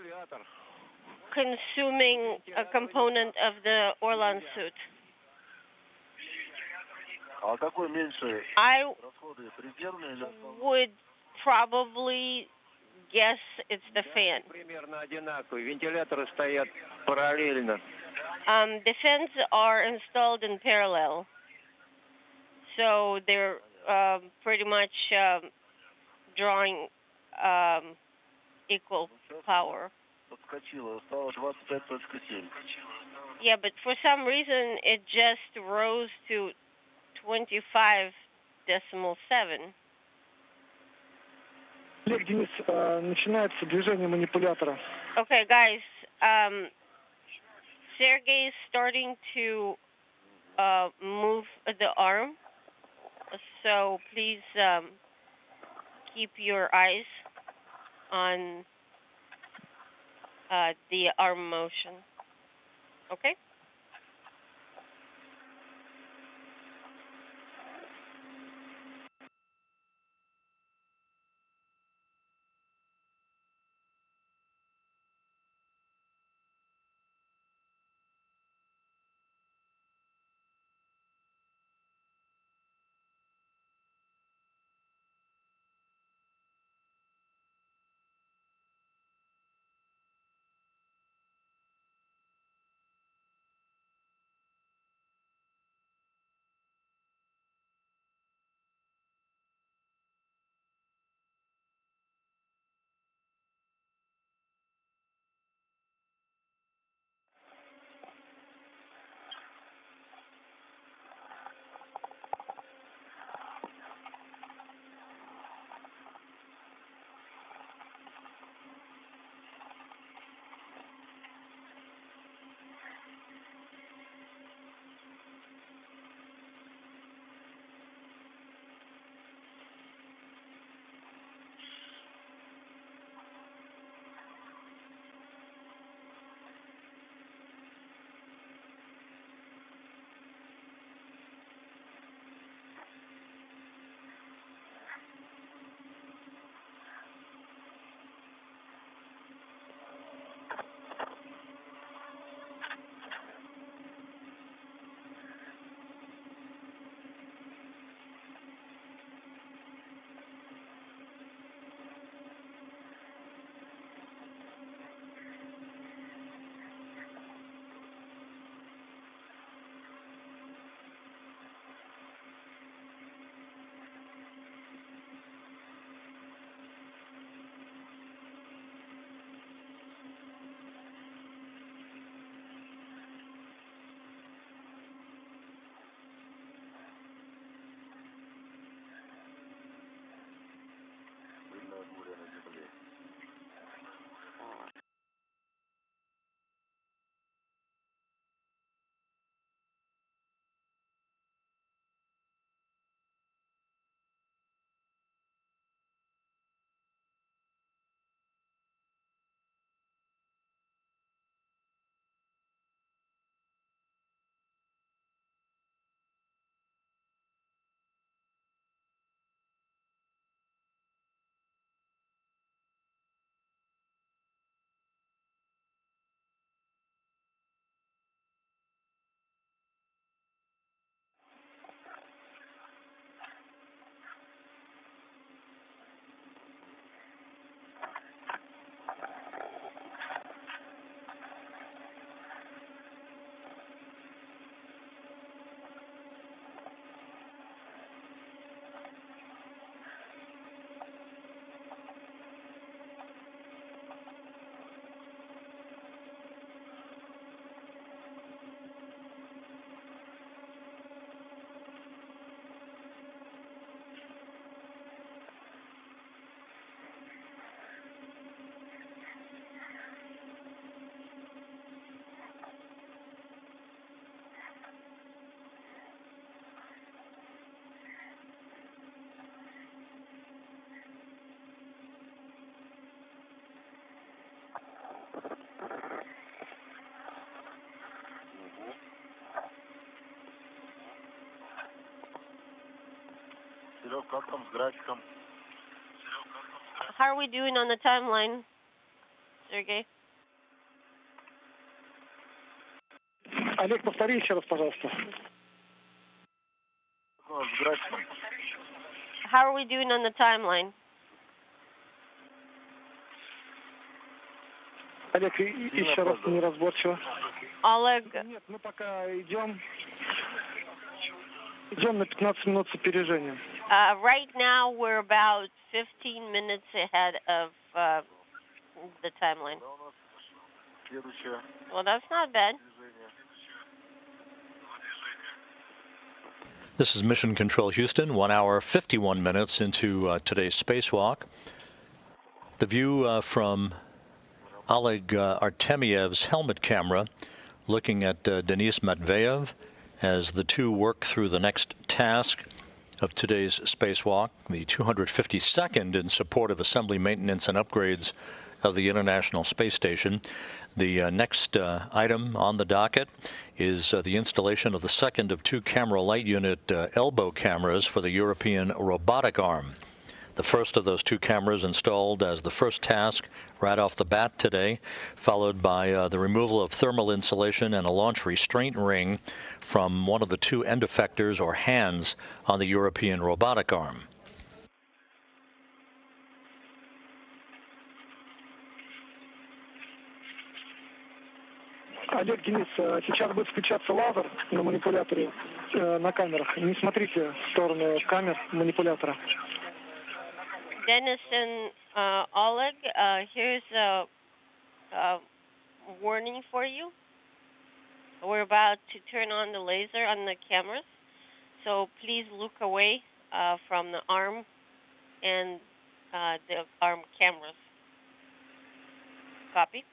consuming component of the Orlan suit? А какой меньше I расходы, резервный или основной? would probably guess it's the fan. Примерно одинаковые. Вентиляторы стоят параллельно. The fans are installed in parallel, so they're pretty much drawing equal power. Подскочило, стало 25.7. Yeah, but for some reason it just rose to 25.7. Олег, Денис, начинается движение манипулятора. Okay, guys, Sergey is starting to move the arm, so please keep your eyes on the arm motion. Okay? How are we doing on the timeline, Sergey? Олег, повтори еще раз, пожалуйста. How are we doing on the timeline? Олег, еще раз неразборчиво. Oleg. Нет, мы пока идем на 15 минут с опережением. Right now, we're about 15 minutes ahead of the timeline. Well, that's not bad. This is Mission Control Houston, 1 hour, 51 minutes into today's spacewalk. The view from Oleg Artemyev's helmet camera, looking at Denis Matveyev as the two work through the next task of today's spacewalk, the 252nd in support of assembly, maintenance, and upgrades of the International Space Station. The next item on the docket is the installation of the second of two camera light unit elbow cameras for the European robotic arm. The first of those two cameras installed as the first task right off the bat today, followed by the removal of thermal insulation and a launch restraint ring from one of the two end effectors or hands on the European robotic arm. Олег, Денис, сейчас будет включаться лазер на манипуляторе, на камерах. Не смотрите в сторону камер манипулятора. Dennis and Oleg, here's a warning for you. We're about to turn on the laser on the cameras, so please look away from the arm and the arm cameras. Copy?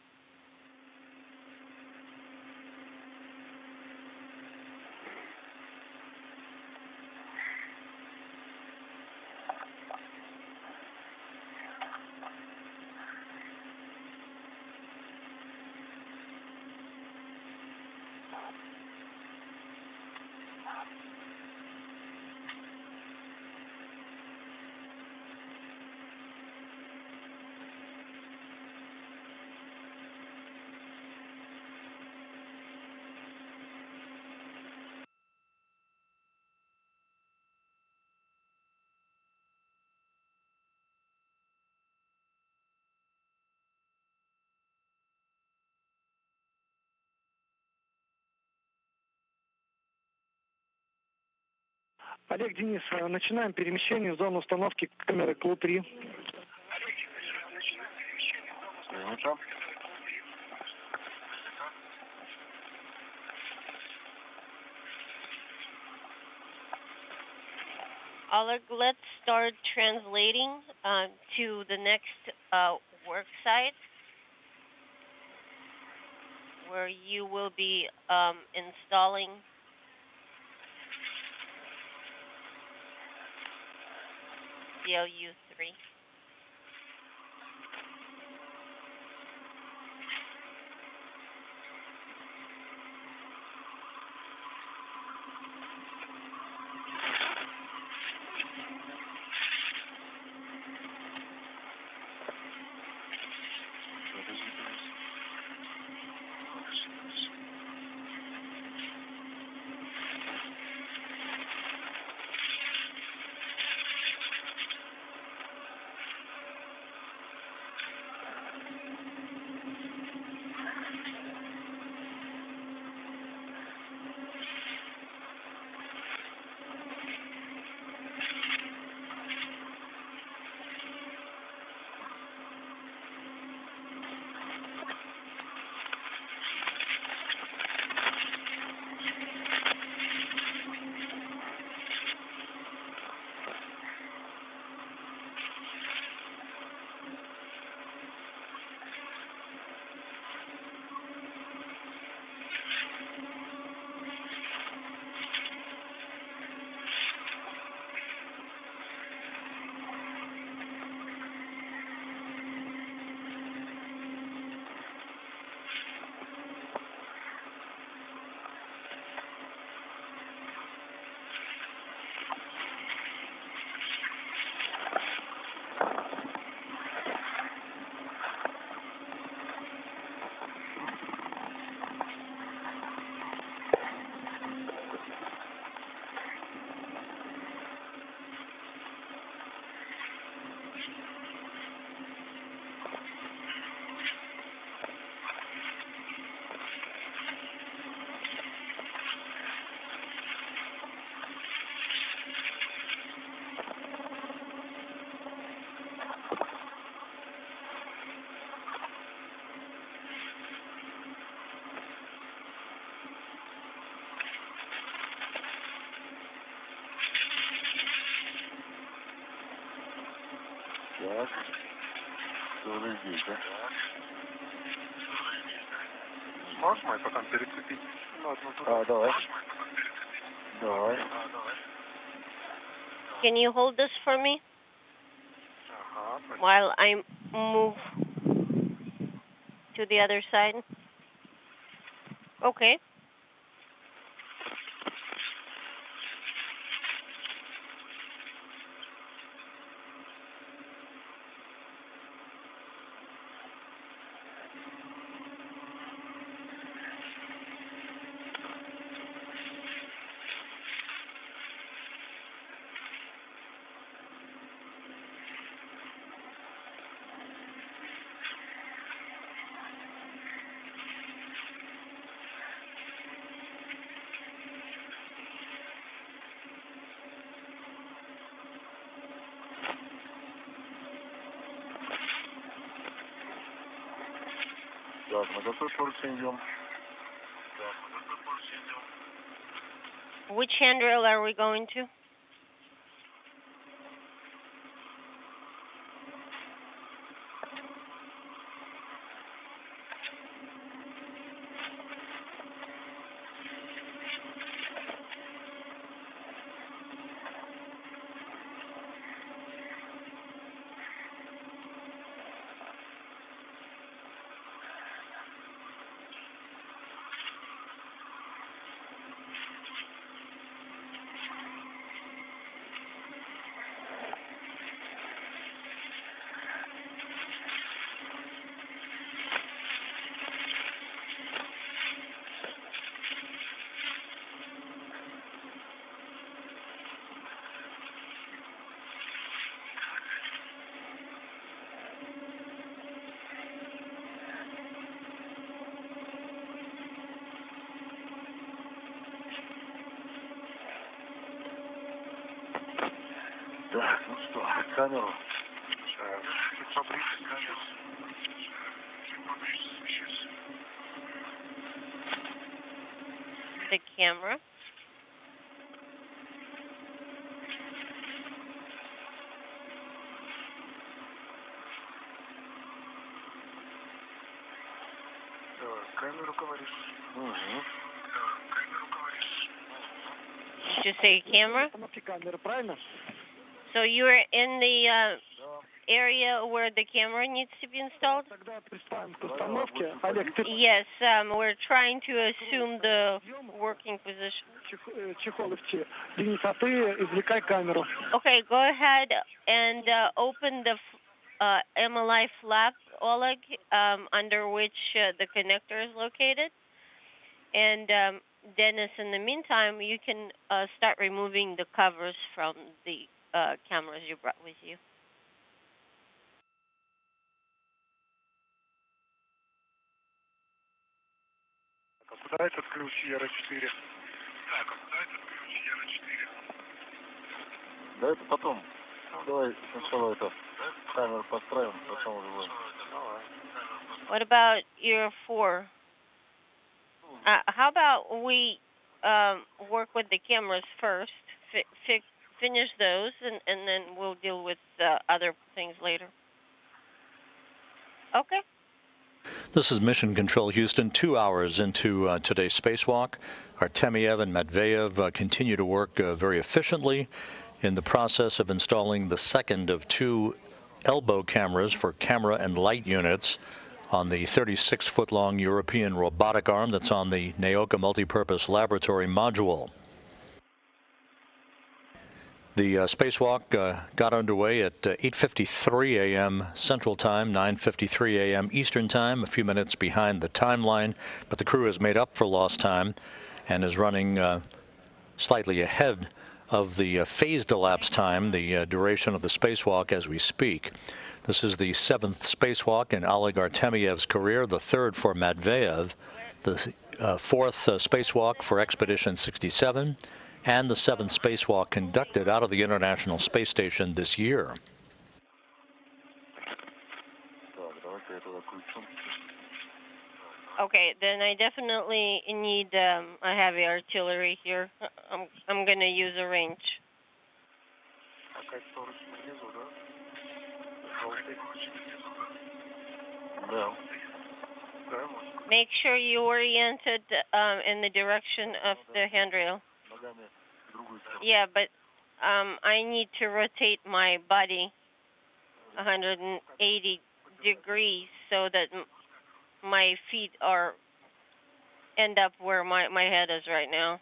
Олег, Денис, начинаем перемещение в зону установки камеры КЛУ-3. Oleg, let's start translating to the next work site where you will be installing CLU-3. Так. Уже здесь, да? Сможешь мой потом перецепить? Давай. Давай. Can you hold this for me while I move to the other side? Okay. Так, на какой курсе идем? Which handrail are we going to? Так, ну что, камеру. The camera. Камеру говоришь. Угу. Камеру говоришь. Did you say camera? Камера, правильно? So you're in the area where the camera needs to be installed? Тогда приступаем к установке. Олег, ты Yes, we're trying to assume the working position. чехол ищи. Денис, а ты извлекай камеру. Okay, go ahead and open the MLI flap, Oleg, under which the connector is located. And Dennis, in the meantime, you can start removing the covers from the cameras you brought with you. Куда этот ключ ER4? Так, а куда этот ключ ER4? Да это потом. Давай сначала это камеру поставим, потом уже будем. What about year 4? How about we work with the cameras first, finish those, and then we'll deal with other things later. Okay. This is Mission Control Houston, 2 hours into today's spacewalk. Artemyev and Matveyev continue to work very efficiently in the process of installing the second of 2 elbow cameras for camera and light units on the 36-foot-long European robotic arm that's on the Naoka Multipurpose Laboratory module. The spacewalk got underway at 8:53 a.m. Central Time, 9:53 a.m. Eastern Time, a few minutes behind the timeline, but the crew has made up for lost time and is running slightly ahead of the phased elapsed time, the duration of the spacewalk as we speak. This is the 7th spacewalk in Oleg Artemyev's career, the 3rd for Matveyev, the 4th spacewalk for Expedition 67, and the 7th spacewalk conducted out of the International Space Station this year. Okay, then I definitely need a heavy artillery here. I'm going to use a range. Make sure you oriented in the direction of the handrail. Yeah, but I need to rotate my body 180 degrees so that my feet end up where my head is right now.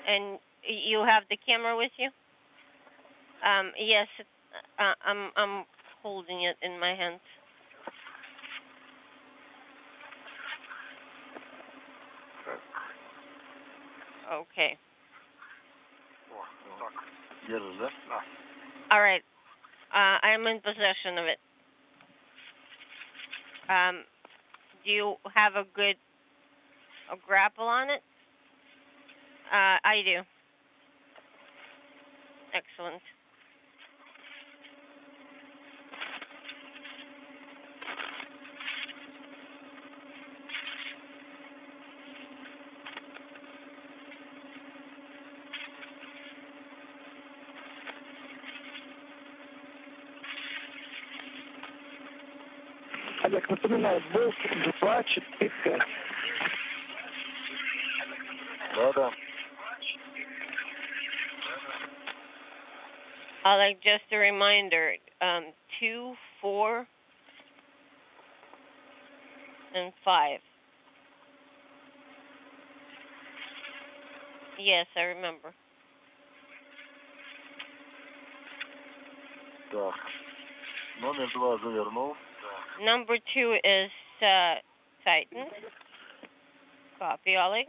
And you have the camera with you? Yes, I'm holding it in my hands. Okay. All right. I'm in possession of it. Do you have a good grapple on it? I do. Excellent. Олег, напоминаю, болт 2, 4, 5. Да. Like just a reminder, 2, 4, and 5. Yes, I remember. Так. Номер 2 завернул. Number 2 is tightened. Copy, Oleg.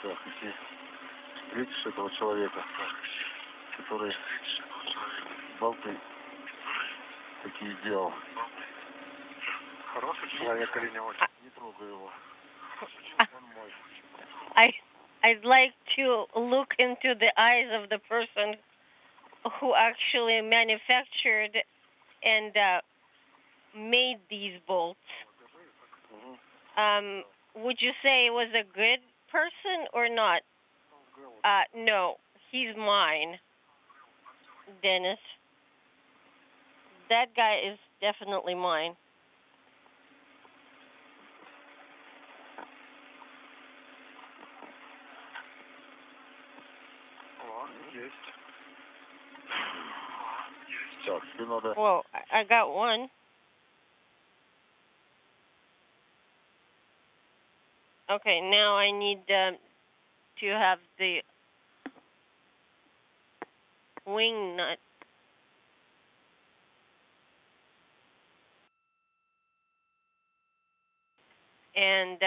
Так, если встретишь этого человека, который болты такие делал. Хороший человек или не очень? Не трогай его. Он мой. I'd like to look into the eyes of the person who actually manufactured and made these bolts. Would you say it was a good person or not? No, he's mine, Dennis. That guy is definitely mine. Well, I got one. Okay, now I need to have the wing nut. And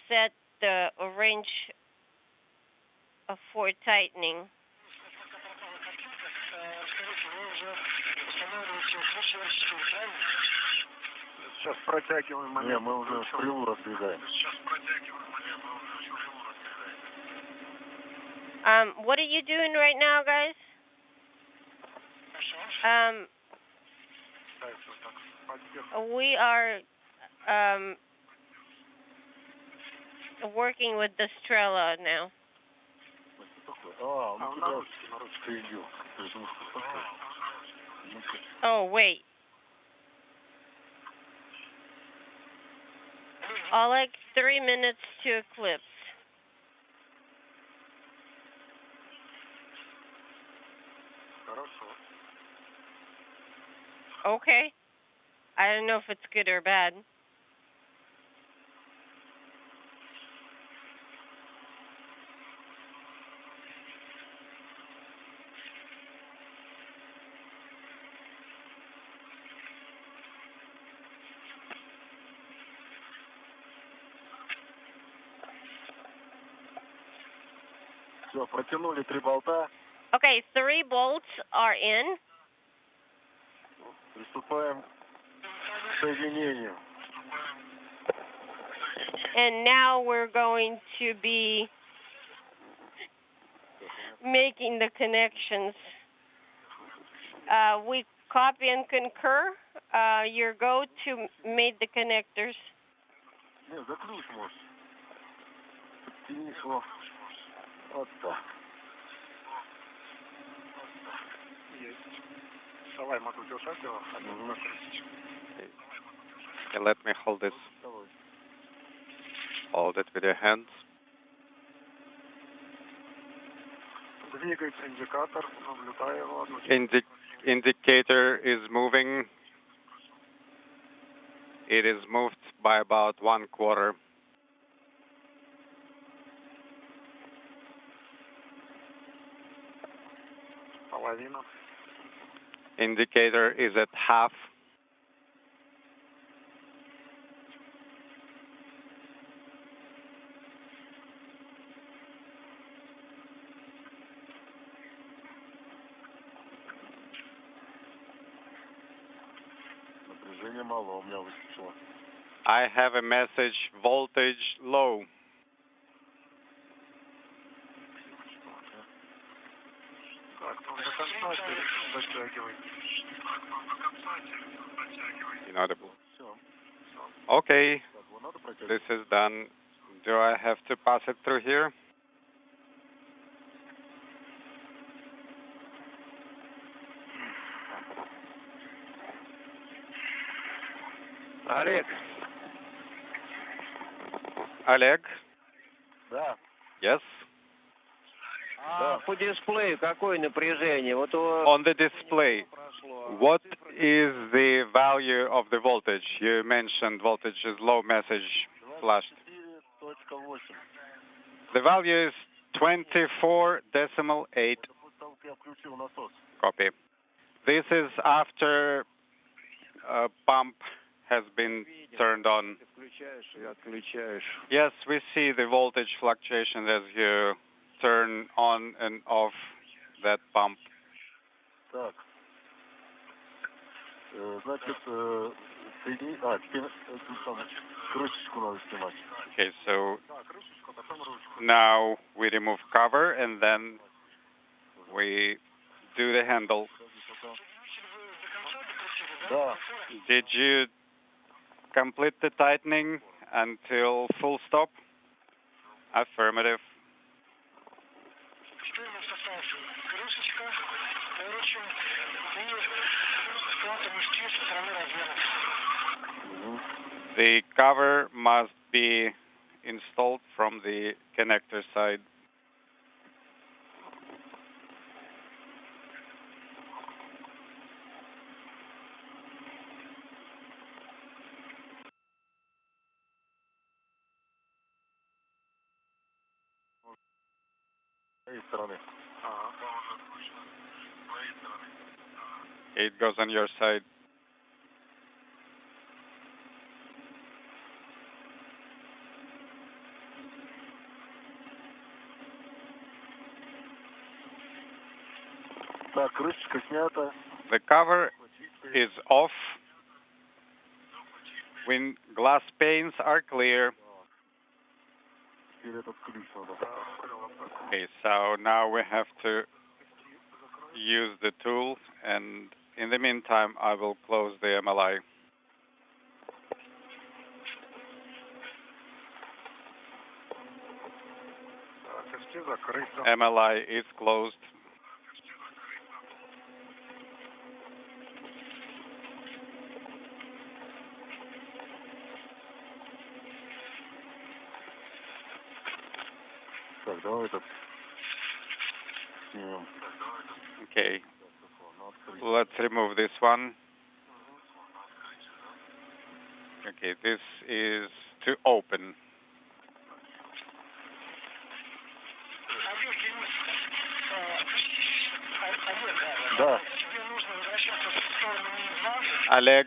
set the wrench for tightening. Сейчас протягиваем момент. Нет, мы уже стрелу раздвигаем. What are you doing right now, guys? We are working with the Strela now. Oh, wait. Oleg, 3 minutes to eclipse. Okay. I don't know if it's good or bad. Все, протянули 3 болта. Okay, 3 bolts are in. Приступаем к соединению. And now we're going to be making the connections. We copy and concur. Your go to made the connectors. Нет, за ключ можешь. Подтяни его. Вот так. Есть. Давай, могу держать его. Okay, let me hold this. Hold it with your hands. Двигается индикатор, наблюдаю его. Indicator is moving. It is moved by about 1/4. Половина. Indicator is at half. Напряжение мало, у меня выскочило. I have a message, voltage low. Так, ну до конца дотягивай. Inaudible. Все. Okay, Так, его надо протягивать? this is done. Do I have to pass it through here? Олег, Oleg? Да. Yes? по дисплею какое напряжение? Вот On the display, what is the value of the voltage? You mentioned voltage is low, message flashed. 24.8. The value is 24.8. Я включил насос. Copy. This is after a pump has been turned on. включаешь и отключаешь. Yes, we see the voltage fluctuation as you turn on and off that pump. Так. Значит, соедини... теперь эту самую крышечку надо снимать. Okay, so Да, крышечку, потом ручку. now we remove cover and then we do the handle. Да. Did you complete the tightening until full stop? Affirmative. Что у нас осталось? Крышечка, короче, и плата мешки со стороны разъемов. The cover must be installed from the connector side. С моей стороны. It goes on your side. Так, крышечка снята. The cover is off. When glass panes are clear. Теперь этот ключ надо. Okay, so now we have to use the tool, and in the meantime, I will close the MLI. Почти закрыто. MLI is closed. Так, давай этот снимем. Okay, let's remove this one. Okay, this is to open. Да. Oleg,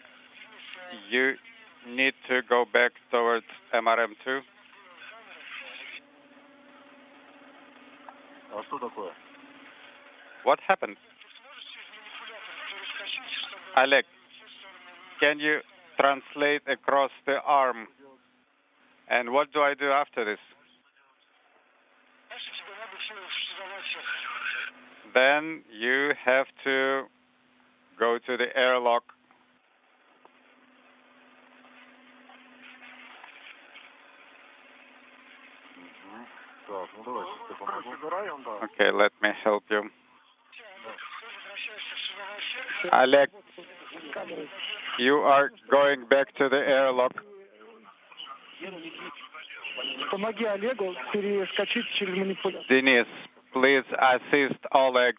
you need to go back towards MRM2. А что такое? What happened? Oleg, can you translate across the arm? And what do I do after this? Then you have to go to the airlock. Так, ну давайте, я помогу. Okay, let me help you. Oleg, you are going back to the airlock. Помоги Олегу перескочить через манипулятор. Dennis, please assist Oleg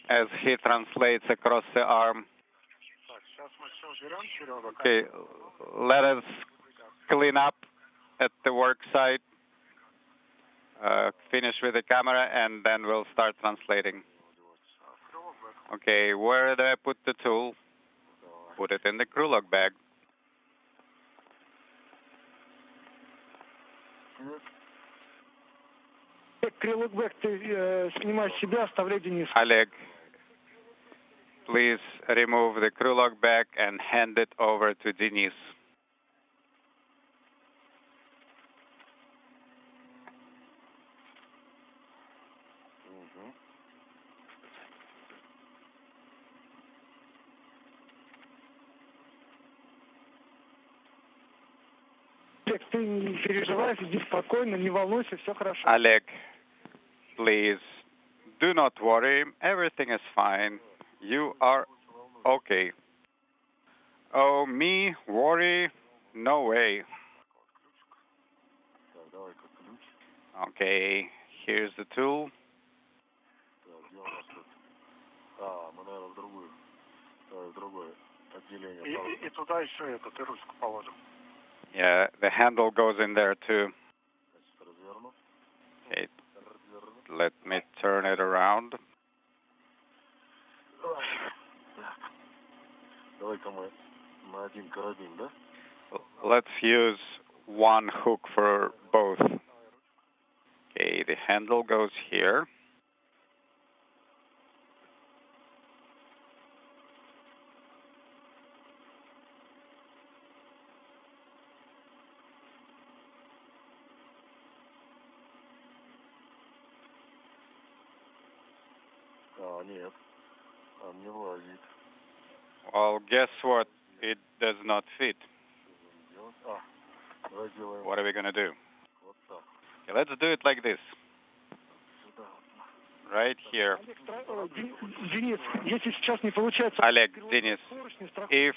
as he translates across the arm. Okay, let us clean up at the work site, finish with the camera, and then we'll start translating. Okay, where do I put the tool? Put it in the crew log bag. Крылок ты снимай с себя, оставляй Денису. Oleg, please remove the crew log bag and hand it over to Denise. Ты не переживай, иди спокойно, не волнуйся, все хорошо. Oleg, please do not worry. Everything is fine. You are okay. Oh, me worry? No way. Okay, here's the tool. Мы, наверное, в другое отделение. И туда еще эту ручку положим. Yeah, the handle goes in there too. Okay, let me turn it around. Давай-ка мы на один карабин, да? Let's use one hook for both. Okay, the handle goes here. Нет, он не влазит. Well, guess what? It does not fit. Давай сделаем. What are we going to do? Вот так. Okay, let's do it like this. Right here. Денис, если сейчас не получается... Oleg, Dennis, if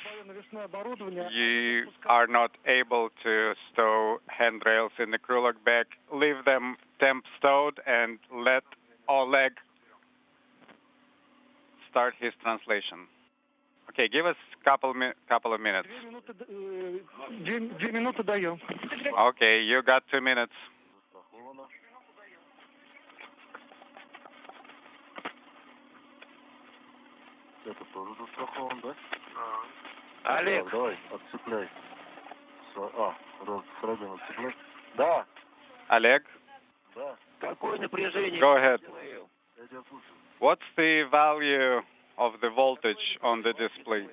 you are not able to stow handrails in the crew log bag, leave them temp stowed and let Oleg start his translation. Okay, give us couple of minutes. 2 минуты даем. Okay, you got 2 minutes. Это тоже застрахован, да? Олег. Так, давай, отцепляй. Сразу отцепляй. Да. Oleg? Да. Какое напряжение? Go ahead. Я тебя слушаю. What's the value of the voltage on the display?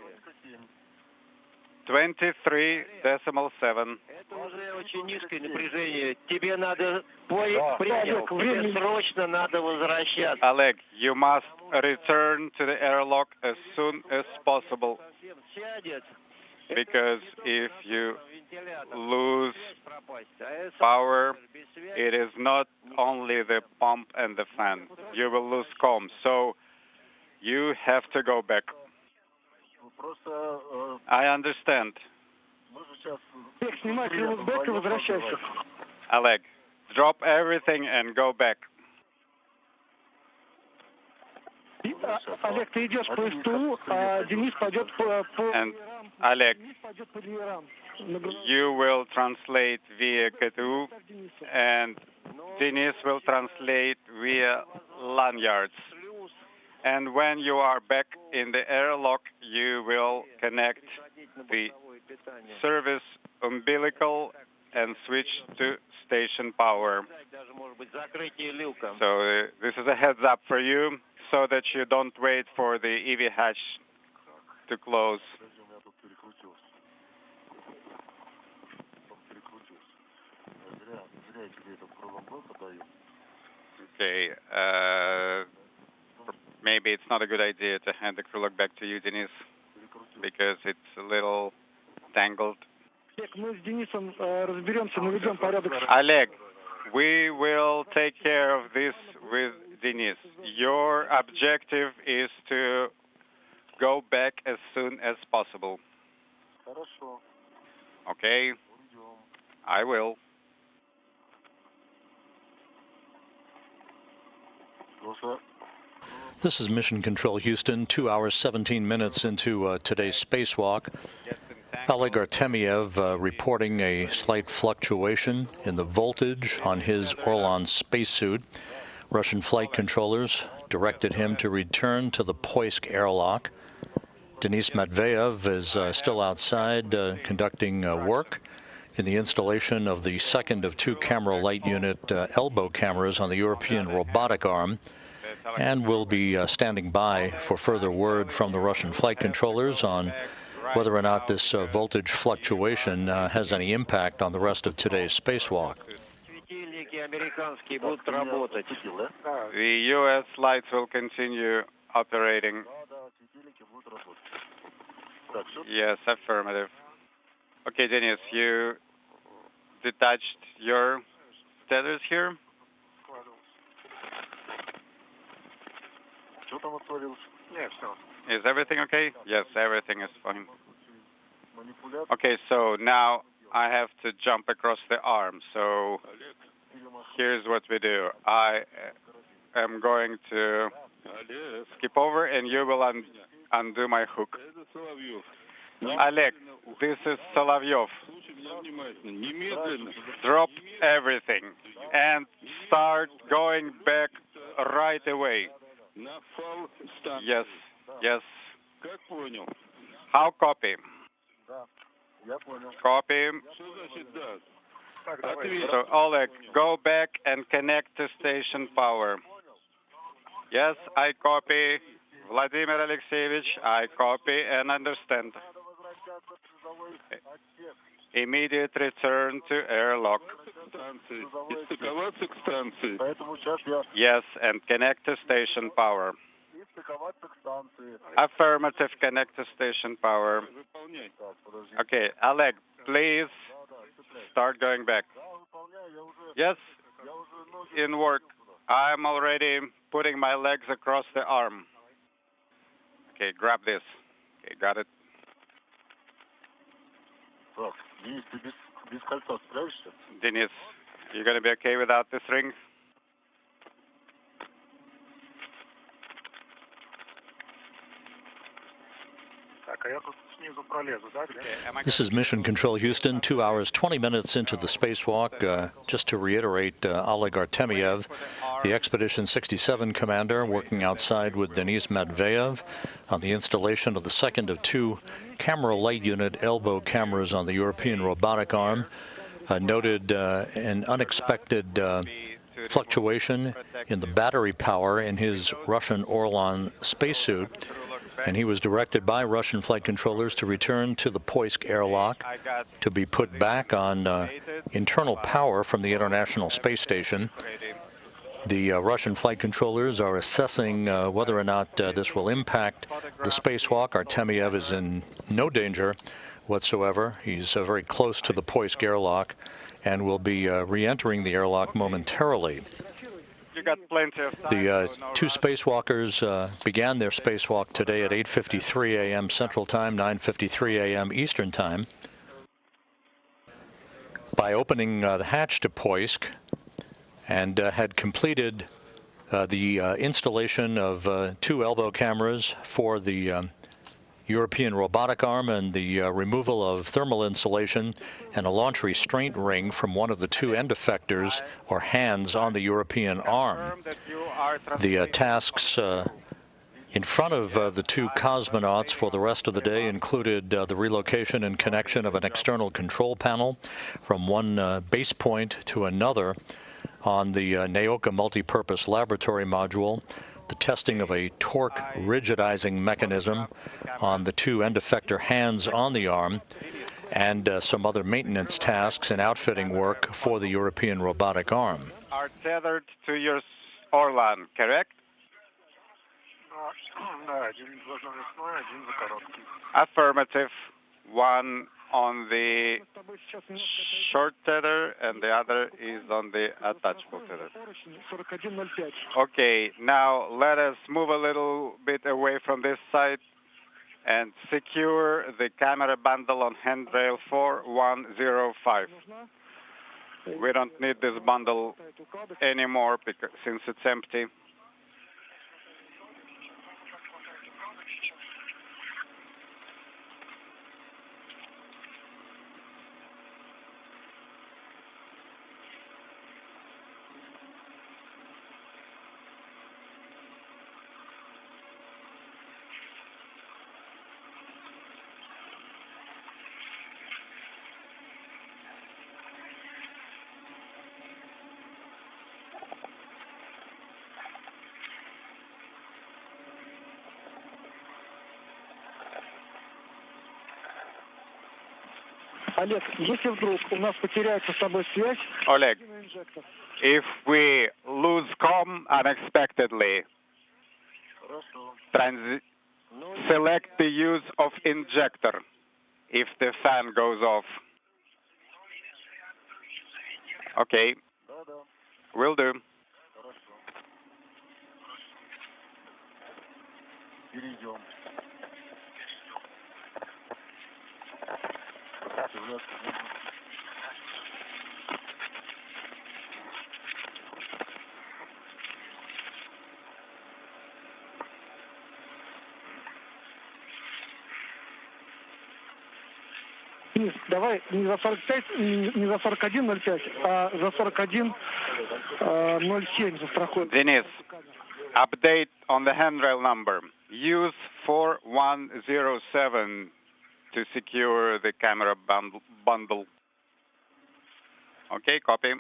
23.7. Это уже очень низкое напряжение. Тебе надо принял. Тебе срочно надо возвращаться. Oleg, you must return to the airlock as soon as possible. Because if you lose power, it is not only the pump and the fan. You will lose comms. So you have to go back. I understand. Oleg, drop everything and go back. Олег, ты идешь по СТУ, а Денис пойдет по... And Oleg, you will translate via KTU, and Denis will translate via lanyards. And when you are back in the airlock, you will connect the service umbilical and switch to station power. So this is a heads up for you, so that you don't wait for the EV hatch to close. Okay, maybe it's not a good idea to hand the crew lock back to you, Denis, because it's a little tangled. Oleg, we will take care of this with Denis. Your objective is to go back as soon as possible. Okay? I will. This is Mission Control Houston, 2 hours, 17 minutes into today's spacewalk. Oleg Артемьев reporting a slight fluctuation in the voltage on his Orlan spacesuit. Russian flight controllers directed him to return to the Poisk airlock. Denis Matveyev is still outside conducting work in the installation of the second of 2 camera light unit elbow cameras on the European robotic arm, and will be standing by for further word from the Russian flight controllers on whether or not this voltage fluctuation has any impact on the rest of today's spacewalk. The U.S. lights will continue operating. Yes, affirmative. Okay, Denis, you detached your tethers here? Is everything okay? Yes, everything is fine. Okay, so now I have to jump across the arm. So here's what we do. I am going to skip over, and you will undo my hook. Oleg, this is Solovyov. Drop everything and start going back right away. Yes, yes. How copy? Copy. So, Oleg, go back and connect to station power. Yes, I copy. Vladimir Alexeyevich, I copy and understand. Immediate return to airlock. Yes, and connect to station power. Affirmative, connect to station power. Okay, Oleg, please start going back. Yes, in work. I'm already putting my legs across the arm. Okay, grab this. Okay, got it. Denis, you going to be okay without this ring? This is Mission Control Houston, 2 hours, 20 minutes into the spacewalk. Just to reiterate, Oleg Артемьев, the Expedition 67 commander, working outside with Denis Matveyev on the installation of the second of 2 camera light unit elbow cameras on the European robotic arm, noted an unexpected fluctuation in the battery power in his Russian Orlan spacesuit, and he was directed by Russian flight controllers to return to the Poisk airlock to be put back on internal power from the International Space Station. The Russian flight controllers are assessing whether or not this will impact the spacewalk. Артемьев is in no danger whatsoever. He's very close to the Poisk airlock and will be re-entering the airlock momentarily. You got plenty of time. The 2 spacewalkers began their spacewalk today at 8:53 a.m. Central Time, 9:53 a.m. Eastern Time, by opening the hatch to Poisk, and had completed the installation of 2 elbow cameras for the European robotic arm and the removal of thermal insulation and a launch restraint ring from one of the 2 end effectors or hands on the European arm. The tasks in front of the 2 cosmonauts for the rest of the day included the relocation and connection of an external control panel from one base point to another on the Naoka multipurpose laboratory module, the testing of a torque rigidizing mechanism on the 2 end effector hands on the arm, and some other maintenance tasks and outfitting work for the European robotic arm. Are tethered to your Orlan, correct? Affirmative. One on the short tether and the other is on the attachable tether. Okay, now let us move a little bit away from this side and secure the camera bundle on handrail 4105. We don't need this bundle anymore since it's empty. Олег, если вдруг у нас потеряется с тобой связь... Oleg, if we lose comm unexpectedly, select the use of injector if the fan goes off. Okay, will do. Давай не за 45, не за 41.05, а за 41.07 застрахуем. Dennis, update on the handrail number. Use 4107 to secure the camera bundle. Okay, copy.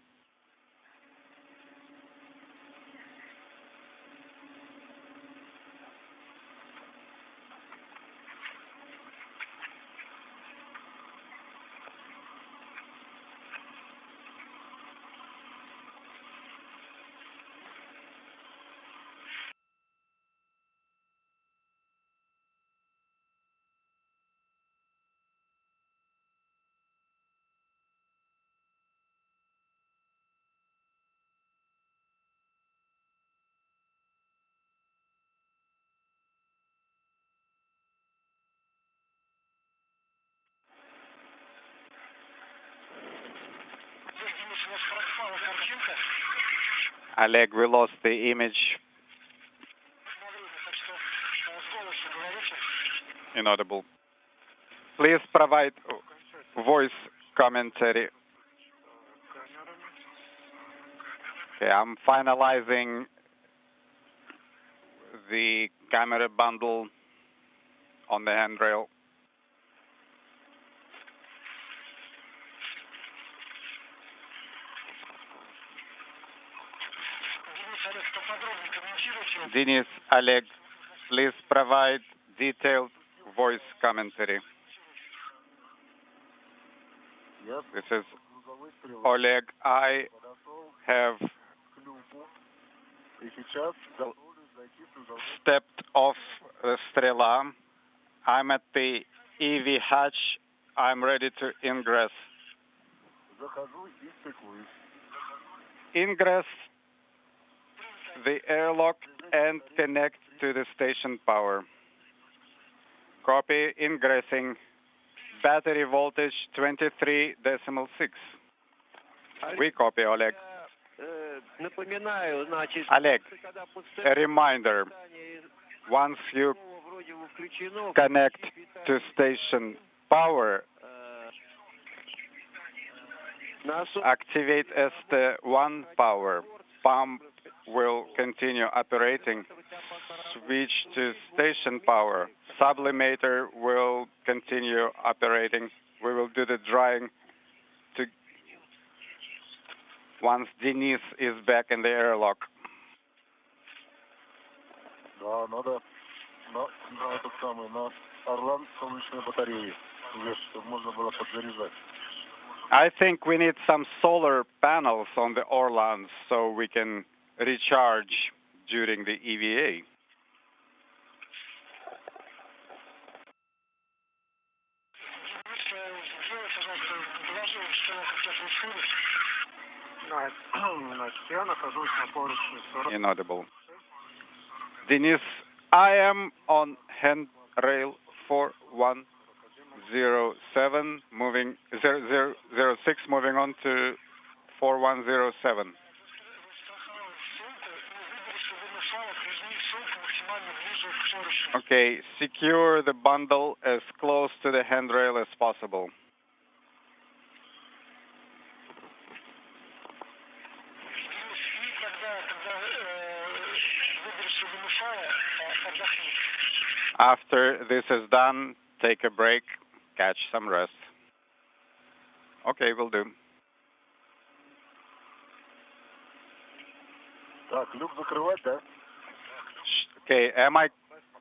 Oleg, we lost the image. Inaudible. Please provide voice commentary. Okay, I'm finalizing the camera bundle on the handrail. Dennis, Oleg, please provide detailed voice commentary. This is Oleg. I have stepped off the Strela. I'm at the EV hatch. I'm ready to ingress. Ingress the airlock and connect to the station power. Copy, ingressing. Battery voltage 23.6. We copy, Oleg. Oleg, a reminder, once you connect to station power, activate ST1 power. Pump will continue operating. Switch to station power. Sublimator will continue operating. We will do the drying once Denise is back in the airlock. Да, надо на этот самый, на Орлан солнечные батареи вешать, чтобы можно было подзаряжать. I think we need some solar panels on the Orlans so we can recharge during the EVA. Inaudible. Denise, I am on handrail 4107, moving 0006, moving on to 4107. Okay, secure the bundle as close to the handrail as possible. After this is done, take a break, catch some rest. Okay, will do. Так, люк закрывать, да? Okay, am I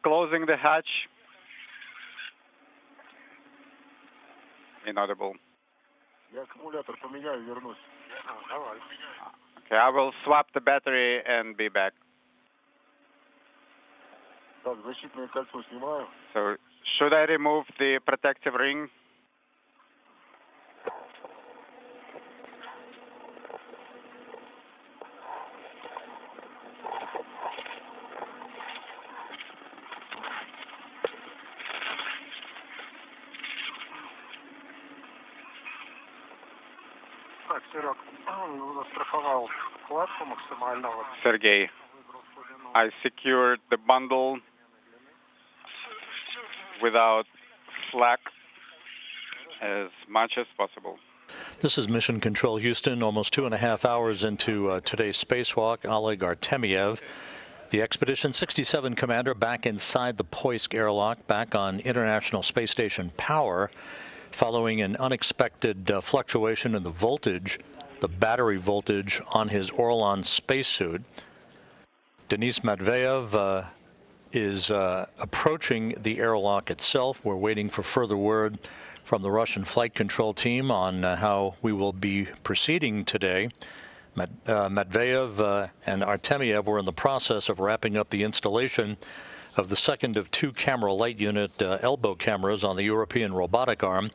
closing the hatch? Inaudible. Я аккумулятор поменяю, вернусь. Давай. Okay, I will swap the battery and be back. Так, защитное кольцо снимаю. So, should I remove the protective ring? Так, Серег, застраховал вкладку максимального. Sergey, I secured the bundle without slack as much as possible. This is Mission Control Houston, almost 2.5 hours into today's spacewalk. Oleg Artemyev, the Expedition 67 commander, back inside the Poisk airlock, back on International Space Station power, following an unexpected fluctuation in the voltage, the battery voltage on his Orlan spacesuit. Dennis Matveyev is approaching the airlock itself. We're waiting for further word from the Russian flight control team on how we will be proceeding today. Matveyev and Artemyev were in the process of wrapping up the installation of the second of two camera light unit elbow cameras on the European robotic arm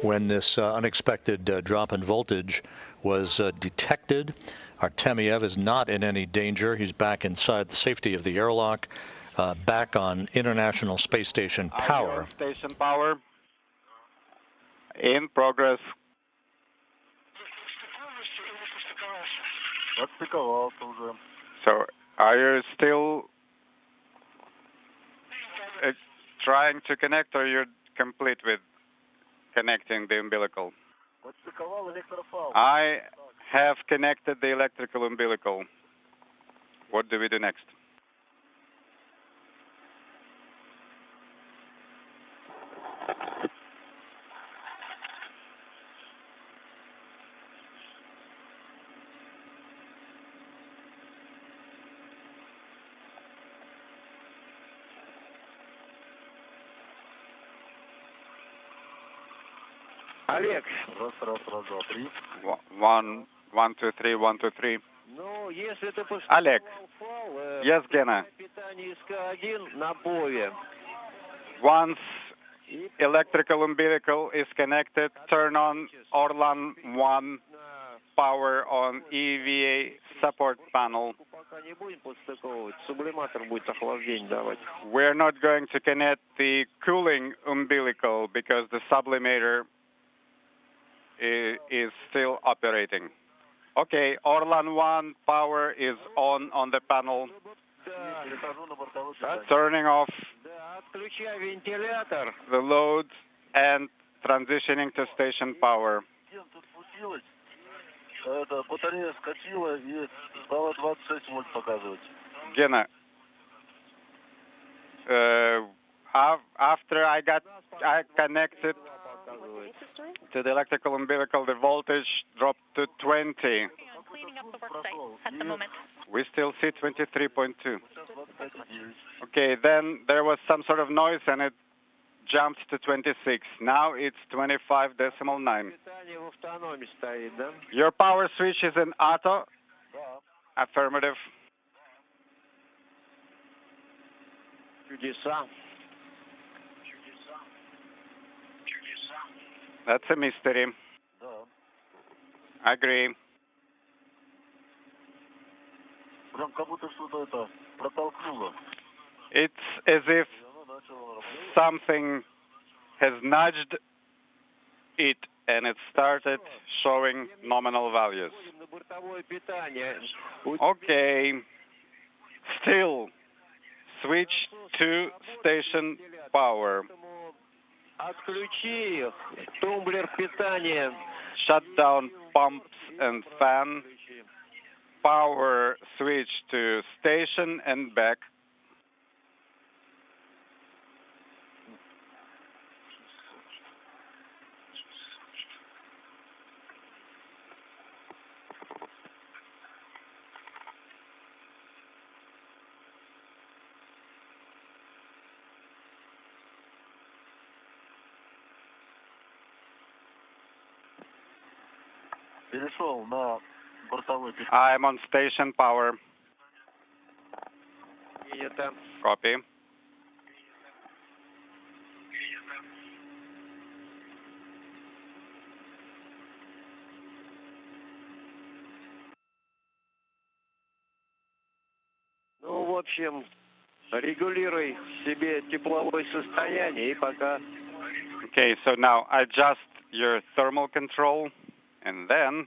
when this unexpected drop in voltage was detected. Artemyev is not in any danger. He's back inside the safety of the airlock, back on International Space Station power. Station power in progress. So, are you still trying to connect, or you're complete with connecting the umbilical? I have connected the electrical umbilical. What do we do next? Олег. Раз, два, три. 1, 1, 2, 3, 1, 2, 3. Олег. Yes, Gena. Once electrical umbilical is connected, turn on Orlan 1 power on EVA support panel. We're not going to connect the cooling umbilical because the sublimator is still operating. Okay, Orlan 1 power is on the panel. Turning off the load and transitioning to station power. Gena, after I connected to the electrical umbilical, the voltage dropped to 20. Cleaning up the work site at the moment. We still see 23.2. Okay, then there was some sort of noise and it jumped to 26. Now it's 25.9. Your power switch is in auto? Affirmative. That's a mystery. Agree. It's as if something has nudged it and it started showing nominal values. Okay. Still, switch to station power. Shut down pumps and fan. Power switch to station and back. I'm on station power. Copy. Ну, в общем, регулируй себе тепловое состояние и пока. Okay, so now adjust your thermal control and then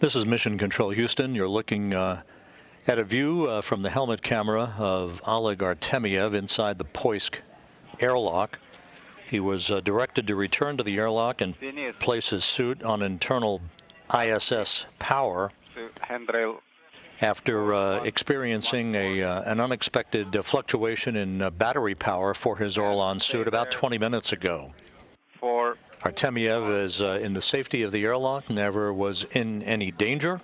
This is Mission Control Houston. You're looking at a view from the helmet camera of Oleg Artemyev inside the Poisk airlock. He was directed to return to the airlock and place his suit on internal ISS power after experiencing an unexpected fluctuation in battery power for his Orlan suit about 20 minutes ago. Artemyev is in the safety of the airlock, never was in any danger.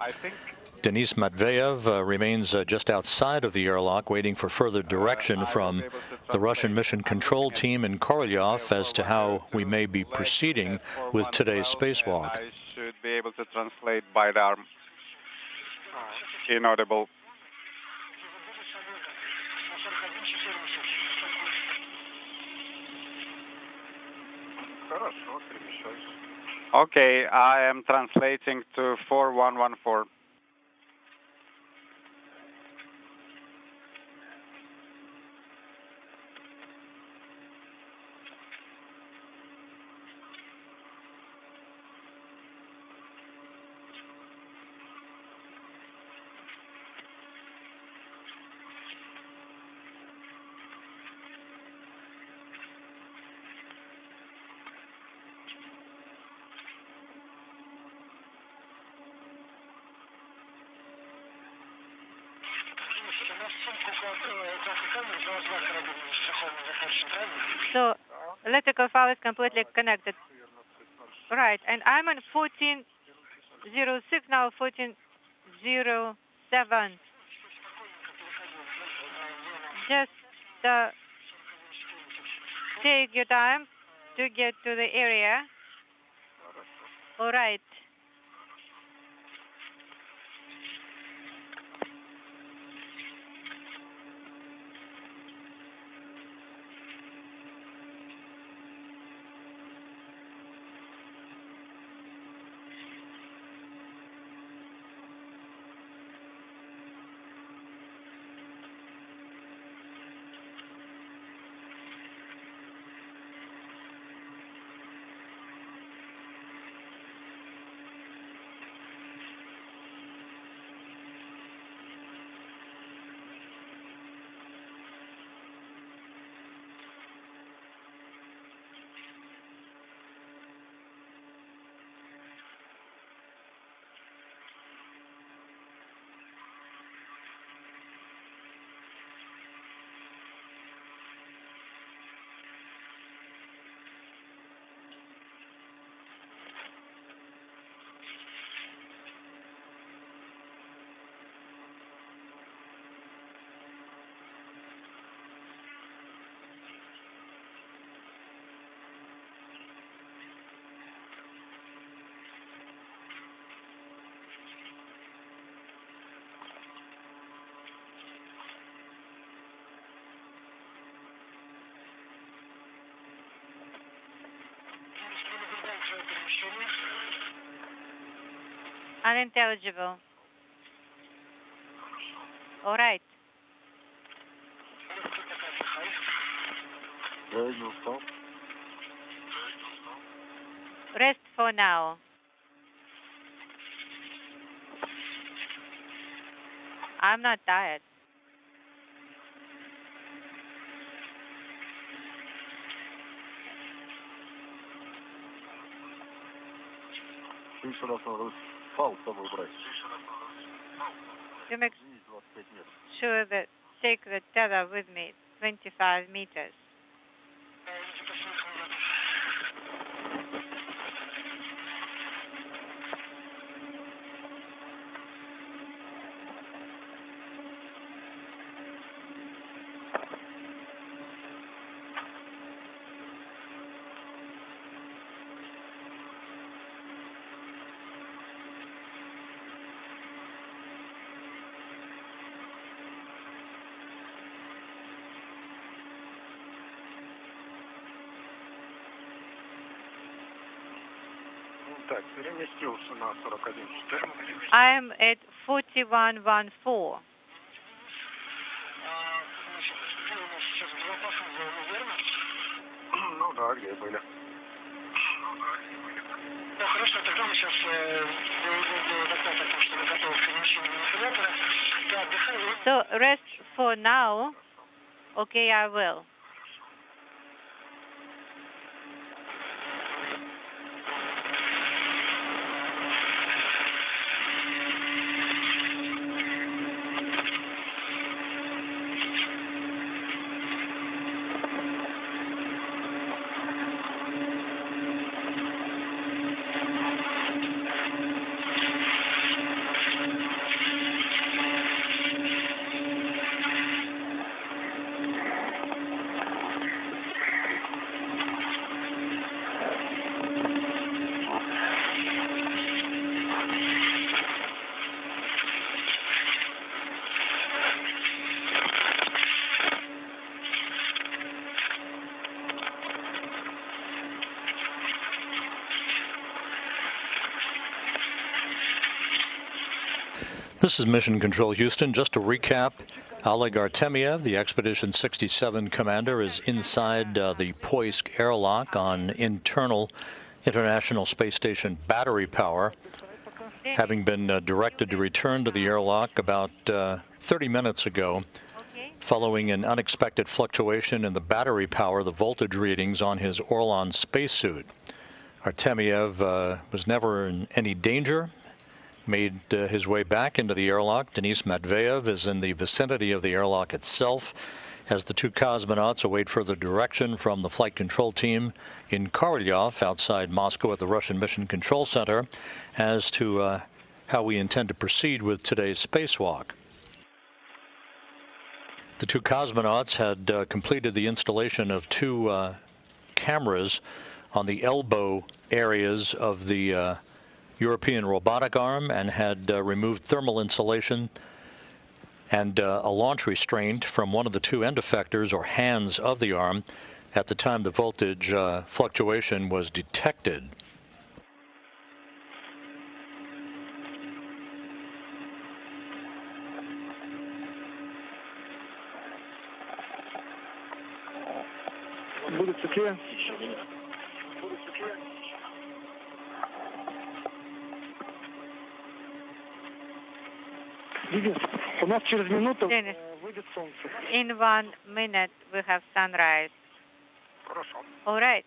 Denis Matveyev remains just outside of the airlock, waiting for further direction from the Russian mission control team in Korolyov as to how we may be proceeding with today's spacewalk. I should be able to translate by the arm. Inaudible. Okay, I am translating to 4114. So electrical power is completely connected. Right, and I'm on 1406 now, 1407. Just take your time to get to the area. All right. Unintelligible. All right. Rest for now. I'm not tired. To make sure that take the tether with me, 25 meters. I am at 4114. So rest for now. Okay, I will. This is Mission Control Houston. Just to recap, Oleg Artemyev, the Expedition 67 commander, is inside the Poisk airlock on internal International Space Station battery power, having been directed to return to the airlock about 30 minutes ago, following an unexpected fluctuation in the battery power, the voltage readings on his Orlan spacesuit. Artemyev was never in any danger, made his way back into the airlock. Dennis Matveyev is in the vicinity of the airlock itself as the two cosmonauts await further direction from the flight control team in Korolyov outside Moscow at the Russian Mission Control Center as to how we intend to proceed with today's spacewalk. The two cosmonauts had completed the installation of two cameras on the elbow areas of the European robotic arm and had removed thermal insulation and a launch restraint from one of the two end effectors or hands of the arm at the time the voltage fluctuation was detected. Будет светлее. Денис, у нас через минуту выйдет солнце. In 1 minute we have sunrise. Хорошо. All right.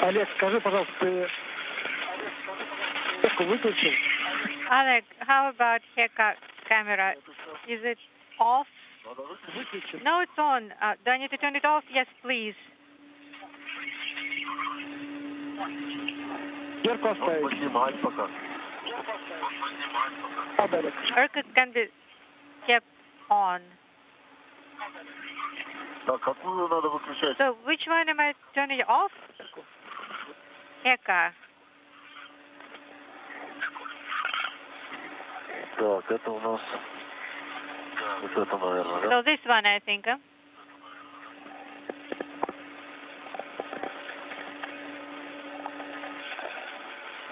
Олег, скажи, пожалуйста, ты выключил? Oleg, how about Heka camera? Is it off? No, it's on. Do I need to turn it off? Yes, please. Дверку оставить. Or can be kept on. So which one am I turning off? Heka. Так, это у нас... Вот это, наверное, да? So this one, I think.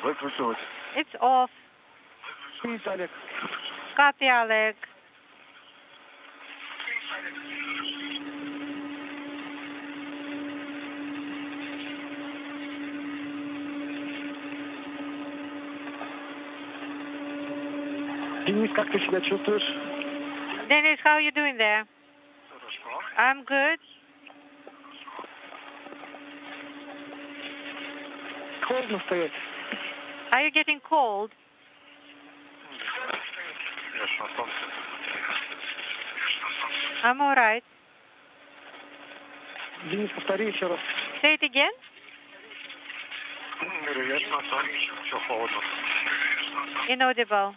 Выключилось. It's off. Олег. Copy, Oleg. Денис, как ты себя чувствуешь? Dennis, how are you doing there? I'm good. Холодно стоять. Are you getting cold? I'm all right. Денис, повтори еще раз. Say it again. Все холодно. Inaudible.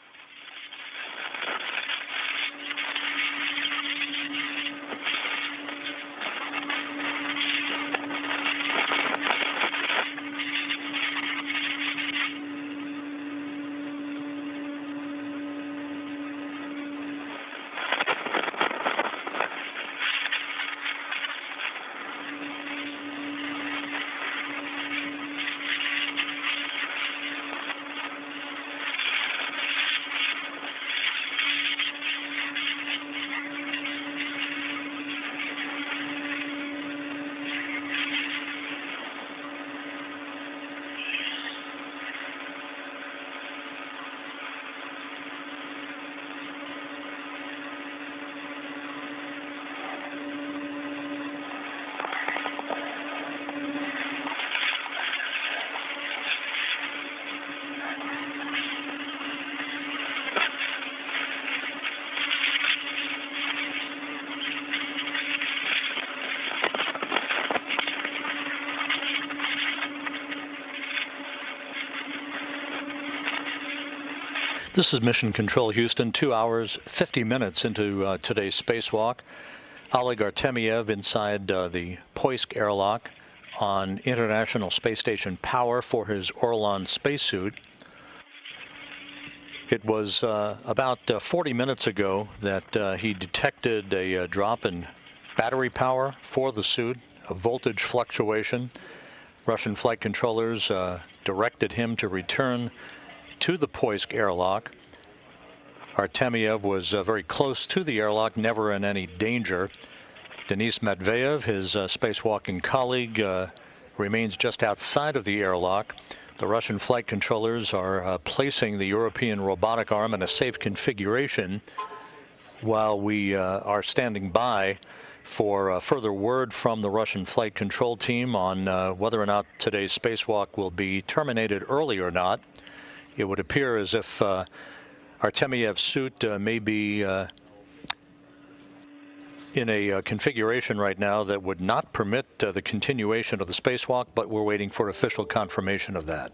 This is Mission Control Houston, 2 hours, 50 minutes into today's spacewalk. Oleg Artemyev inside the Poisk airlock on International Space Station power for his Orlan spacesuit. It was about 40 minutes ago that he detected a drop in battery power for the suit, a voltage fluctuation. Russian flight controllers directed him to return to the Poisk airlock. Artemyev was very close to the airlock, never in any danger. Denis Matveyev, his spacewalking colleague, remains just outside of the airlock. The Russian flight controllers are placing the European robotic arm in a safe configuration while we are standing by for further word from the Russian flight control team on whether or not today's spacewalk will be terminated early or not. It would appear as if Artemyev's suit may be in a configuration right now that would not permit the continuation of the spacewalk, but we're waiting for official confirmation of that.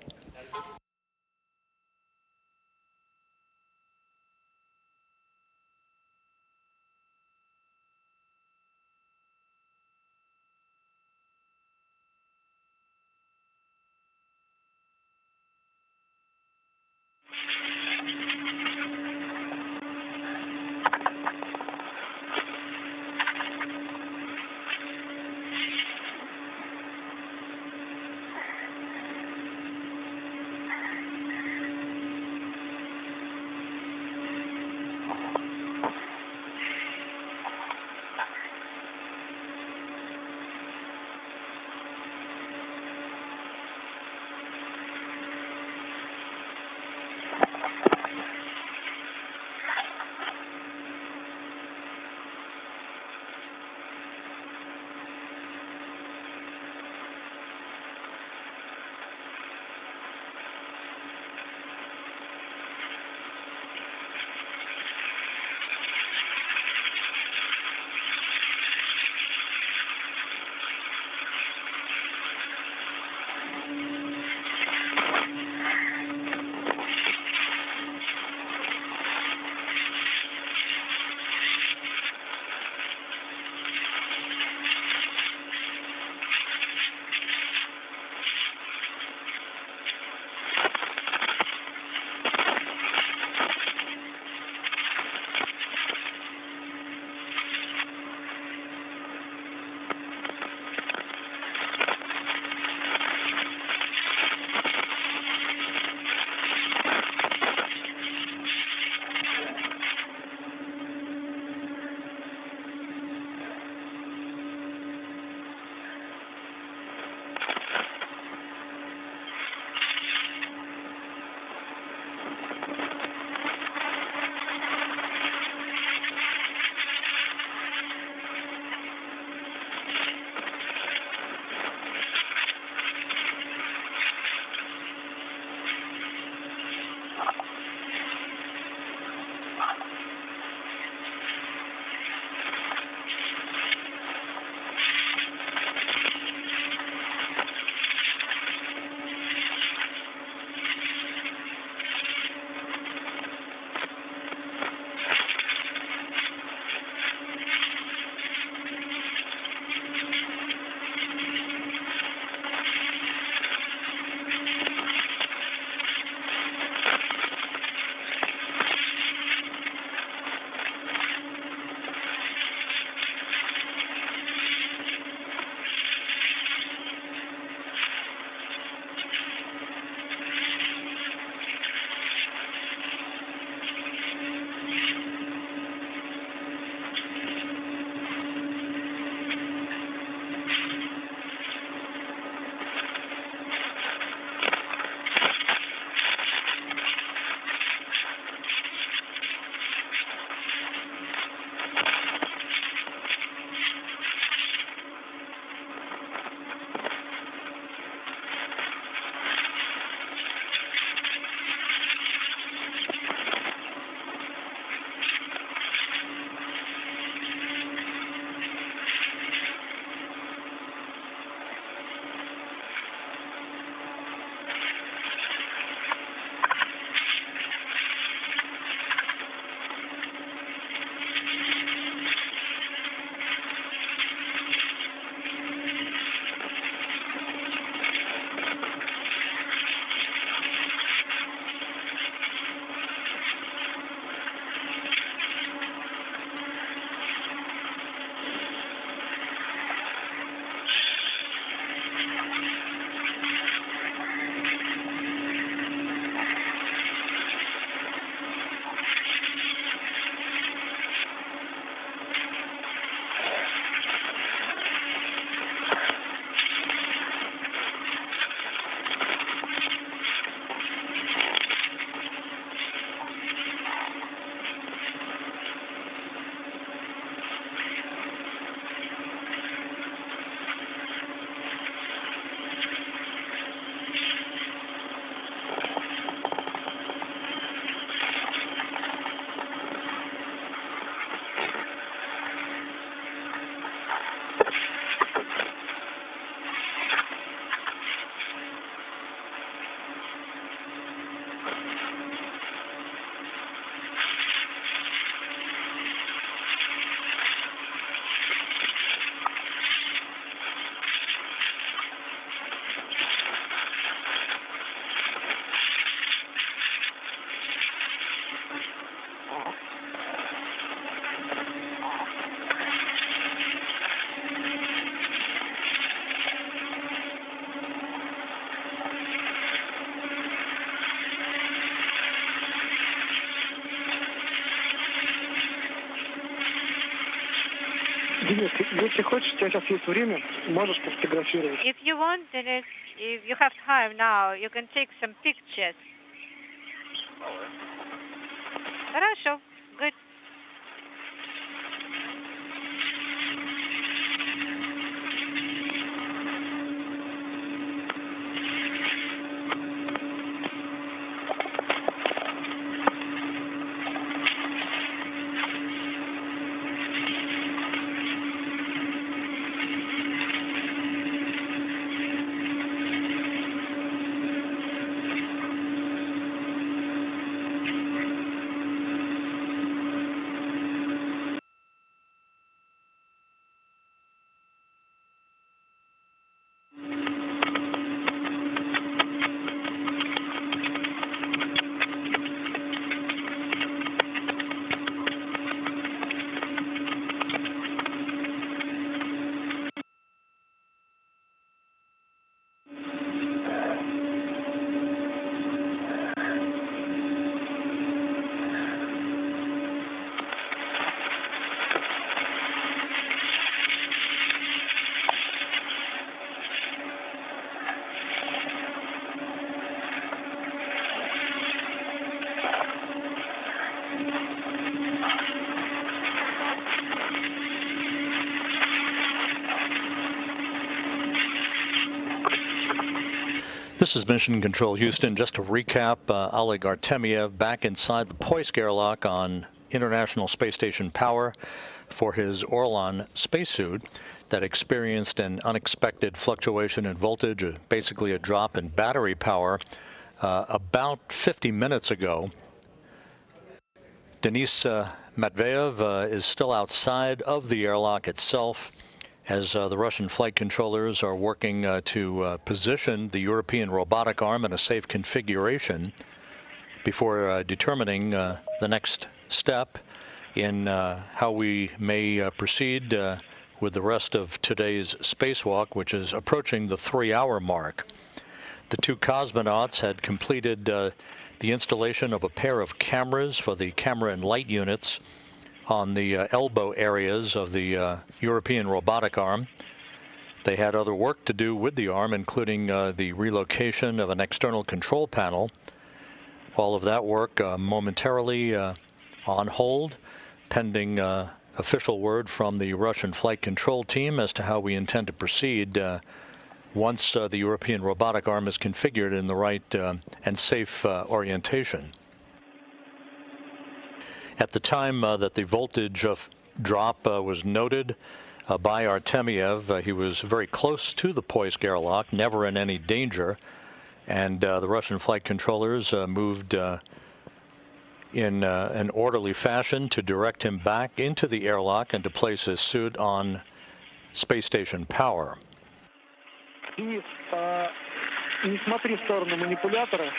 Если хочешь, у тебя сейчас есть время, можешь пофотографировать. If you want, Dennis, if you have time now, you can take some pictures. Хорошо. Good. This is Mission Control Houston. Just to recap, Oleg Artemyev back inside the Poisk airlock on International Space Station power for his Orlan spacesuit that experienced an unexpected fluctuation in voltage, basically a drop in battery power, about 50 minutes ago. Denis Matveyev is still outside of the airlock itself, as the Russian flight controllers are working to position the European robotic arm in a safe configuration before determining the next step in how we may proceed with the rest of today's spacewalk, which is approaching the 3-hour mark. The two cosmonauts had completed the installation of a pair of cameras for the camera and light units on the elbow areas of the European robotic arm. They had other work to do with the arm, including the relocation of an external control panel. All of that work momentarily on hold, pending official word from the Russian flight control team as to how we intend to proceed once the European robotic arm is configured in the right and safe orientation. At the time that the voltage drop was noted by Artemyev, he was very close to the Poisk airlock, never in any danger, and the Russian flight controllers moved in an orderly fashion to direct him back into the airlock and to place his suit on space station power. Не смотри в сторону манипулятора.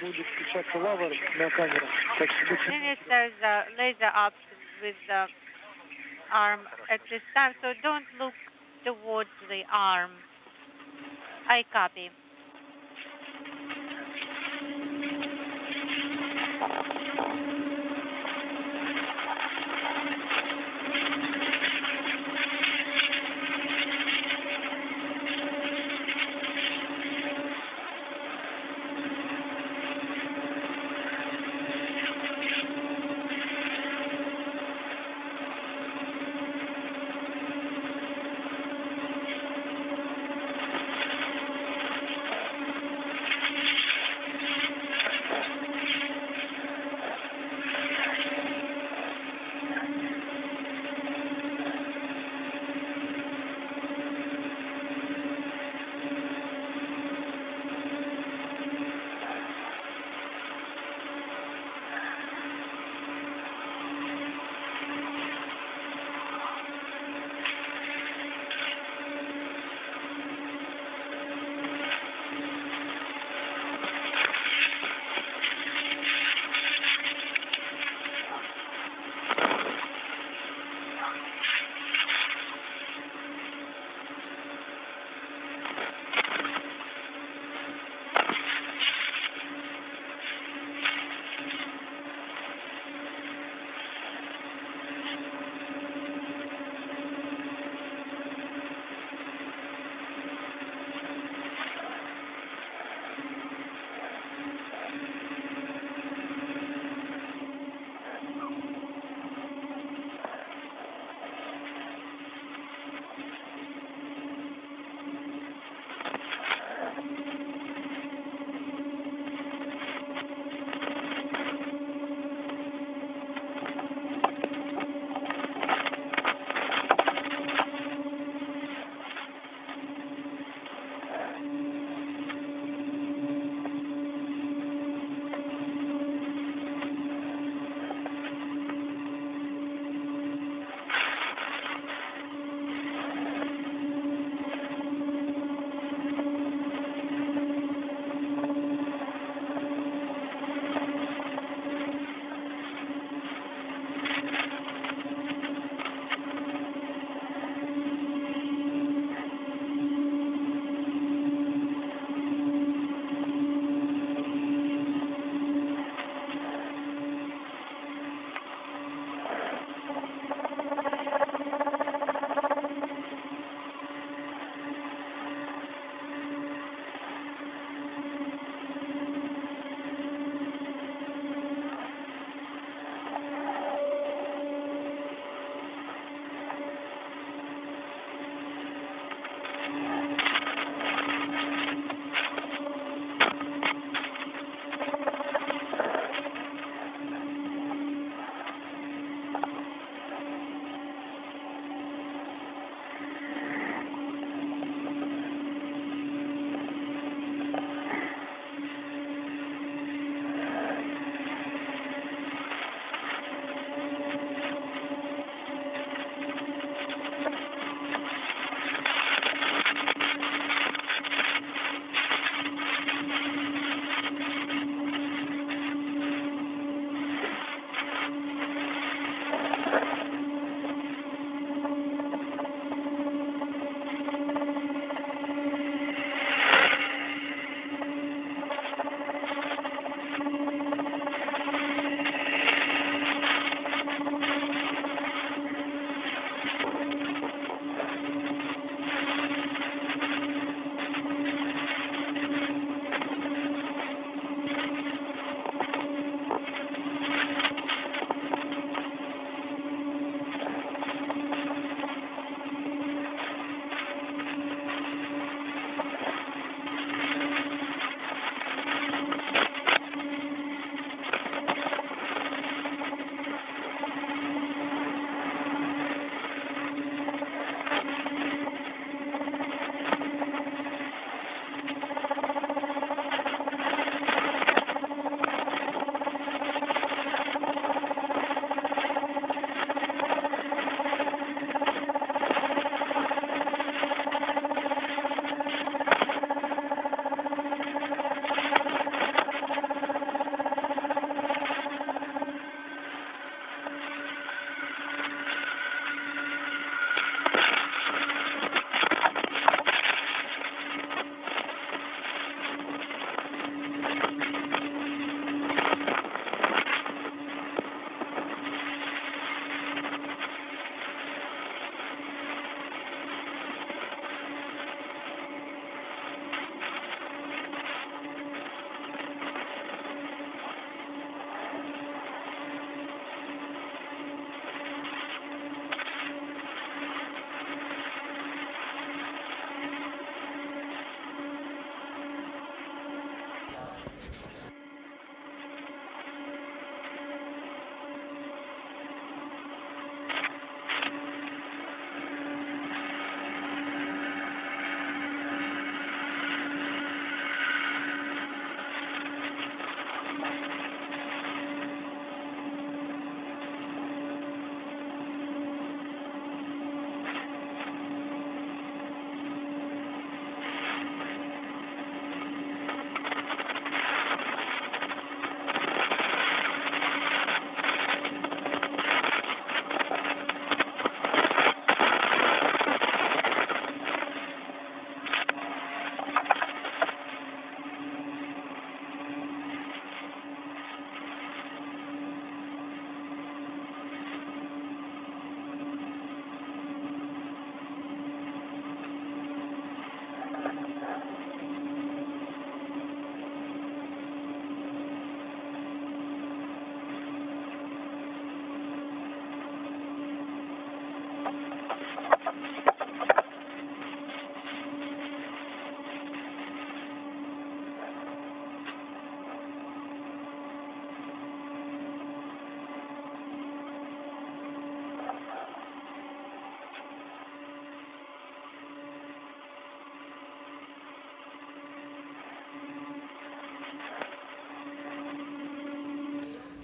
Будет включаться лазер на камеру. Dennis, there's a laser up with the arm at this time, so don't look towards the arm. I copy.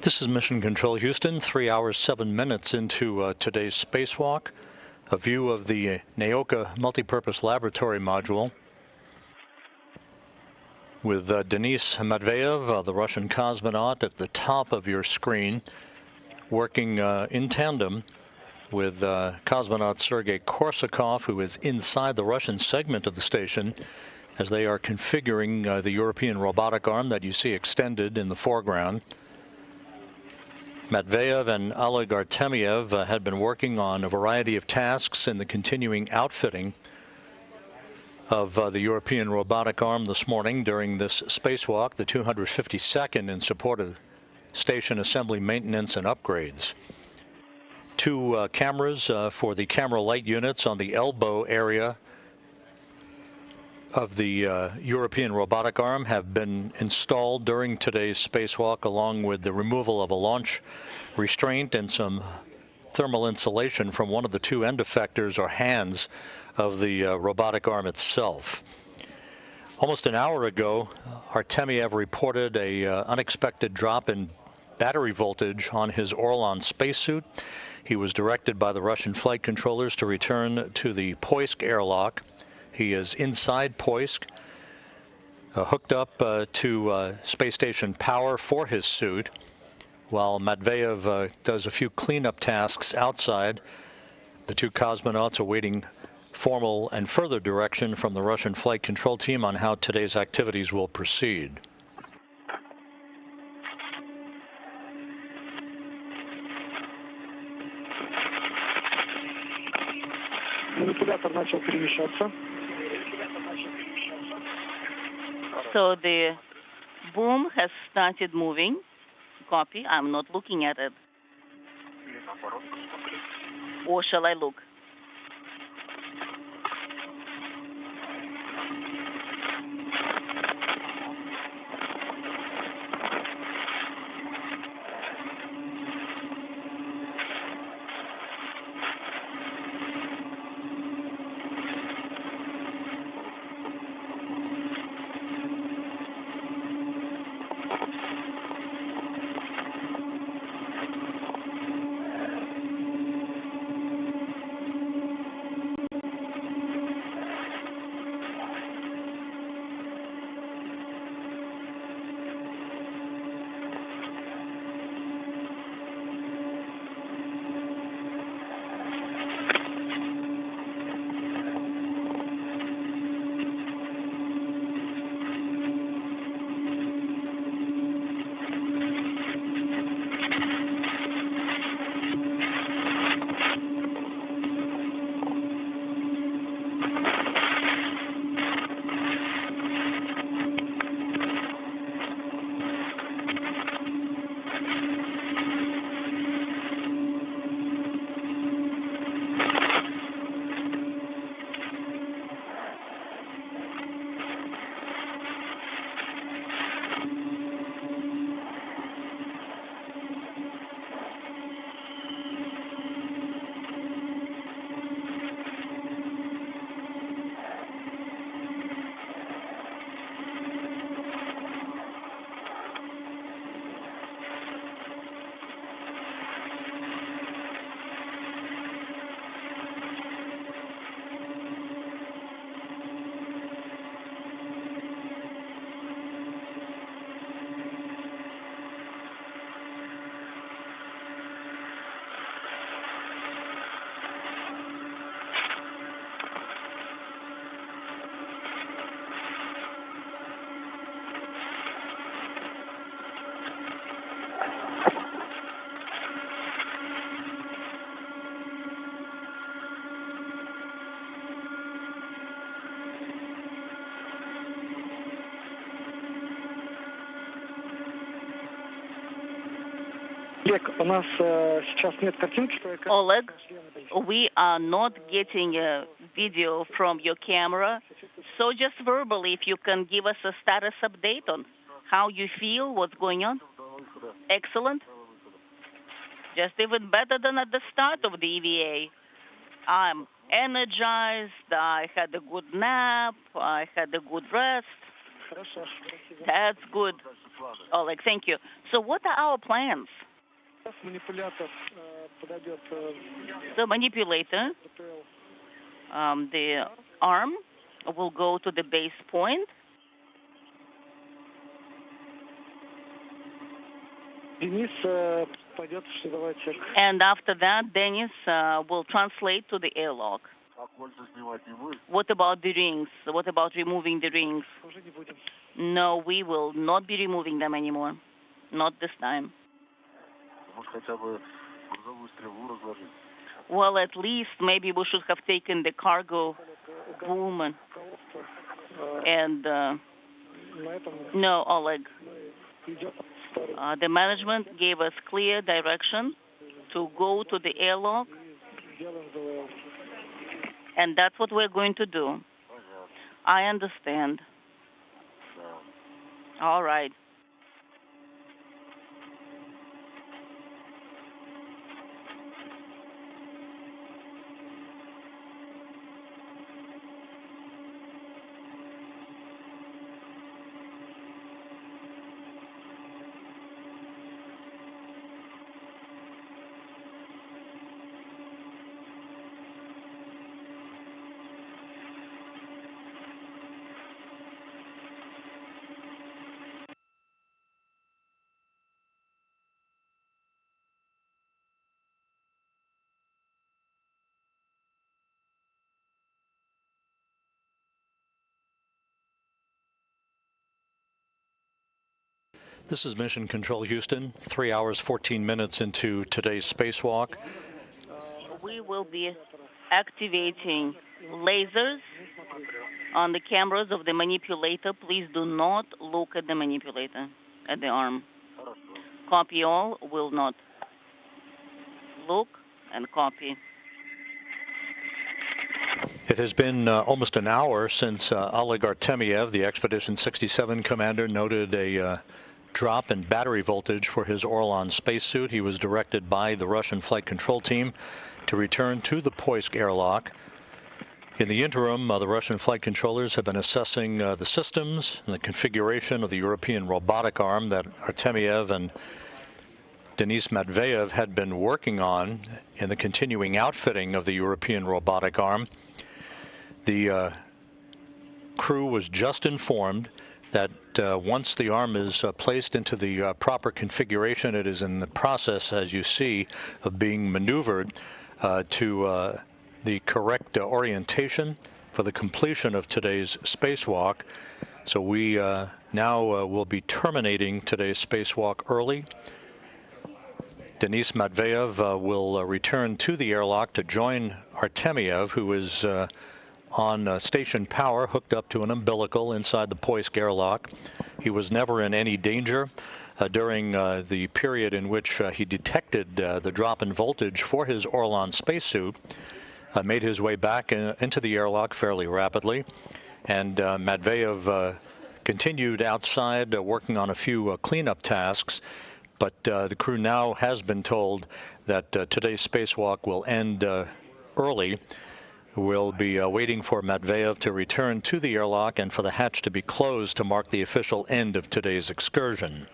This is Mission Control Houston, 3 hours, 7 minutes into today's spacewalk. A view of the Naoka Multipurpose Laboratory Module with Denis Matveyev, the Russian cosmonaut, at the top of your screen, working in tandem with cosmonaut Sergei Korsakov, who is inside the Russian segment of the station, as they are configuring the European robotic arm that you see extended in the foreground. Matveyev and Oleg Artemyev had been working on a variety of tasks in the continuing outfitting of the European robotic arm this morning during this spacewalk, the 252nd in support of station assembly maintenance and upgrades. Two cameras for the camera light units on the elbow area of the European robotic arm have been installed during today's spacewalk, along with the removal of a launch restraint and some thermal insulation from one of the two end effectors or hands of the robotic arm itself. Almost an hour ago, Artemyev reported a unexpected drop in battery voltage on his Orlan spacesuit. He was directed by the Russian flight controllers to return to the Poisk airlock. He is inside Poisk, hooked up to space station power for his suit, while Matveyev does a few cleanup tasks outside. The two cosmonauts awaiting formal and further direction from the Russian flight control team on how today's activities will proceed. So the boom has started moving. Copy. I'm not looking at it. Or shall I look? Олег, у нас сейчас нет картинки. Oleg, we are not getting a video from your camera, so just verbally, if you can give us a status update on how you feel, what's going on. Excellent. Just even better than at the start of the EVA. I'm energized, I had a good nap, I had a good rest. That's good. Oleg, thank you. So what are our plans? The manipulator, the arm will go to the base point. And after that, Dennis will translate to the airlock. What about the rings? What about removing the rings? No, we will not be removing them anymore. Not this time. Well, at least maybe we should have taken the cargo boom and no, Oleg. The management gave us clear direction to go to the airlock, and that's what we're going to do. I understand. All right. This is Mission Control Houston, 3 hours, 14 minutes into today's spacewalk. We will be activating lasers on the cameras of the manipulator. Please do not look at the manipulator, at the arm. Copy all, will not look and copy. It has been almost an hour since Oleg Artemyev, the Expedition 67 commander, noted a drop in battery voltage for his Orlan spacesuit. He was directed by the Russian flight control team to return to the Poisk airlock. In the interim, the Russian flight controllers have been assessing the systems and the configuration of the European robotic arm that Artemyev and Denis Matveyev had been working on in the continuing outfitting of the European robotic arm. The crew was just informed that once the arm is placed into the proper configuration, it is in the process, as you see, of being maneuvered to the correct orientation for the completion of today's spacewalk. So we now will be terminating today's spacewalk early. Denis Matveyev will return to the airlock to join Artemyev, who is on station power, hooked up to an umbilical inside the Poisk airlock. He was never in any danger during the period in which he detected the drop in voltage for his Orlan spacesuit. Made his way back into the airlock fairly rapidly, and Matveyev continued outside working on a few cleanup tasks, but the crew now has been told that today's spacewalk will end early. We'll be waiting for Matveyev to return to the airlock and for the hatch to be closed to mark the official end of today's excursion.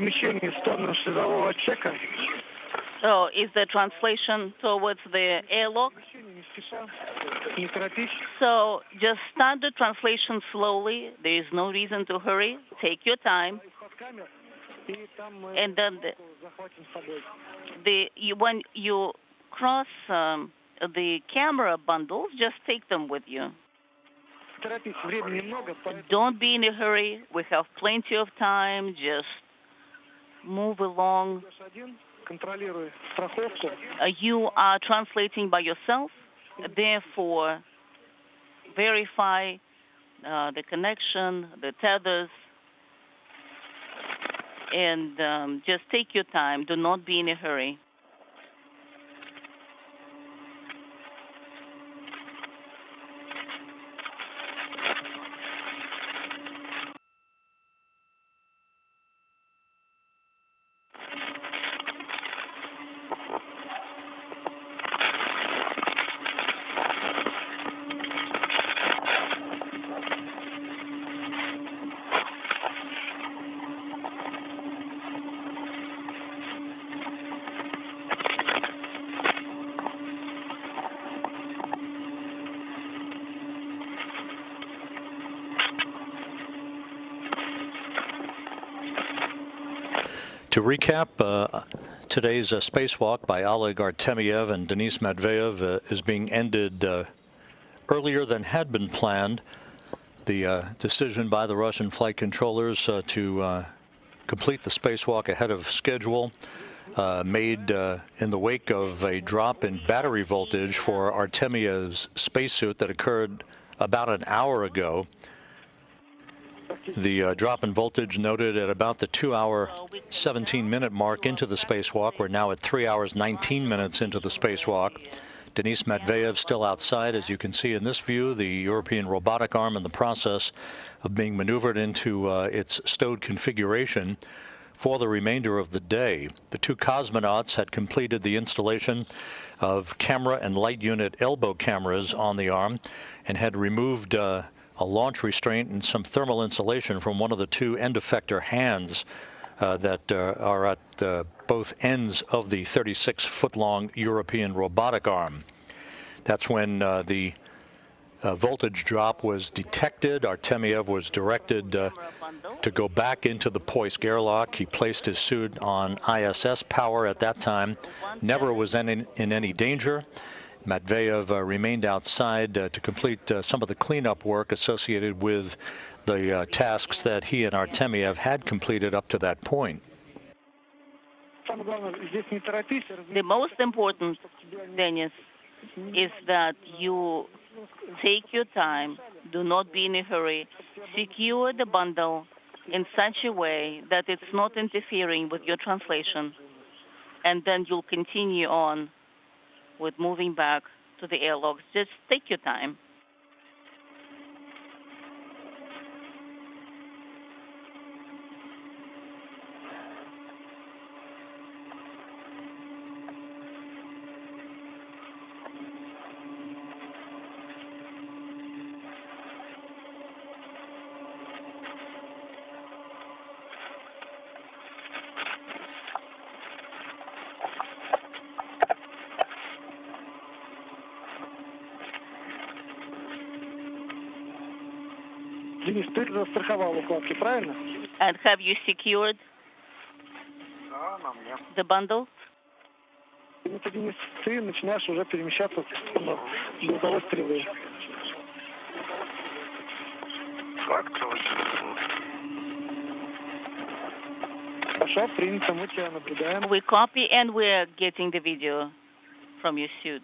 перемещение в сторону шлюзового отсека. So is the translation towards the airlock? Не торопись. So just start the translation slowly. There is no reason to hurry. Take your time. And then when you cross the camera bundles, just take them with you. Don't be in a hurry. We have plenty of time. Just move along. You are translating by yourself. Therefore, verify the connection, the tethers, and just take your time. Do not be in a hurry. To recap, today's spacewalk by Oleg Артемьев and Denis Matveev is being ended earlier than had been planned. The decision by the Russian flight controllers to complete the spacewalk ahead of schedule made in the wake of a drop in battery voltage for Artemyev's spacesuit that occurred about an hour ago. The drop in voltage noted at about the 2-hour, 17-minute mark into the spacewalk. We're now at 3 hours, 19 minutes into the spacewalk. Denis Matveev still outside. As you can see in this view, the European robotic arm in the process of being maneuvered into its stowed configuration for the remainder of the day. The two cosmonauts had completed the installation of camera and light unit elbow cameras on the arm and had removed a launch restraint and some thermal insulation from one of the two end effector hands that are at both ends of the 36-foot-long European robotic arm. That's when the voltage drop was detected. Artemyev was directed to go back into the Poisk airlock. He placed his suit on ISS power at that time. Never was in any danger. Matveev remained outside to complete some of the cleanup work associated with the tasks that he and Artemyev had completed up to that point. The most important, Dennis, is that you take your time, do not be in a hurry, secure the bundle in such a way that it's not interfering with your translation, and then you'll continue on with moving back to the airlocks. Just take your time. Денис, ты застраховал укладки, правильно? And have you secured the bundle? Это, Денис, ты начинаешь уже перемещаться в грузовой стрелы. Хорошо, принято, мы тебя наблюдаем. We copy and we're getting the video from your suit.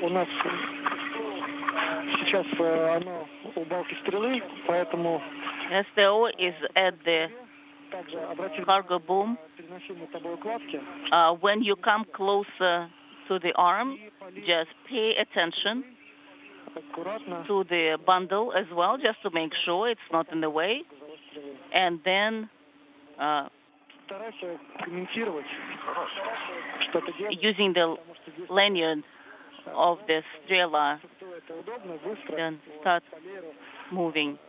у нас сейчас оно у балки стрелы, поэтому STO is at the cargo boom. When you come closer to the arm, just pay attention to the bundle as well, just to make sure it's not in the way. And then using the lanyard of the Strela, then start moving.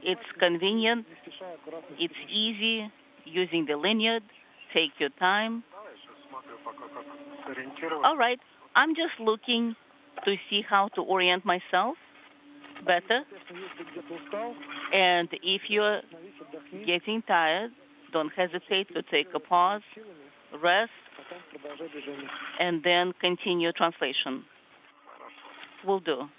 It's convenient, it's easy, using the lanyard, take your time. All right, I'm just looking to see how to orient myself better. And if you're getting tired, don't hesitate to take a pause, rest, and then continue translation. Will do.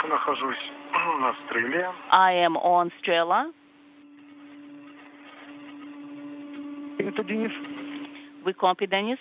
Нахожусь на стреле. I am on Strela. Это Денис. We copy, Dennis.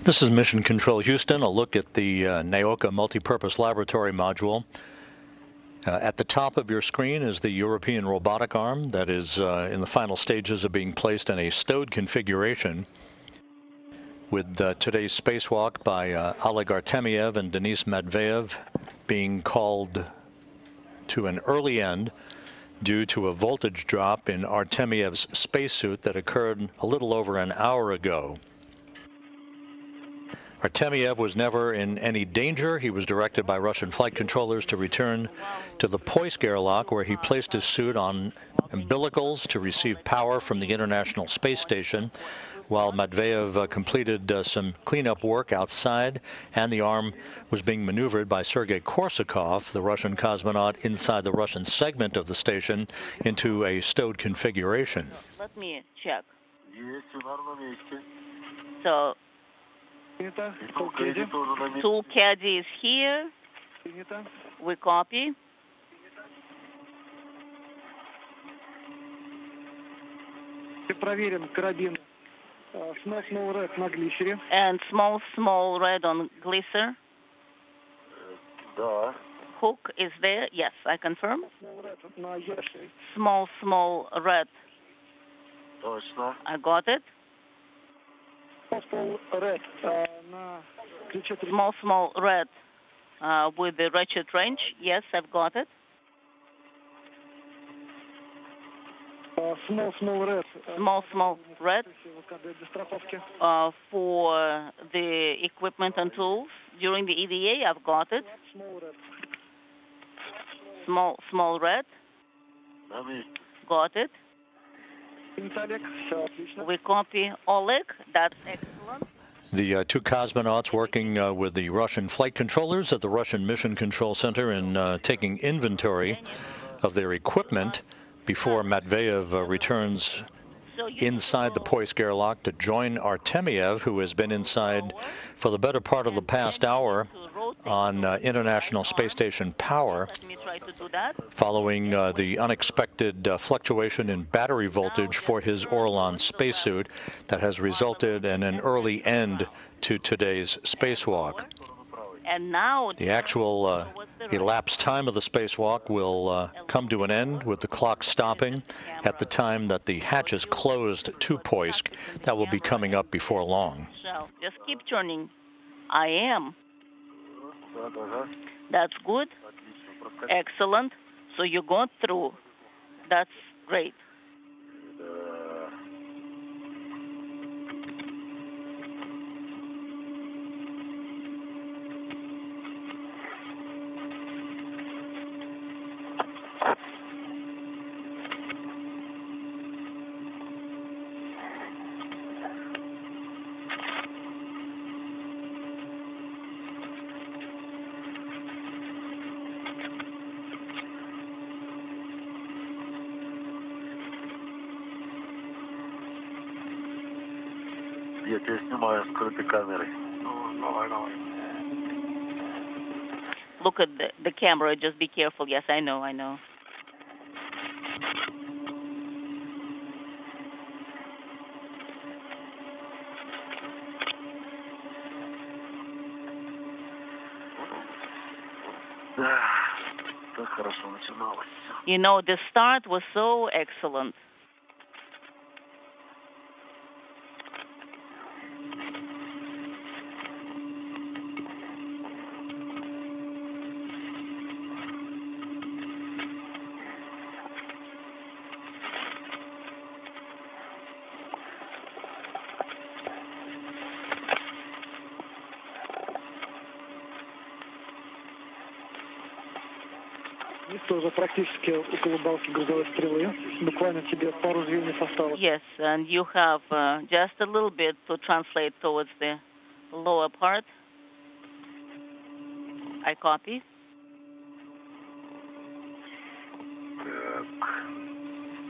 This is Mission Control Houston, a look at the NAOCA Multipurpose Laboratory Module. At the top of your screen is the European robotic arm that is in the final stages of being placed in a stowed configuration, with today's spacewalk by Oleg Artemyev and Denis Matveev being called to an early end due to a voltage drop in Artemyev's spacesuit that occurred a little over an hour ago. Artemyev was never in any danger. He was directed by Russian flight controllers to return to the Poisk airlock, where he placed his suit on umbilicals to receive power from the International Space Station, while Matveev completed some cleanup work outside, and the arm was being maneuvered by Sergei Korsakov, the Russian cosmonaut, inside the Russian segment of the station into a stowed configuration. Let me check. So, tool caddy is here. We copy. Проверим карабин. Small red на глиссере. And small red on glisser. Да. Hook is there. Yes, I confirm. Small red. Точно. I got it. Small red with the ratchet wrench. Yes, I've got it. Small red. For the equipment and tools. during the EVA, I've got it. Small red. Got it. We copy Oleg. That's excellent. The two cosmonauts working with the Russian flight controllers at the Russian Mission Control Center and taking inventory of their equipment before Matveyev returns inside the Poisk airlock to join Artemyev, who has been inside for the better part of the past hour on International Space Station power, following the unexpected fluctuation in battery voltage for his Orlan spacesuit that has resulted in an early end to today's spacewalk. And now the actual elapsed time of the spacewalk will come to an end with the clock stopping at the time that the hatches closed to Poisk. That will be coming up before long. So just keep turning. I am. That's good. Excellent. So you got through. That's great. Я тебя снимаю скрытой камерой. Давай. Look at the camera. Just be careful. Yes, I know. Так хорошо начиналось. You know, the start was so excellent. Тоже практически около балки грузовой стрелы. Буквально тебе пару звеньев осталось. Yes, and you have just a little bit to translate towards the lower part. I copy.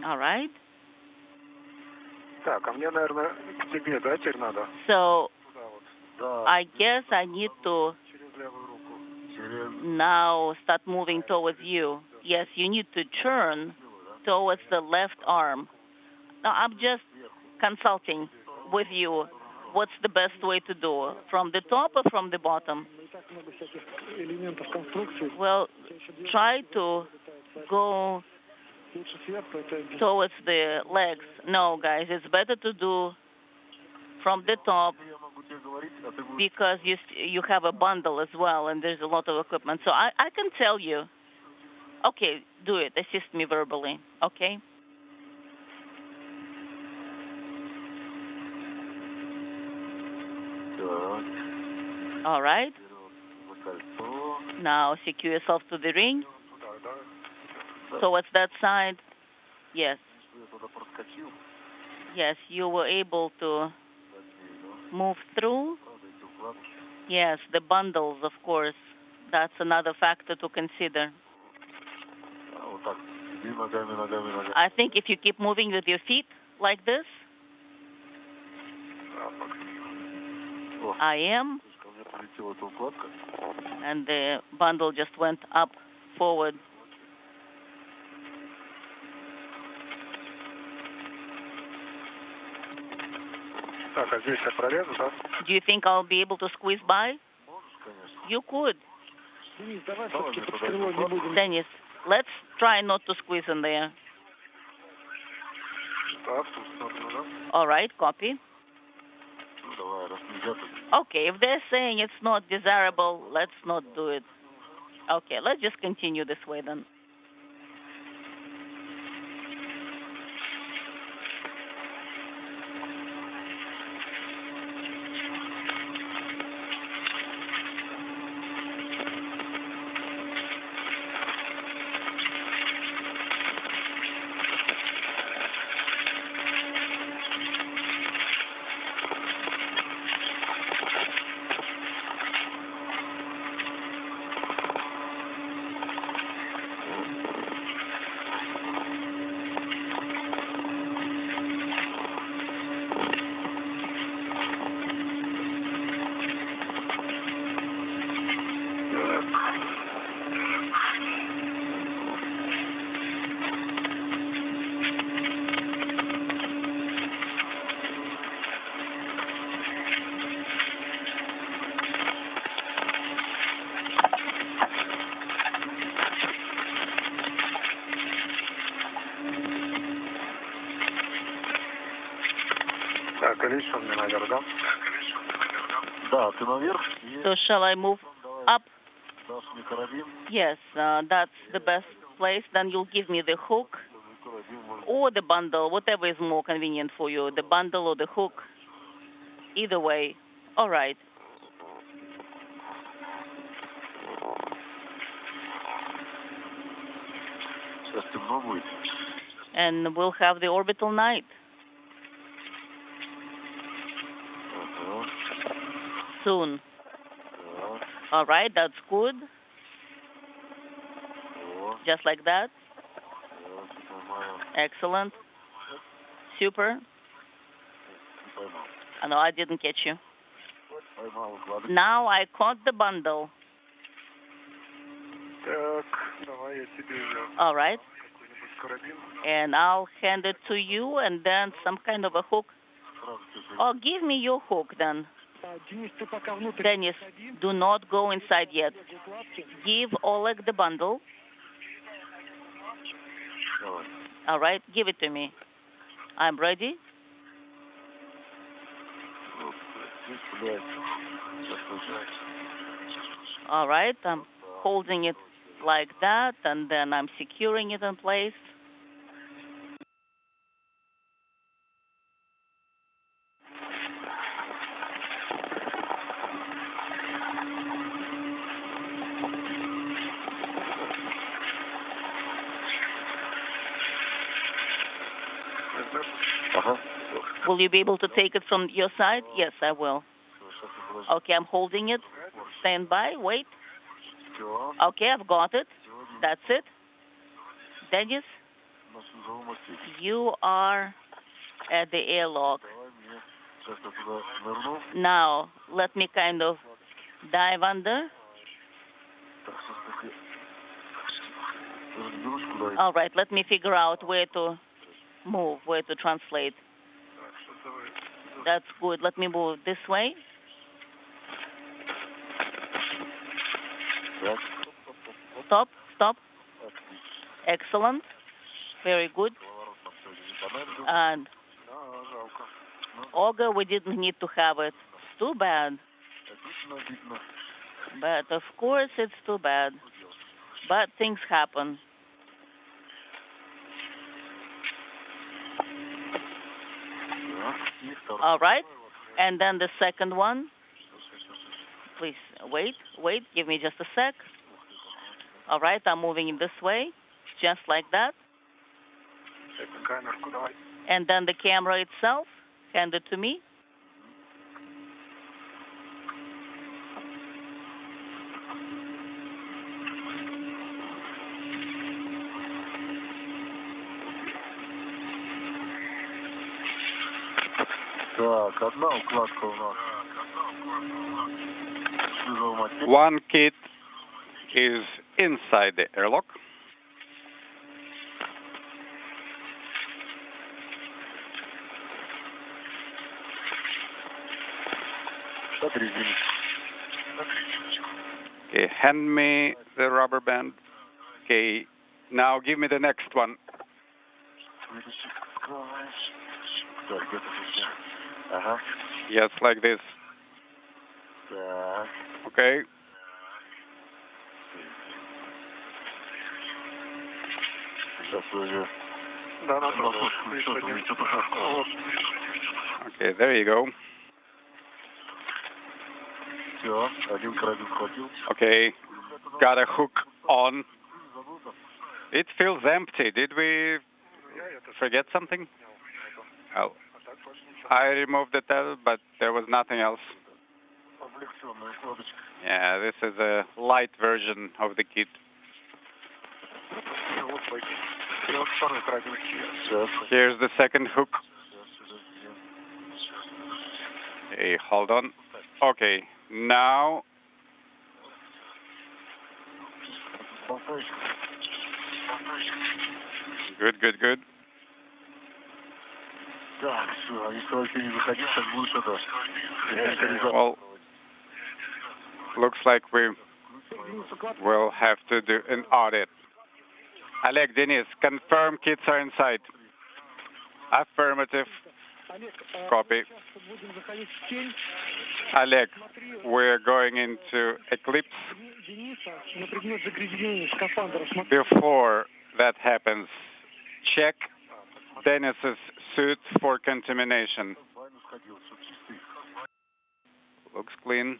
All right. Так, а мне, наверное, к тебе, да, теперь надо? So, I guess I need to now start moving towards you. Yes, you need to turn towards the left arm. Now, I'm just consulting with you. What's the best way to do? From the top or from the bottom? Well, try to go towards the legs. No, guys, it's better to do from the top because you have a bundle as well and there's a lot of equipment. So I can tell you. Okay, do it. Assist me verbally. Okay? All right. Now secure yourself to the ring. Towards that side. Yes. Yes, you were able to move through. Yes, the bundles, of course. That's another factor to consider. I think if you keep moving with your feet like this, I am, and the bundle just went up, forward. Do you think I'll be able to squeeze by? You could. Dennis, let's try not to squeeze in there. All right, copy. Okay, if they're saying it's not desirable, let's not do it. Okay, let's just continue this way then. So shall I move up? Yes, that's the best place. Then you'll give me the hook or the bundle, whatever is more convenient for you, the bundle or the hook. Either way. All right. And we'll have the orbital night. Soon. All right, that's good. Just like that. Excellent. Super. No, I didn't catch you. Now I caught the bundle. All right. And I'll hand it to you, and then some kind of a hook. Oh, give me your hook then. Dennis, do not go inside yet. Give Oleg the bundle. All right, give it to me. I'm ready. All right, I'm holding it like that, and then I'm securing it in place. Will you be able to take it from your side? Yes, I will. Okay, I'm holding it. Stand by. Wait. Okay, I've got it. That's it. Dennis, you are at the airlock. Now, let me kind of dive under. All right, let me figure out where to move, where to translate. That's good. Let me move this way. Stop, stop. Excellent. Very good. And Olga, we didn't need to have it. It's too bad. But of course it's too bad. But things happen. All right. And then the second one. Please wait, give me just a sec. All right, I'm moving in this way, just like that. And then the camera itself, hand it to me. One kit is inside the airlock. Okay, hand me the rubber band. Okay, now give me the next one. Yes, like this. Okay. Okay, there you go. Okay, got a hook on. It feels empty. Did we forget something? Oh. I removed the tail, but there was nothing else. Yeah, this is a light version of the kit. Here's the second hook. Hey, hold on. Okay, now. Good, good, good. Well, looks like we will have to do an audit. Oleg, Denis, confirm kits are inside. Affirmative. Copy. Oleg, we're going into eclipse. Before that happens, check Denis's suit for contamination. Looks clean.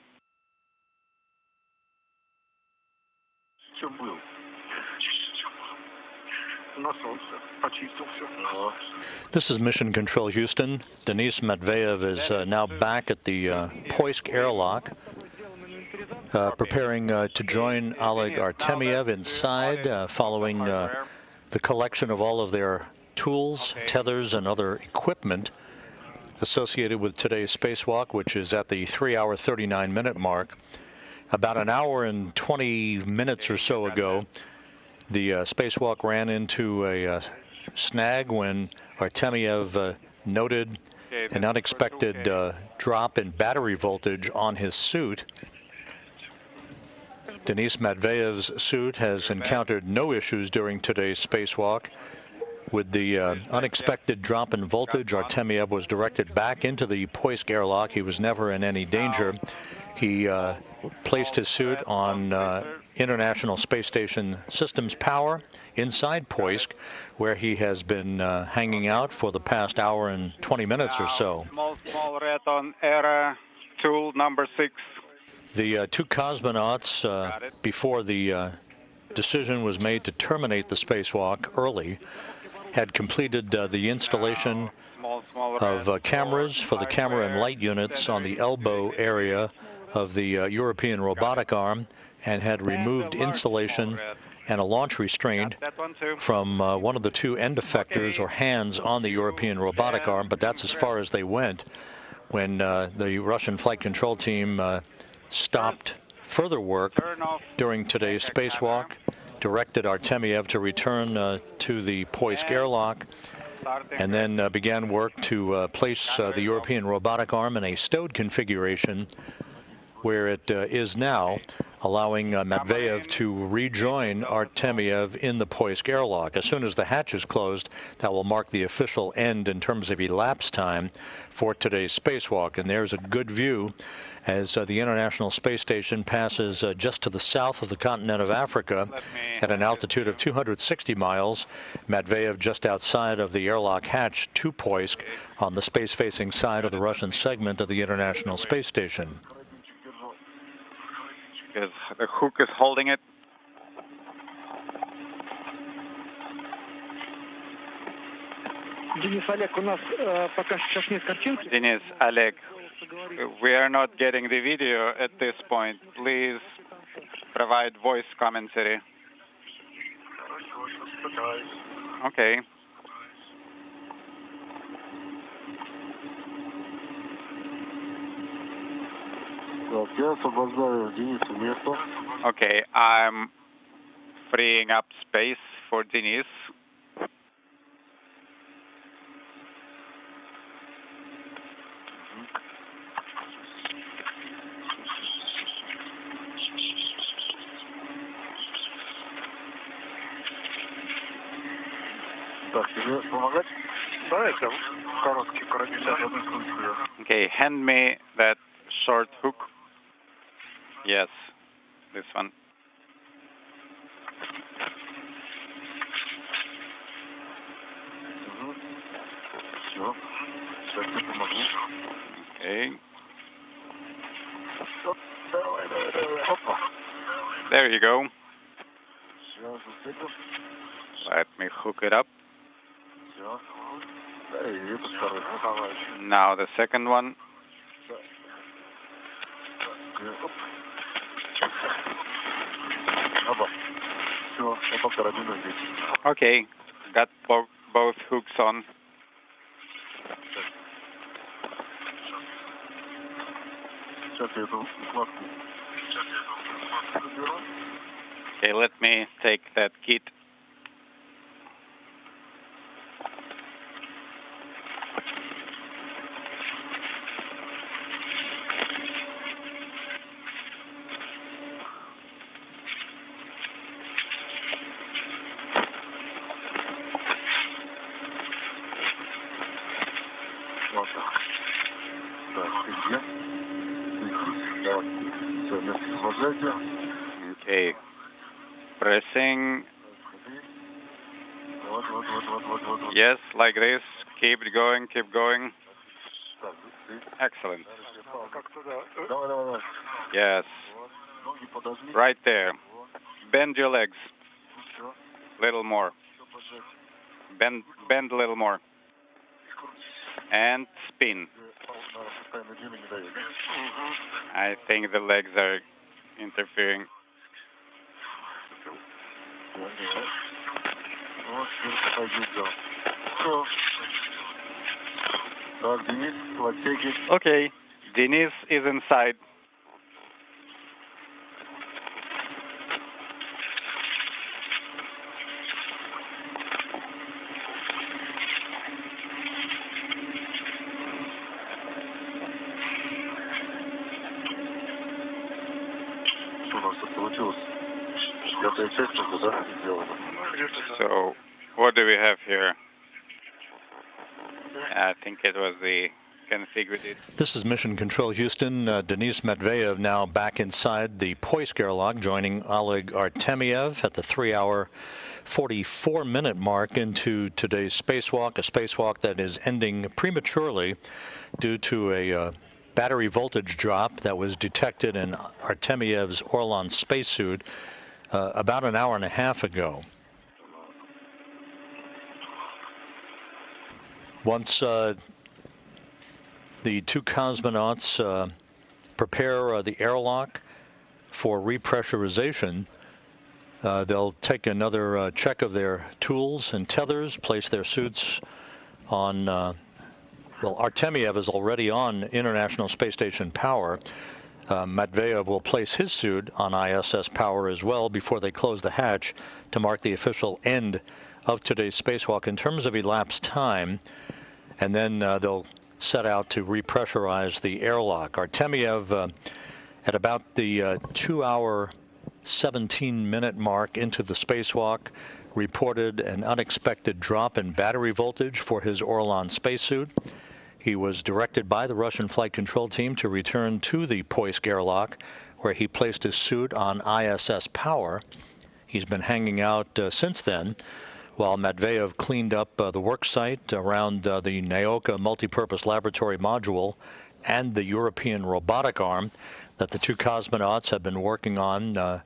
This is Mission Control Houston. Dennis Matveyev is now back at the Poisk airlock, preparing to join Oleg Artemyev inside, following the collection of all of their tools, tethers, and other equipment associated with today's spacewalk, which is at the 3-hour, 39-minute mark. About an hour and 20 minutes or so ago, the spacewalk ran into a snag when Artemyev noted an unexpected drop in battery voltage on his suit. Denis Matveyev's suit has encountered no issues during today's spacewalk. With the unexpected drop in voltage, Artemyev was directed back into the Poisk airlock. He was never in any danger. He placed his suit on International Space Station Systems power inside Poisk, where he has been hanging out for the past hour and 20 minutes or so. Small red on error, tool number 6. The two cosmonauts, before the decision was made to terminate the spacewalk early, had completed the installation of cameras for the camera and light units on the elbow area of the European robotic arm, and had removed insulation and a launch restraint from one of the two end effectors or hands on the European robotic arm, but that's as far as they went when the Russian flight control team stopped further work during today's spacewalk, directed Artemyev to return to the Poisk airlock, and then began work to place the European robotic arm in a stowed configuration where it is now, allowing Matveyev to rejoin Artemyev in the Poisk airlock. As soon as the hatch is closed, that will mark the official end in terms of elapsed time for today's spacewalk. And there's a good view as the International Space Station passes just to the south of the continent of Africa at an altitude of 260 miles. Matveyev just outside of the airlock hatch to Poisk on the space-facing side of the Russian segment of the International Space Station. The hook is holding it. Денис, Oleg, we are not getting the video at this point. Please provide voice commentary. Okay. Okay, I'm freeing up space for Denis. Okay, hand me that short hook. Yes, this one. Okay. There you go. Let me hook it up. Now the second one. Okay, got both hooks on. Okay, let me take that kit. Okay. Pressing. Yes, like this. Keep going, keep going. Excellent. Yes. Right there. Bend your legs. Little more. Bend a little more. And spin. I think the legs are interfering. Okay, Denise is inside. So, what do we have here? I think it was the configured. This is Mission Control Houston. Dennis Matveyev now back inside the Poisk airlock, joining Oleg Artemyev at the 3-hour, 44-minute mark into today's spacewalk, a spacewalk that is ending prematurely due to a battery voltage drop that was detected in Artemyev's Orlan spacesuit about an hour and a half ago. Once the two cosmonauts prepare the airlock for repressurization, they'll take another check of their tools and tethers, place their suits on, well, Artemyev is already on International Space Station power. Matveyev will place his suit on ISS power as well before they close the hatch to mark the official end of today's spacewalk in terms of elapsed time, and then they'll set out to repressurize the airlock. Artemyev, at about the 2-hour, 17-minute mark into the spacewalk, reported an unexpected drop in battery voltage for his Orlan spacesuit. He was directed by the Russian flight control team to return to the Poisk airlock, where he placed his suit on ISS power. He's been hanging out since then, while Matveyev cleaned up the work site around the Naoka multipurpose laboratory module and the European robotic arm that the two cosmonauts have been working on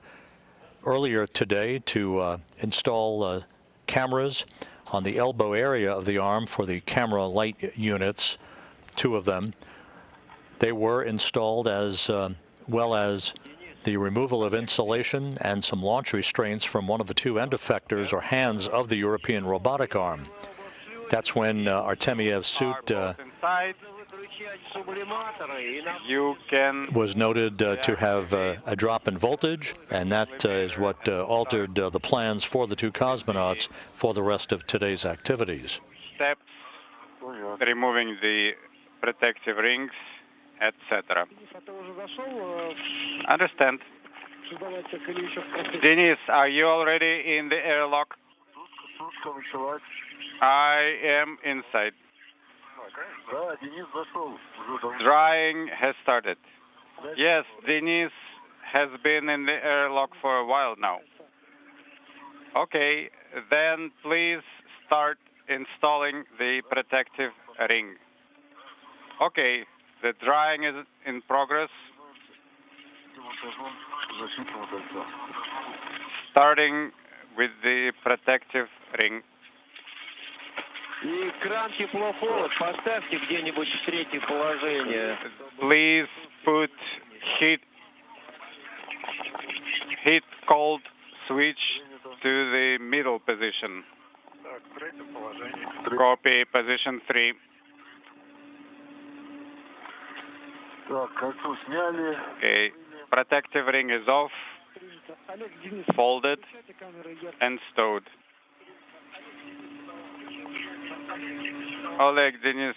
earlier today to install cameras on the elbow area of the arm for the camera light units, 2 of them. They were installed as well as the removal of insulation and some launch restraints from one of the 2 end effectors or hands of the European robotic arm. That's when Artemyev's suit was noted to have a drop in voltage, and that is what altered the plans for the 2 cosmonauts for the rest of today's activities. Steps, removing the protective rings, etc. Understand. Dennis, are you already in the airlock? I am inside. Drying has started. Yes, Dennis has been in the airlock for a while now. Okay, then please start installing the protective ring. Okay, the drying is in progress. Starting with the protective ring. Please put heat cold switch to the middle position. Copy position 3. Okay, protective ring is off, folded, and stowed. Oleg, Dennis,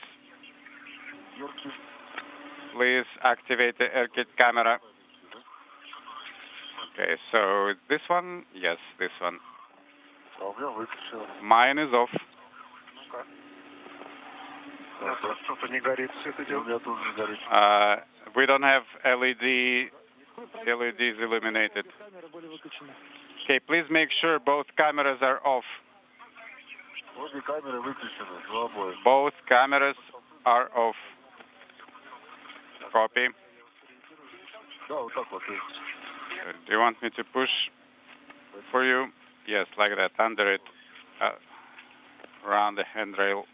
please activate the air kit camera. Okay, so this one, yes, this one. Mine is off. Что-то не горит, все это дело. У меня тоже не горит. We don't have LEDs illuminated. Okay, please make sure both cameras are off. Обе камеры выключены, у обоих. Both cameras are off. Copy. Да, вот так вот. Do you want me to push for you? Yes, like that, under it, around the handrail.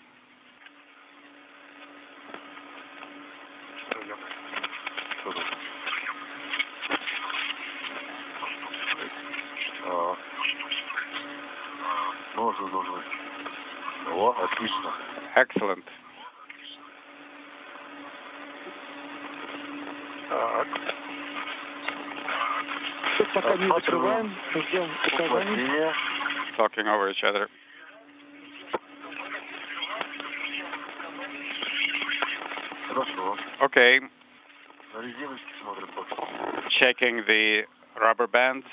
Должен. О, отлично. Excellent. Так. Пока не закрываем, ждем указаний. Talking over each other. Хорошо. Okay. На резиночки смотрим пока. Checking the rubber bands.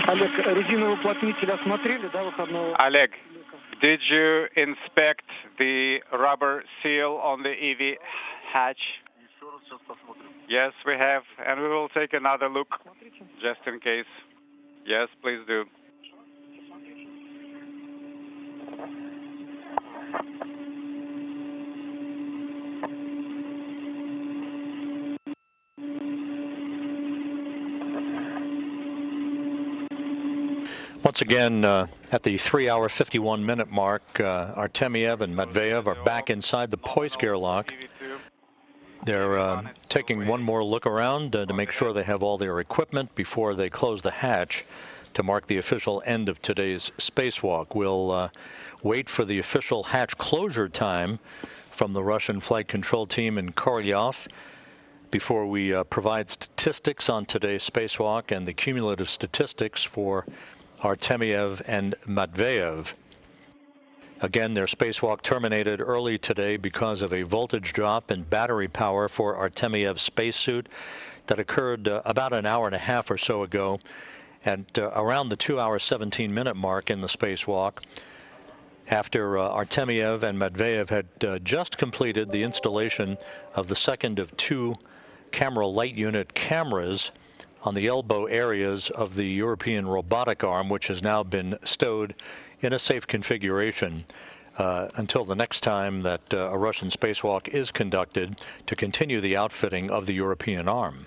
Олег, резиновый уплотнитель осмотрели, да, выходного? Oleg, did you inspect the rubber seal on the EV hatch? Yes, we have, and we will take another look, just in case. Yes, please do. Once again, at the 3-hour, 51-minute mark, Artemyev and Matveyev are back inside the Poisk airlock. They're taking one more look around to make sure they have all their equipment before they close the hatch to mark the official end of today's spacewalk. We'll wait for the official hatch closure time from the Russian flight control team in Korolyov before we provide statistics on today's spacewalk and the cumulative statistics for Artemyev and Matveyev. Again, their spacewalk terminated early today because of a voltage drop in battery power for Artemyev's spacesuit that occurred about an hour and a half or so ago at around the 2-hour, 17-minute mark in the spacewalk, after Artemyev and Matveyev had just completed the installation of the second of 2 camera light unit cameras on the elbow areas of the European robotic arm, which has now been stowed in a safe configuration until the next time that a Russian spacewalk is conducted to continue the outfitting of the European arm.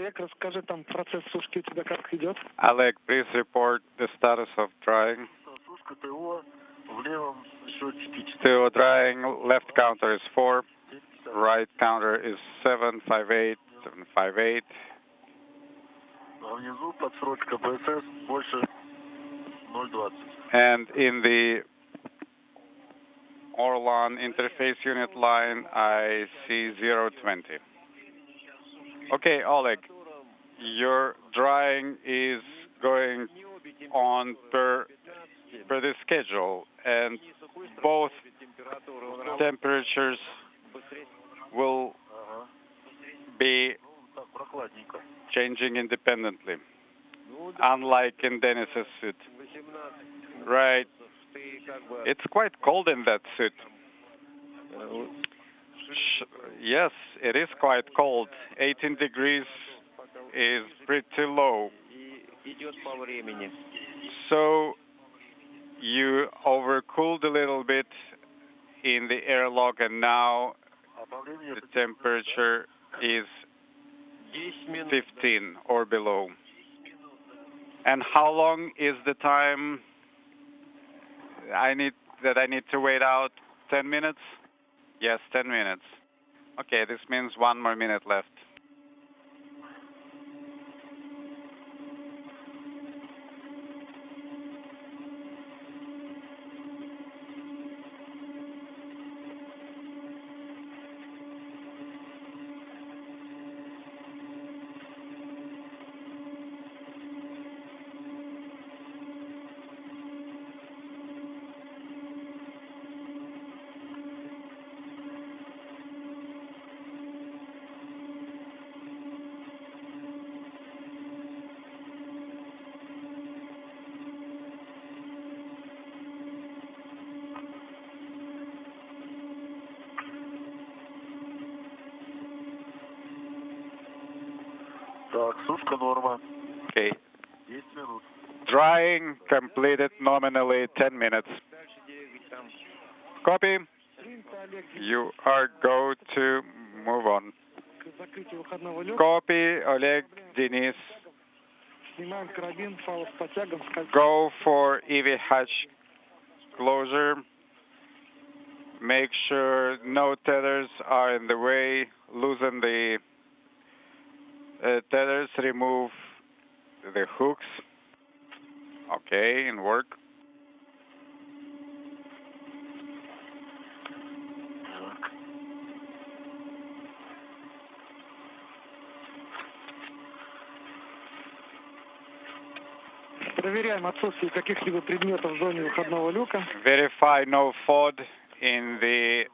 Олег, расскажи, там процесс сушки у тебя как идет? Oleg, please report the status of drying. Сушка ТО, в левом счетчике 4. TO drying, left counter is 4, right counter is 758, 758. А внизу подсрочка БСС больше 0,20. And in the Orlan interface unit line, I see 020. Okay, Oleg, your drying is going on per the schedule, and both temperatures will be changing independently, unlike in Denis's suit. Right. It's quite cold in that suit. Yes, it is quite cold. 18 degrees is pretty low. So you overcooled a little bit in the airlock, and now the temperature is 15 or below. And how long is the time I need to wait out? 10 minutes? Yes, 10 minutes. Okay, this means 1 more minute left. Так, сушка норма. Okay. 10 минут. Drying completed nominally 10 minutes. Copy. You are go to move on. Copy, Oleg, Denis. Go for EV hatch closure. Make sure no tethers are in the way. Loosen the tethers, remove the hooks. Okay, in work. Проверяем отсутствие каких-либо предметов в зоне выходного люка. Verify no FOD in the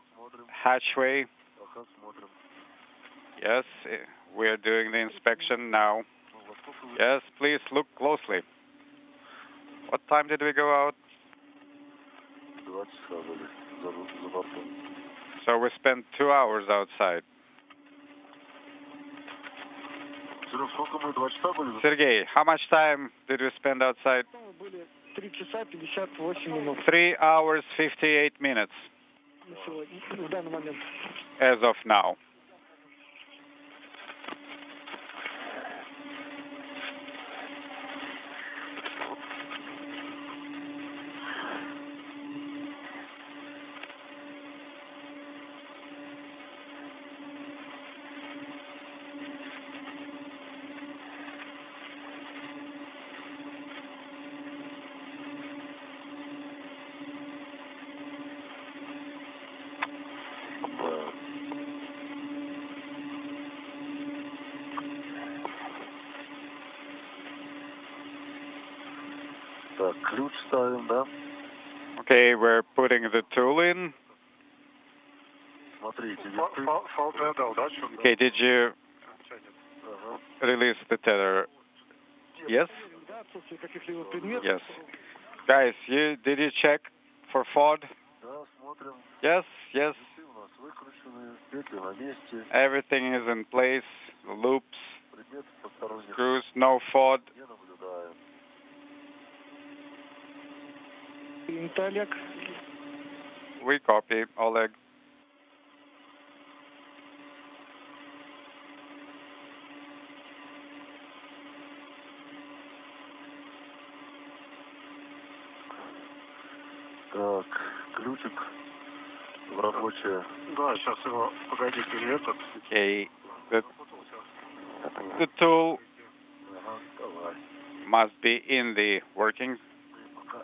hatchway. Yes, we are doing the inspection now. Yes, please look closely. What time did we go out? So we spent 2 hours outside. Sergey, how much time did we spend outside? 3 hours, 58 minutes. As of now. Так, ключ ставим, да? Okay, we're putting the tool in. Смотрите, Okay, did you release the tether? Yes? Yes. Guys, did you check for FOD? Yes, yes. Everything is in place. Loops, screws, no FOD. We copy, Oleg. Так, ключик в рабочее. Да, сейчас его, погодите, этот. Okay, the tool must be in the working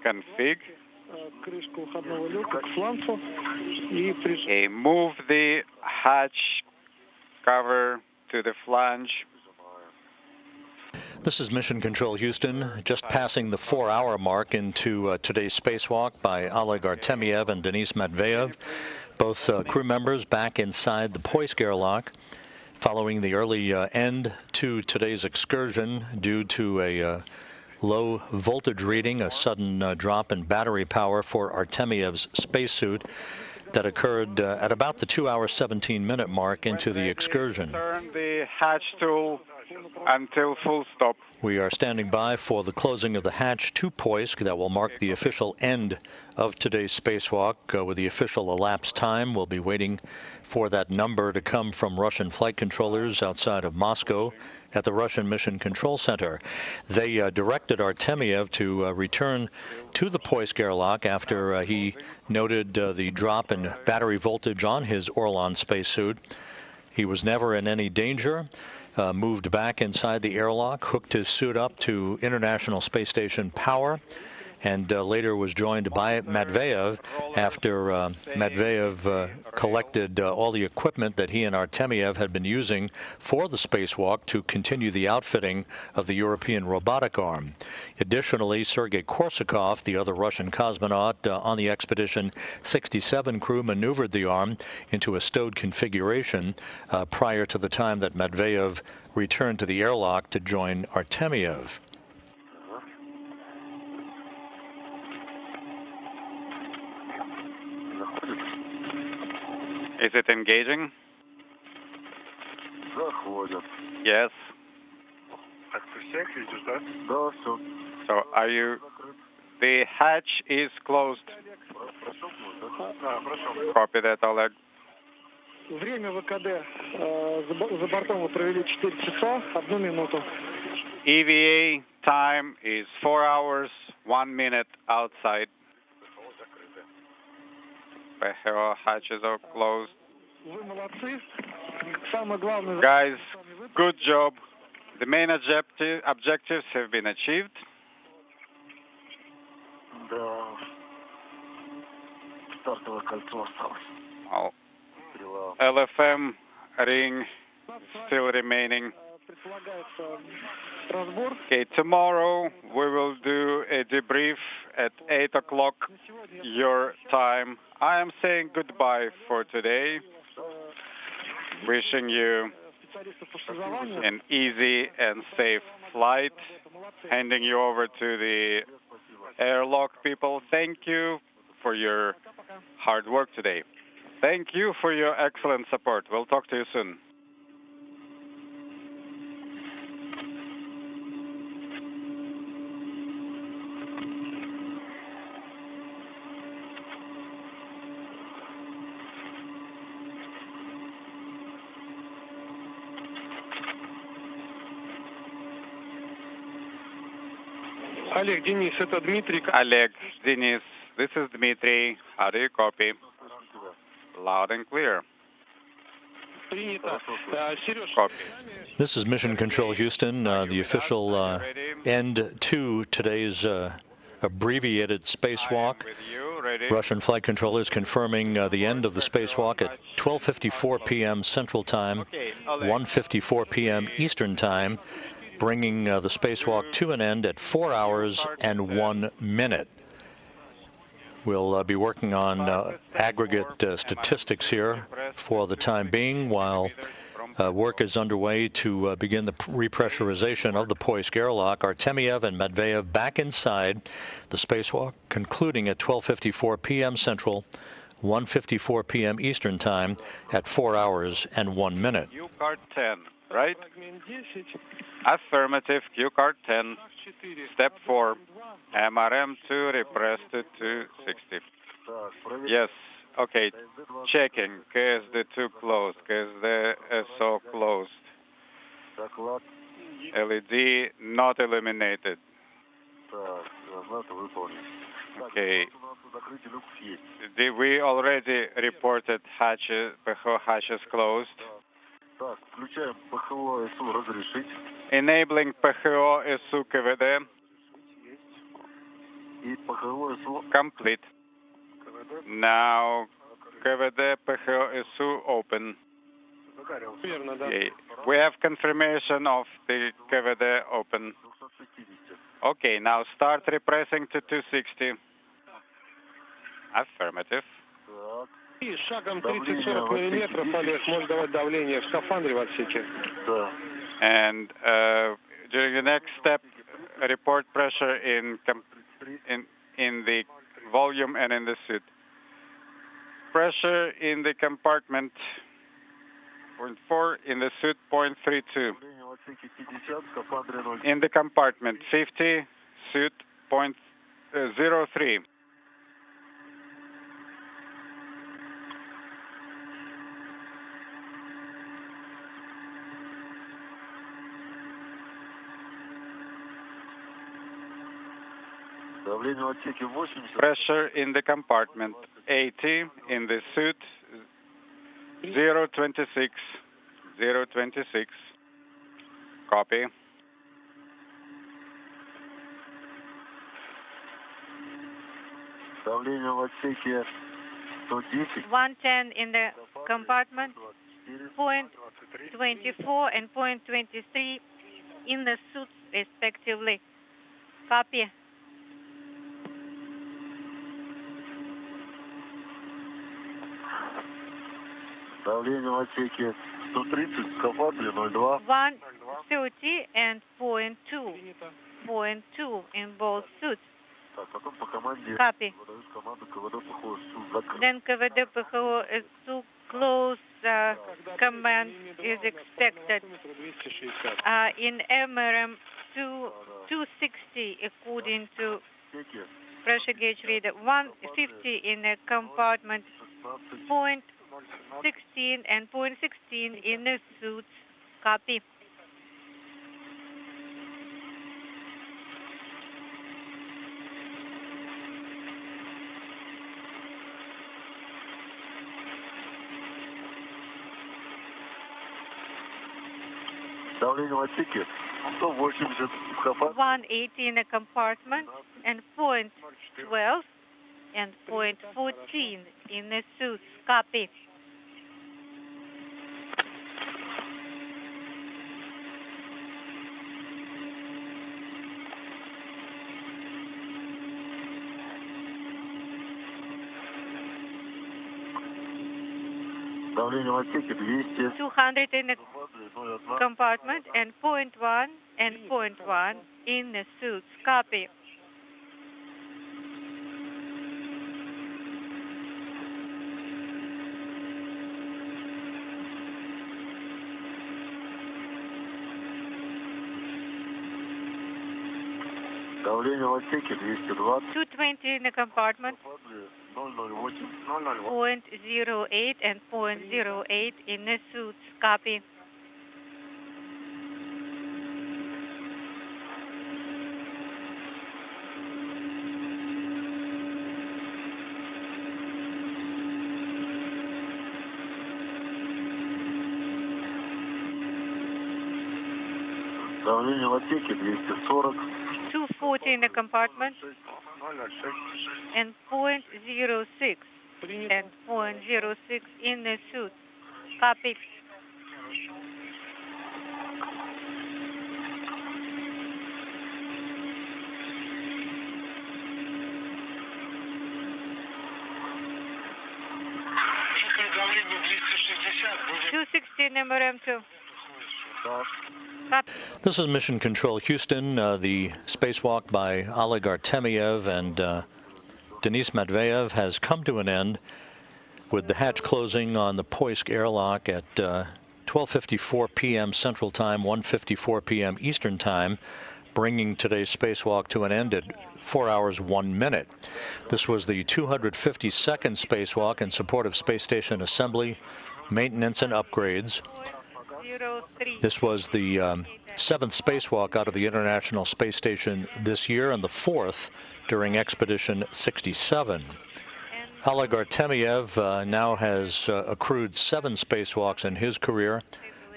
config. Крышку входного люка к фланцу и Okay, move the hatch cover to the flange. This is Mission Control Houston, just passing the 4-hour mark into today's spacewalk by Oleg Artemyev and Denis Matveyev, both crew members back inside the Poisk airlock, following the early end to today's excursion due to a low voltage reading, a sudden drop in battery power for Artemyev's spacesuit that occurred at about the 2-hour 17-minute mark into the excursion. Turn the hatch tool until full stop. We are standing by for the closing of the hatch to Poisk that will mark the official end of today's spacewalk. With the official elapsed time, we'll be waiting for that number to come from Russian flight controllers outside of Moscow at the Russian Mission Control Center. They directed Artemyev to return to the Poisk airlock after he noted the drop in battery voltage on his Orlan spacesuit. He was never in any danger. Moved back inside the airlock, hooked his suit up to International Space Station power, and later was joined by Matveyev after Matveyev collected all the equipment that he and Artemyev had been using for the spacewalk to continue the outfitting of the European robotic arm. Additionally, Sergei Korsakov, the other Russian cosmonaut on the Expedition 67 crew, maneuvered the arm into a stowed configuration prior to the time that Matveyev returned to the airlock to join Artemyev. Is it engaging? Yes. So are you? The hatch is closed. Copy that, Oleg. Время ВКД за бортом вы провели 4 часа, 1 минуту. EVA time is 4 hours, 1 minute outside. The hatches are closed. Guys, good job. The main objectives have been achieved. Well, LFM ring still remaining. Okay, tomorrow we will do a debrief at 8 o'clock your time. I am saying goodbye for today. Wishing you an easy and safe flight. Handing you over to the airlock people. Thank you for your hard work today. Thank you for your excellent support. We'll talk to you soon. Олег, Денис, это Дмитрий. Олеg, Denis, this is Dmitry. How do you copy? Loud and clear. Copy. This is Mission Control Houston, the official end to today's abbreviated spacewalk. Russian flight controllers confirming the end of the spacewalk at 12:54 p.m. Central Time, 1:54 p.m. Eastern Time, bringing the spacewalk to an end at 4 hours and 1 minute. We'll be working on aggregate statistics here for the time being while work is underway to begin the repressurization of the Poisk airlock. Artemyev and Matveyev back inside the spacewalk, concluding at 12:54 p.m. Central, 1:54 p.m. Eastern Time at 4 hours and 1 minute. Q card 10, right? Affirmative, Q card 10. Step 4. MRM2 repressed to 260. Yes. Okay. Checking. KSD2 closed. KSD SO closed. LED not illuminated. Okay. We already reported hatches, PHO hatches closed. Enabling PHO SU КВД. Complete. Now КВД PHO SU open. Okay. We have confirmation of the КВД open. Okay, now start repressing to 260. Affirmative. И шагом 30-40 миллиметров, Олег, может давать давление в скафандре в отсеке? Да. And during the next step, report pressure in the volume and in the suit. Pressure in the compartment 0.4, in the suit 0.32. In the compartment 50, suit 0.03. Pressure in the compartment 80, in the suit 0.26, 0.26. Copy. Давление в отсеке 110. 110 in the compartment, 0.24 and 0.23 in the suits respectively. Copy. Давление в отсеке 130, в скафандре 0,2. 130 and 0.2. 0.2 in both suits. Copy. Then КВД ПХО SU close command is expected in MRM 260 according to pressure gauge reader. 150 in a compartment, 0.16 and 0.16 in the suits. Copy. Давление в отсеке 180 в скафандре. 180 in a compartment and 0.12 and 0.14 in the suits. Copy. Давление в отсеке 200. 200 in the compartment and 0.1 and 0.1 in the suits. Copy. Давление в отсеке 220. 220 in the compartment, 0.08 and 0.08 in the suits. Copy. Давление в отсеке 240. 240 in the compartment and 0.06 and 0.06 in the suit. Copy. Давление 260 будет. 260 in MRM2. This is Mission Control Houston, the spacewalk by Oleg Artemyev and Dennis Matveyev has come to an end with the hatch closing on the Poisk airlock at 12:54 p.m. Central Time, 1:54 p.m. Eastern Time, bringing today's spacewalk to an end at 4 hours 1 minute. This was the 252nd spacewalk in support of space station assembly, maintenance, and upgrades. This was the 7th spacewalk out of the International Space Station this year and the 4th during Expedition 67. Oleg Artemyev now has accrued 7 spacewalks in his career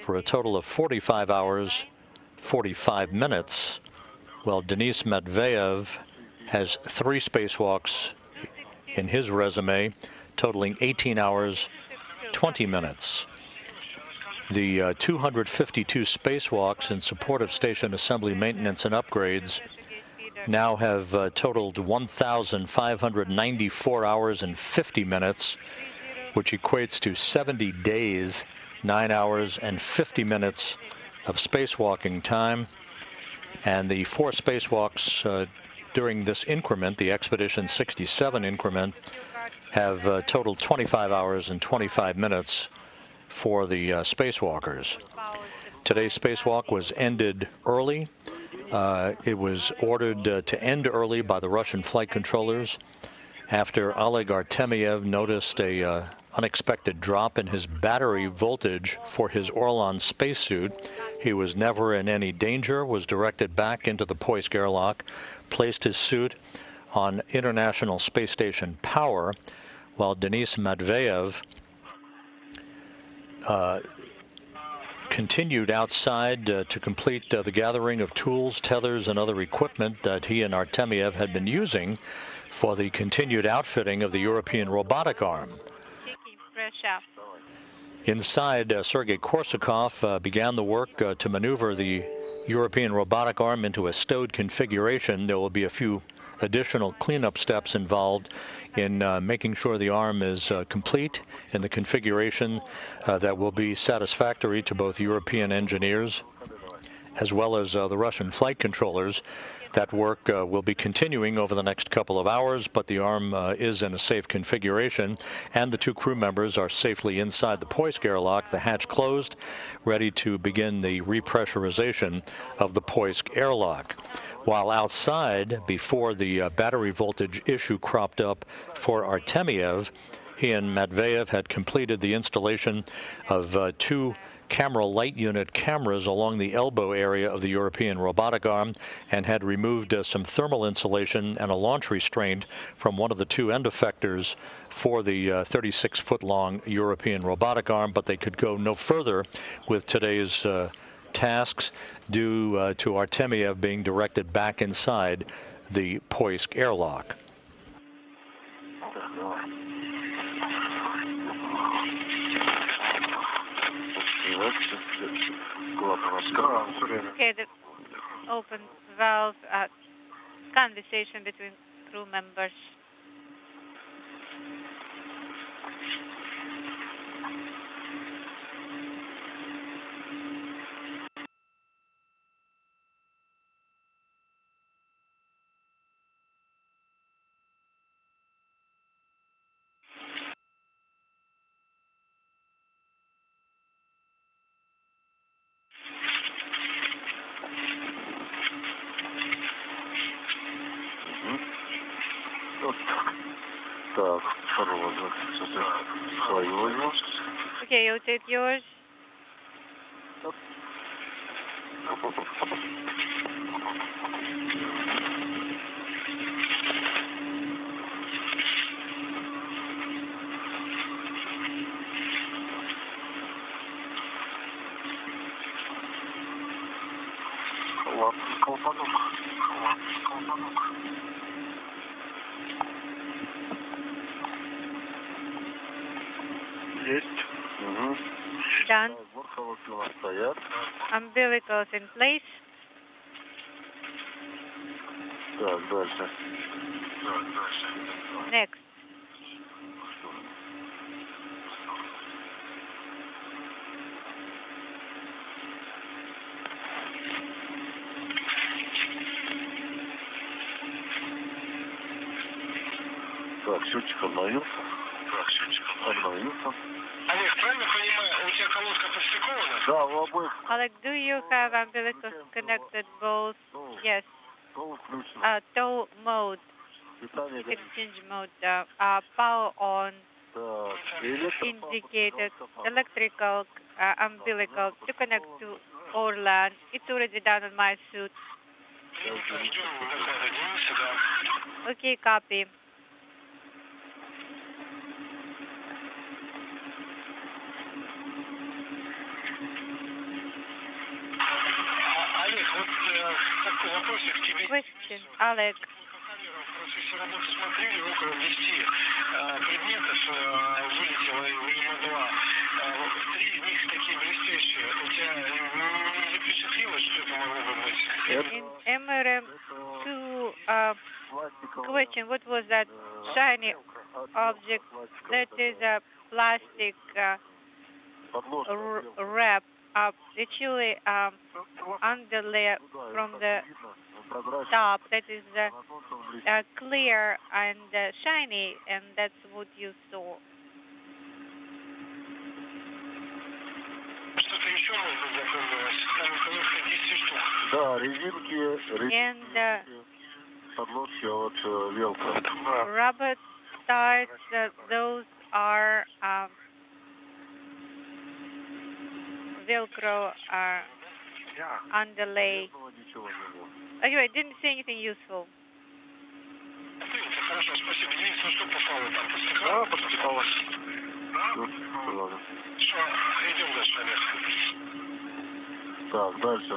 for a total of 45 hours, 45 minutes, while Denis Matveev has 3 spacewalks in his resume, totaling 18 hours, 20 minutes. The 252 spacewalks in support of station assembly maintenance and upgrades now have totaled 1,594 hours and 50 minutes, which equates to 70 days, 9 hours and 50 minutes of spacewalking time. And the 4 spacewalks during this increment, the Expedition 67 increment, have totaled 25 hours and 25 minutes for the spacewalkers. Today's spacewalk was ended early. It was ordered to end early by the Russian flight controllers after Oleg Artemyev noticed a unexpected drop in his battery voltage for his Orlan spacesuit. He was never in any danger, was directed back into the Poisk airlock, placed his suit on International Space Station power, while Denis Matveev continued outside to complete the gathering of tools, tethers, and other equipment that he and Artemyev had been using for the continued outfitting of the European robotic arm. Inside, Sergei Korsakov began the work to maneuver the European robotic arm into a stowed configuration. There will be a few additional cleanup steps involved in making sure the arm is complete in the configuration that will be satisfactory to both European engineers as well as the Russian flight controllers. That work will be continuing over the next couple of hours, but the arm is in a safe configuration, and the 2 crew members are safely inside the Poisk airlock, the hatch closed, ready to begin the repressurization of the Poisk airlock. While outside, before the battery voltage issue cropped up for Artemyev, he and Matveev had completed the installation of 2 camera light unit cameras along the elbow area of the European robotic arm and had removed some thermal insulation and a launch restraint from one of the 2 end effectors for the 36-foot-long European robotic arm, but they could go no further with today's tasks due to Artemyev being directed back inside the Poisk airlock. Okay, the open valve conversation between crew members. Okay, you take yours. Done. Umbilicals in place. Next. Так, счетчик обновился. Олег, правильно понимаю, у тебя колодка подстыкована? Да, у обоих. Oleg, do you have umbilicals connected both? Yes. Tow mode. Exchange mode. Power on. Indicated electrical umbilical to connect to Orlan. It's already done on my suit. Ждем доклада Дениса, да. Okay, copy. Олег, вот такой вопросик к тебе. Question, Oleg. В процессе работы смотрели, около 10 предметов вылетело в ИМ-2. 3 из них такие блестящие. У тебя не запечатлелось, что это могло бы быть? In MRM2, question, what was that shiny object? That is a plastic wrap, actually underlayer from the top that is clear and shiny, and that's what you saw. Что-то еще, может быть, запомнилось? Там несколько 10 штук. Да, резинки, подложки от велка. Rubber starts, those are Velcro underlay. Anyway, didn't see anything useful. Хорошо, спасибо. Денис, ну что попало там? Да, поступало. Что, идем дальше, Олег. Так, дальше.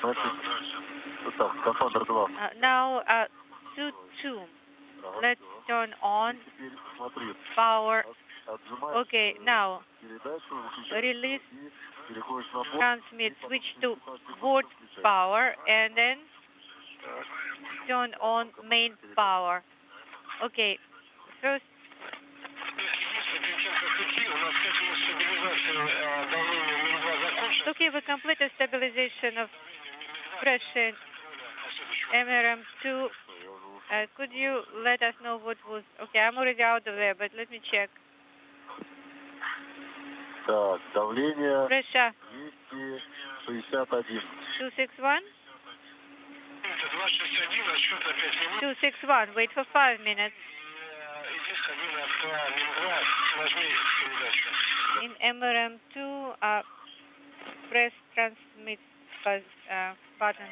Значит, так, скафандр 2. Now, 2. Let's turn on power. Okay, now, release, transmit, switch to board power, and then turn on main power. Okay, first. Okay, we completed stabilization of pressure MRM2. Could you let us know what was... Okay, I'm already out of there, but let me check. Так, давление... Pressure. 261. 261? 261, wait for 5 minutes. In MRM2, press transmit button.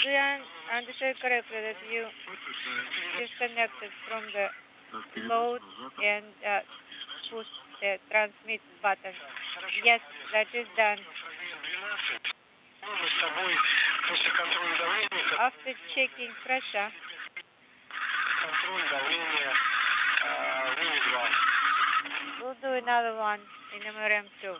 We understand correctly that you disconnected from the load and push the transmit button. Yes, that is done. After checking pressure, we'll do another one in MRM2.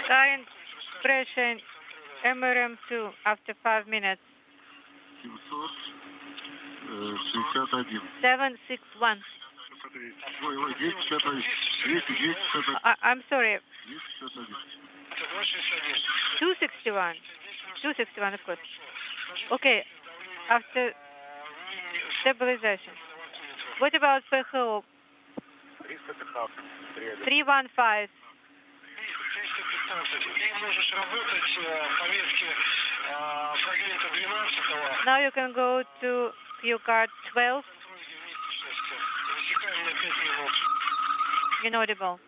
Current pressure in MRM2 after 5 minutes. 761. I'm sorry. 261. 261, of course. Okay, after stabilization. What about PHO? 315. Now you can go to Q card 12. Inaudible.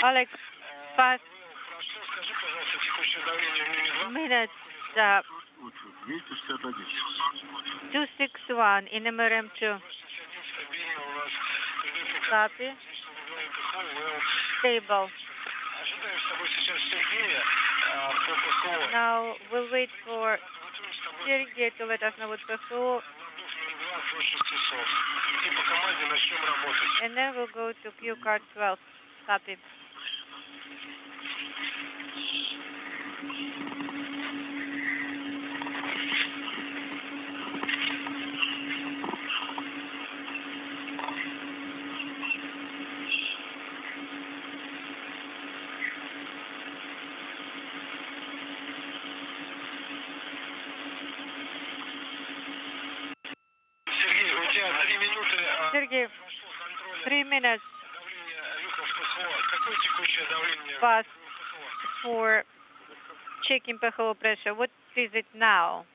Alex, 5 minutes. 261 in MRM2. Copy. Stable. Now we'll wait for Sergey to let us know what PHO. And then we'll go to Q card 12. Copy. Sergey, 3 minutes. Fast for checking PHO pressure. What is it now?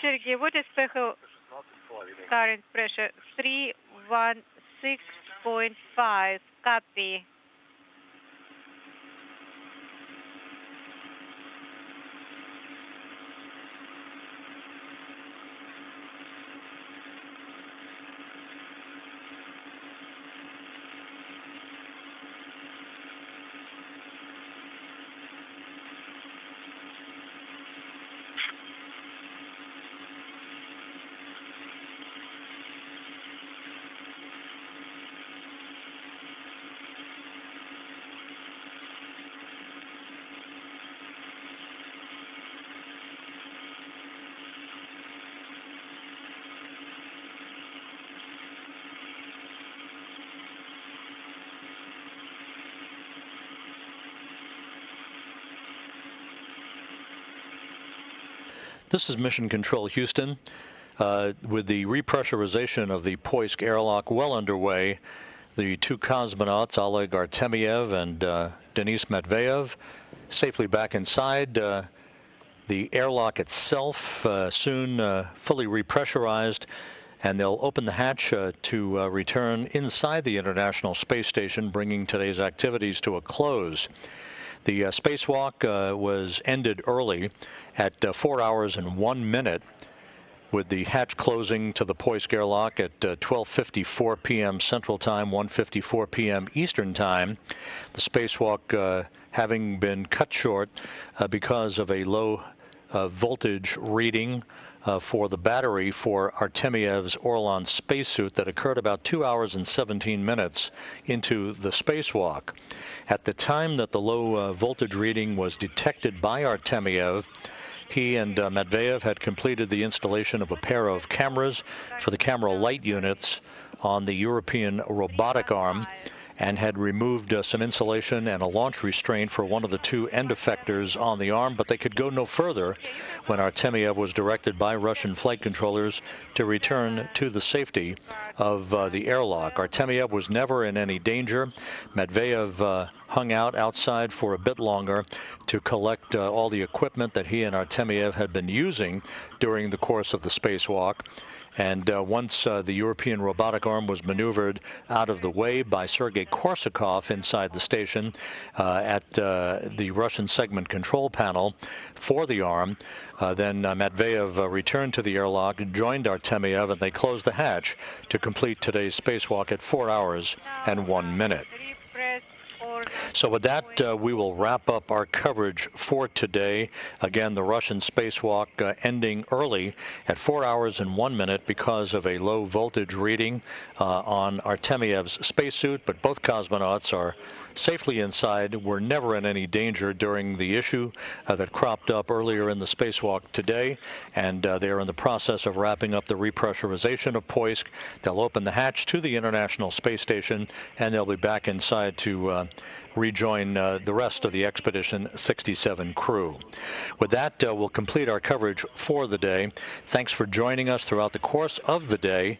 Sergey, what is PHO current pressure? 316.5. Copy. This is Mission Control Houston. With the repressurization of the Poisk airlock well underway, the two cosmonauts, Oleg Artemyev and Denis Matveyev, safely back inside. The airlock itself soon fully repressurized, and they'll open the hatch to return inside the International Space Station, bringing today's activities to a close. The spacewalk was ended early at 4 hours and 1 minute. with the hatch closing to the Poisk airlock at 12:54 p.m. Central Time, 1:54 p.m. Eastern Time. The spacewalk having been cut short because of a low voltage reading for the battery for Artemyev's Orlan spacesuit that occurred about 2 hours and 17 minutes into the spacewalk. At the time that the low voltage reading was detected by Artemyev, he and Matveyev had completed the installation of a pair of cameras for the camera light units on the European robotic arm, and had removed some insulation and a launch restraint for one of the two end effectors on the arm, but they could go no further when Artemyev was directed by Russian flight controllers to return to the safety of the airlock. Artemyev was never in any danger. Matveyev hung out outside for a bit longer to collect all the equipment that he and Artemyev had been using during the course of the spacewalk. And once the European robotic arm was maneuvered out of the way by Sergei Korsakov inside the station at the Russian segment control panel for the arm, then Matveyev returned to the airlock, joined Artemyev, and they closed the hatch to complete today's spacewalk at 4 hours and 1 minute. So with that, we will wrap up our coverage for today. Again, the Russian spacewalk ending early at 4 hours and 1 minute because of a low voltage reading on Artemyev's spacesuit, but both cosmonauts are safely inside, were never in any danger during the issue that cropped up earlier in the spacewalk today, and they are in the process of wrapping up the repressurization of Poisk. They'll open the hatch to the International Space Station, and they'll be back inside to rejoin the rest of the Expedition 67 crew. With that, we'll complete our coverage for the day. Thanks for joining us throughout the course of the day,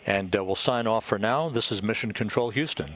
and we'll sign off for now. This is Mission Control Houston.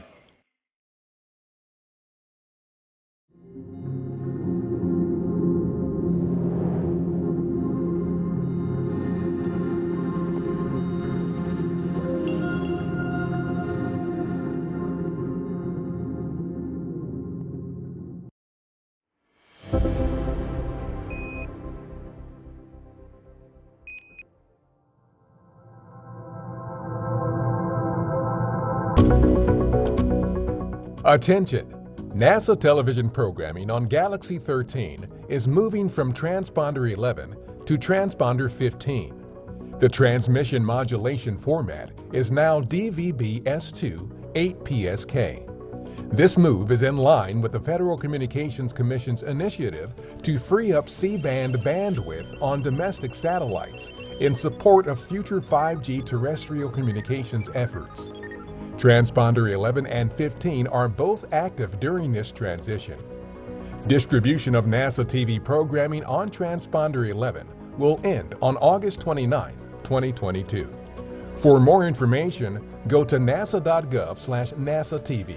Attention! NASA television programming on Galaxy 13 is moving from transponder 11 to transponder 15. The transmission modulation format is now DVB-S2 8PSK. This move is in line with the Federal Communications Commission's initiative to free up C-band bandwidth on domestic satellites in support of future 5G terrestrial communications efforts. Transponder 11 and 15 are both active during this transition. Distribution of NASA TV programming on Transponder 11 will end on August 29, 2022. For more information, go to nasa.gov/NASA TV.